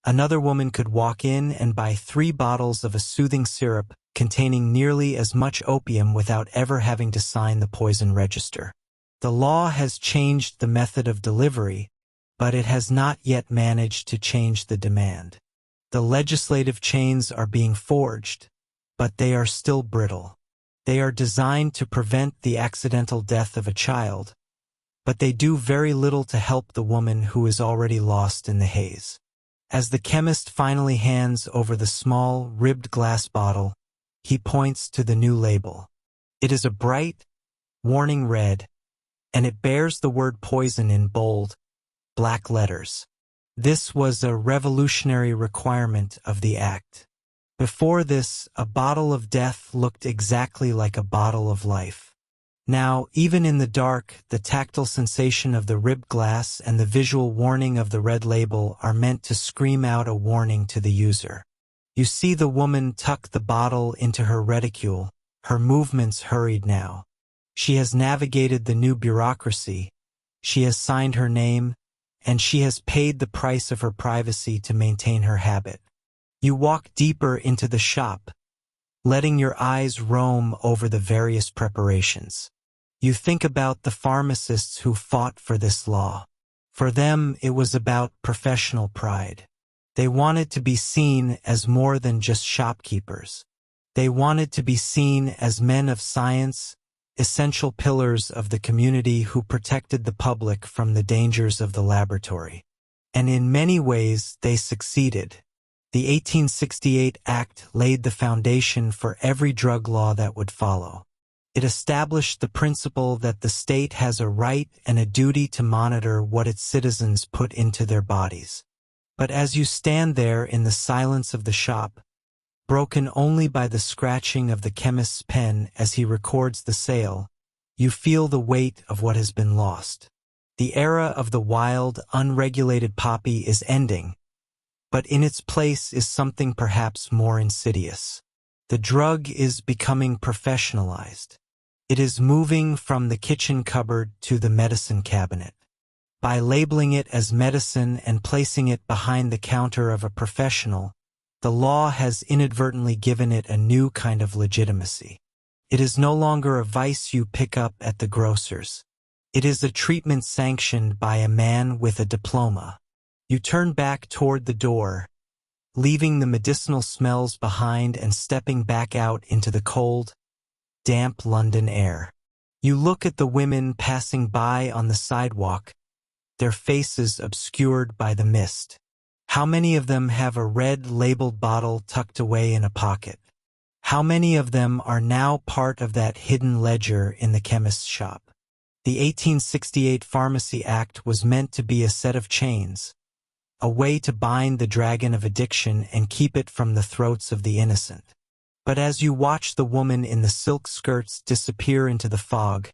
another woman could walk in and buy 3 bottles of a soothing syrup containing nearly as much opium without ever having to sign the poison register. The law has changed the method of delivery, but it has not yet managed to change the demand. The legislative chains are being forged, but they are still brittle. They are designed to prevent the accidental death of a child, but they do very little to help the woman who is already lost in the haze. As the chemist finally hands over the small, ribbed glass bottle, he points to the new label. It is a bright, warning red, and it bears the word poison in bold, black letters. This was a revolutionary requirement of the Act. Before this, a bottle of death looked exactly like a bottle of life. Now, even in the dark, the tactile sensation of the ribbed glass and the visual warning of the red label are meant to scream out a warning to the user. You see the woman tuck the bottle into her reticule, her movements hurried now. She has navigated the new bureaucracy, she has signed her name, and she has paid the price of her privacy to maintain her habit. You walk deeper into the shop, letting your eyes roam over the various preparations. You think about the pharmacists who fought for this law. For them, it was about professional pride. They wanted to be seen as more than just shopkeepers. They wanted to be seen as men of science, essential pillars of the community who protected the public from the dangers of the laboratory. And in many ways, they succeeded. The 1868 Act laid the foundation for every drug law that would follow. It established the principle that the state has a right and a duty to monitor what its citizens put into their bodies. But as you stand there in the silence of the shop, broken only by the scratching of the chemist's pen as he records the sale, you feel the weight of what has been lost. The era of the wild, unregulated poppy is ending, but in its place is something perhaps more insidious. The drug is becoming professionalized. It is moving from the kitchen cupboard to the medicine cabinet. By labeling it as medicine and placing it behind the counter of a professional, the law has inadvertently given it a new kind of legitimacy. It is no longer a vice you pick up at the grocer's. It is a treatment sanctioned by a man with a diploma. You turn back toward the door, leaving the medicinal smells behind and stepping back out into the cold, damp London air. You look at the women passing by on the sidewalk, their faces obscured by the mist. How many of them have a red labeled bottle tucked away in a pocket? How many of them are now part of that hidden ledger in the chemist's shop? The 1868 Pharmacy Act was meant to be a set of chains, a way to bind the dragon of addiction and keep it from the throats of the innocent. But as you watch the woman in the silk skirts disappear into the fog,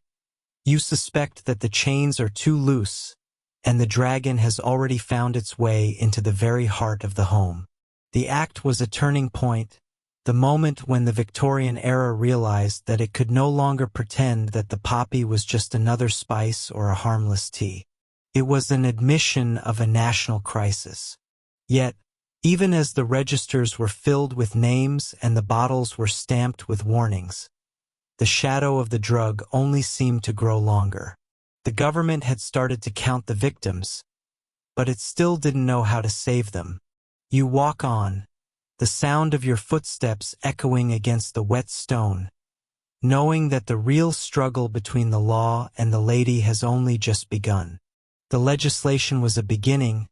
you suspect that the chains are too loose, and the dragon has already found its way into the very heart of the home. The act was a turning point, the moment when the Victorian-era realized that it could no longer pretend that the poppy was just another spice or a harmless tea. It was an admission of a national crisis. Yet, even as the registers were filled with names and the bottles were stamped with warnings, the shadow of the drug only seemed to grow longer. The government had started to count the victims, but it still didn't know how to save them. You walk on, the sound of your footsteps echoing against the wet stone, knowing that the real struggle between the law and the lady has only just begun. The legislation was a beginning,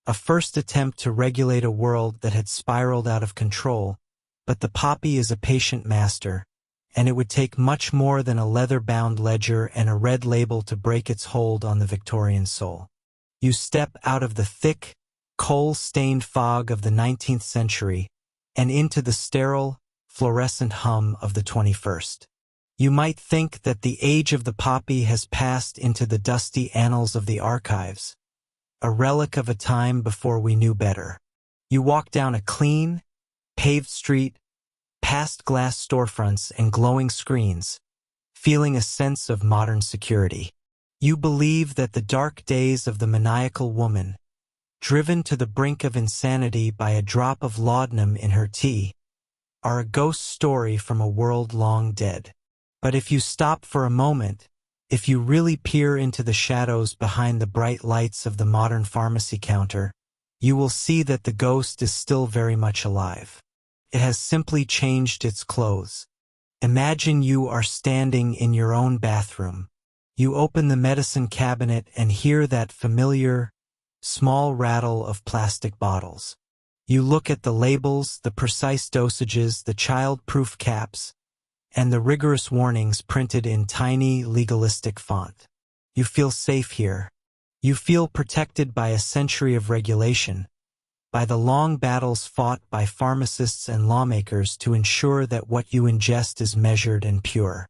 a first attempt to regulate a world that had spiraled out of control, but the poppy is a patient master, and it would take much more than a leather-bound ledger and a red label to break its hold on the Victorian soul. You step out of the thick, coal-stained fog of the 19th century and into the sterile, fluorescent hum of the 21st. You might think that the age of the poppy has passed into the dusty annals of the archives, a relic of a time before we knew better. You walk down a clean, paved street, past glass storefronts and glowing screens, feeling a sense of modern security. You believe that the dark days of the maniacal woman, driven to the brink of insanity by a drop of laudanum in her tea, are a ghost story from a world long dead. But if you stop for a moment, if you really peer into the shadows behind the bright lights of the modern pharmacy counter, you will see that the ghost is still very much alive. It has simply changed its clothes. Imagine you are standing in your own bathroom. You open the medicine cabinet and hear that familiar, small rattle of plastic bottles. You look at the labels, the precise dosages, the child-proof caps, and the rigorous warnings printed in tiny, legalistic font. You feel safe here. You feel protected by a century of regulation, by the long battles fought by pharmacists and lawmakers to ensure that what you ingest is measured and pure.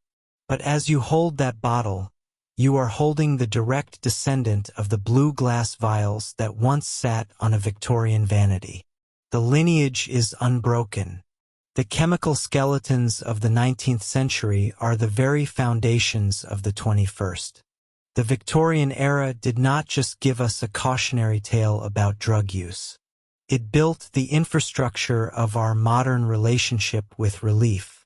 But as you hold that bottle, you are holding the direct descendant of the blue glass vials that once sat on a Victorian vanity. The lineage is unbroken. The chemical skeletons of the 19th century are the very foundations of the 21st. The Victorian era did not just give us a cautionary tale about drug use. It built the infrastructure of our modern relationship with relief.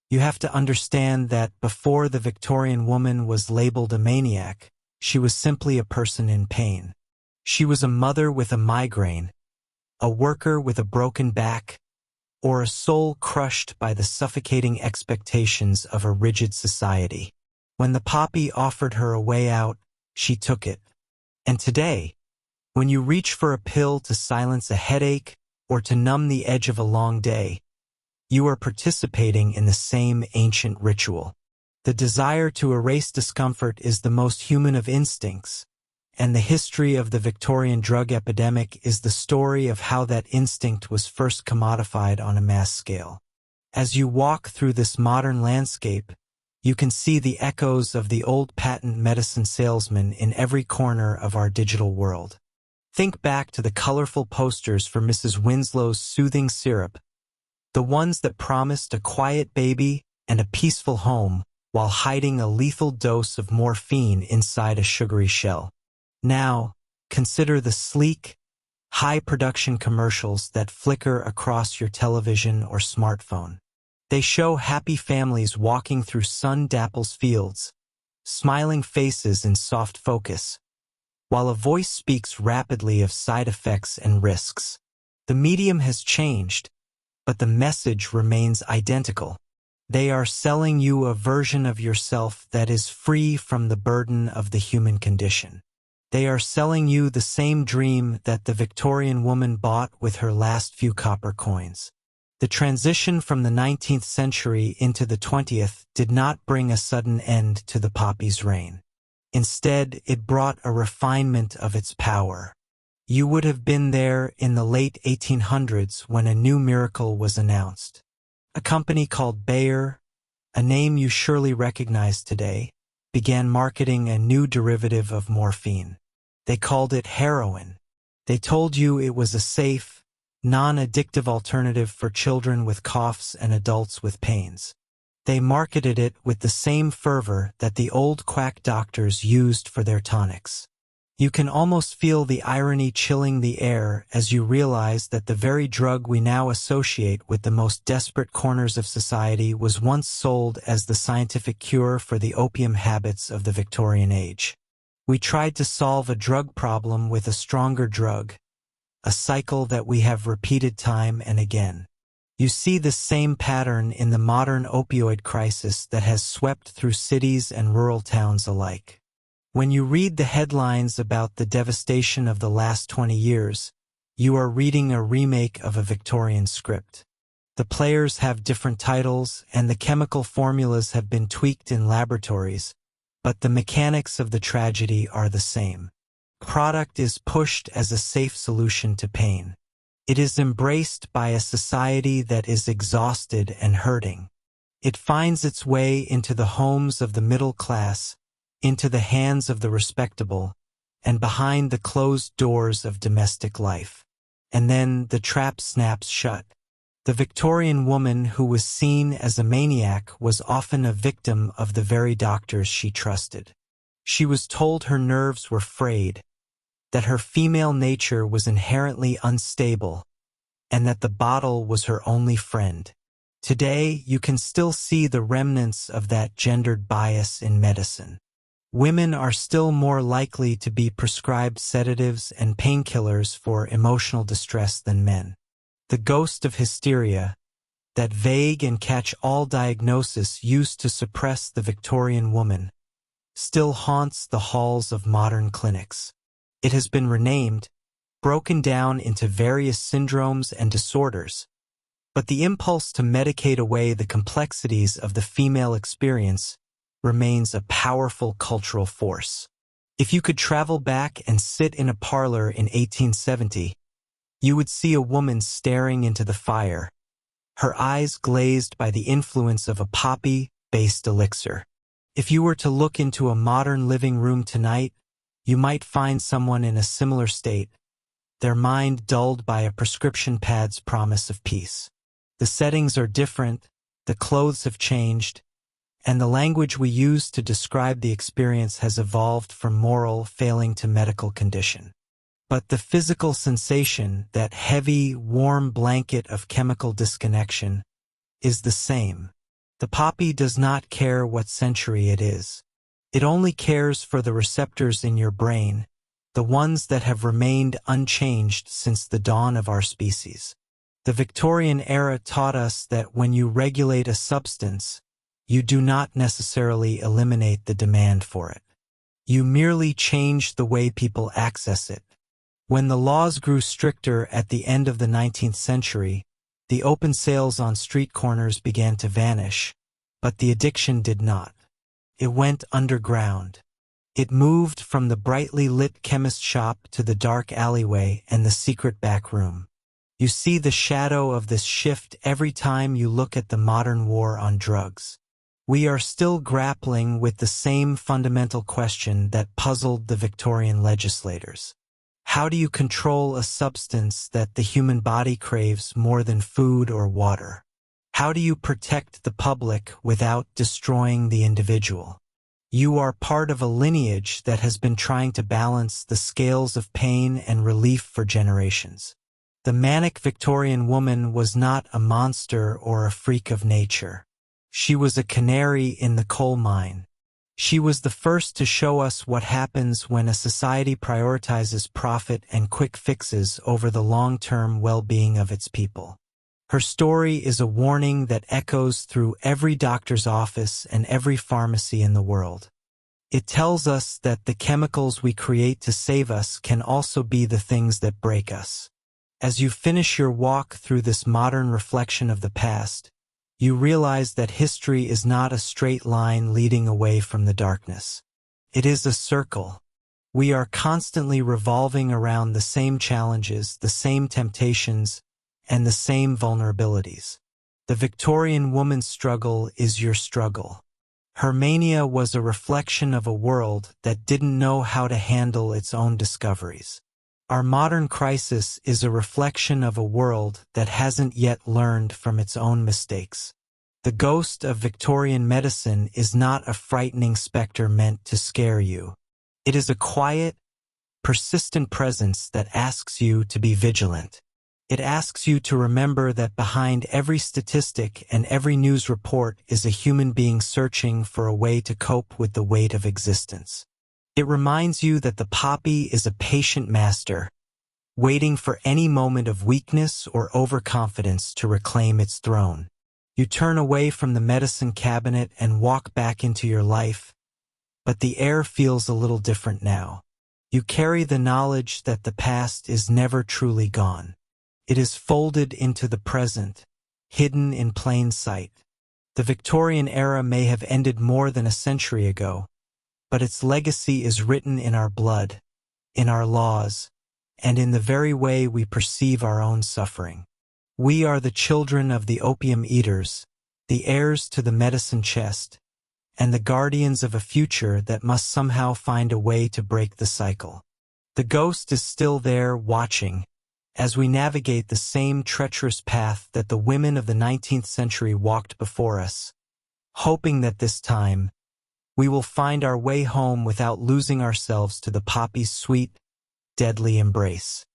You have to understand that before the Victorian woman was labeled a maniac, she was simply a person in pain. She was a mother with a migraine, a worker with a broken back, or a soul crushed by the suffocating expectations of a rigid society. When the poppy offered her a way out, she took it. And today, When you reach for a pill to silence a headache or to numb the edge of a long day, you are participating in the same ancient ritual. The desire to erase discomfort is the most human of instincts, and the history of the Victorian drug epidemic is the story of how that instinct was first commodified on a mass scale. As you walk through this modern landscape, you can see the echoes of the old patent medicine salesman in every corner of our digital world. Think back to the colorful posters for Mrs. Winslow's soothing syrup, the ones that promised a quiet baby and a peaceful home while hiding a lethal dose of morphine inside a sugary shell. Now, consider the sleek, high-production commercials that flicker across your television or smartphone. They show happy families walking through sun-dappled fields, smiling faces in soft focus, while a voice speaks rapidly of side effects and risks. The medium has changed, but the message remains identical. They are selling you a version of yourself that is free from the burden of the human condition. They are selling you the same dream that the Victorian woman bought with her last few copper coins. The transition from the 19th century into the 20th did not bring a sudden end to the poppy's reign. Instead, it brought a refinement of its power. You would have been there in the late 1800s when a new miracle was announced. A company called Bayer, a name you surely recognize today, began marketing a new derivative of morphine. They called it heroin. They told you it was a safe, non-addictive alternative for children with coughs and adults with pains. They marketed it with the same fervor that the old quack doctors used for their tonics. You can almost feel the irony chilling the air as you realize that the very drug we now associate with the most desperate corners of society was once sold as the scientific cure for the opium habits of the Victorian age. We tried to solve a drug problem with a stronger drug, a cycle that we have repeated time and again. You see the same pattern in the modern opioid crisis that has swept through cities and rural towns alike. When you read the headlines about the devastation of the last 20 years, you are reading a remake of a Victorian script. The players have different titles and the chemical formulas have been tweaked in laboratories, but the mechanics of the tragedy are the same. Product is pushed as a safe solution to pain. It is embraced by a society that is exhausted and hurting. It finds its way into the homes of the middle class, into the hands of the respectable, and behind the closed doors of domestic life. And then the trap snaps shut. The Victorian woman who was seen as a maniac was often a victim of the very doctors she trusted. She was told her nerves were frayed, that her female nature was inherently unstable, and that the bottle was her only friend. Today, you can still see the remnants of that gendered bias in medicine. Women are still more likely to be prescribed sedatives and painkillers for emotional distress than men. The ghost of hysteria, that vague and catch-all diagnosis used to suppress the Victorian woman, still haunts the halls of modern clinics. It has been renamed, broken down into various syndromes and disorders, but the impulse to medicate away the complexities of the female experience remains a powerful cultural force. If you could travel back and sit in a parlor in 1870, you would see a woman staring into the fire, her eyes glazed by the influence of a poppy-based elixir. If you were to look into a modern living room tonight, you might find someone in a similar state, their mind dulled by a prescription pad's promise of peace. The settings are different, the clothes have changed, and the language we use to describe the experience has evolved from moral failing to medical condition. But the physical sensation, that heavy, warm blanket of chemical disconnection, is the same. The poppy does not care what century it is. It only cares for the receptors in your brain, the ones that have remained unchanged since the dawn of our species. The Victorian era taught us that when you regulate a substance, you do not necessarily eliminate the demand for it. You merely change the way people access it. When the laws grew stricter at the end of the 19th century, the open sales on street corners began to vanish, but the addiction did not. It went underground. It moved from the brightly lit chemist shop to the dark alleyway and the secret back room. You see the shadow of this shift every time you look at the modern war on drugs. We are still grappling with the same fundamental question that puzzled the Victorian legislators. How do you control a substance that the human body craves more than food or water? How do you protect the public without destroying the individual? You are part of a lineage that has been trying to balance the scales of pain and relief for generations. The manic Victorian woman was not a monster or a freak of nature. She was a canary in the coal mine. She was the first to show us what happens when a society prioritizes profit and quick fixes over the long-term well-being of its people. Her story is a warning that echoes through every doctor's office and every pharmacy in the world. It tells us that the chemicals we create to save us can also be the things that break us. As you finish your walk through this modern reflection of the past, you realize that history is not a straight line leading away from the darkness. It is a circle. We are constantly revolving around the same challenges, the same temptations, and the same vulnerabilities. The Victorian woman's struggle is your struggle. Her mania was a reflection of a world that didn't know how to handle its own discoveries. Our modern crisis is a reflection of a world that hasn't yet learned from its own mistakes. The ghost of Victorian medicine is not a frightening specter meant to scare you. It is a quiet, persistent presence that asks you to be vigilant. It asks you to remember that behind every statistic and every news report is a human being searching for a way to cope with the weight of existence. It reminds you that the poppy is a patient master, waiting for any moment of weakness or overconfidence to reclaim its throne. You turn away from the medicine cabinet and walk back into your life, but the air feels a little different now. You carry the knowledge that the past is never truly gone. It is folded into the present, hidden in plain sight. The Victorian era may have ended more than a century ago, but its legacy is written in our blood, in our laws, and in the very way we perceive our own suffering. We are the children of the opium eaters, the heirs to the medicine chest, and the guardians of a future that must somehow find a way to break the cycle. The ghost is still there watching, as we navigate the same treacherous path that the women of the 19th century walked before us, hoping that this time, we will find our way home without losing ourselves to the poppy's sweet, deadly embrace.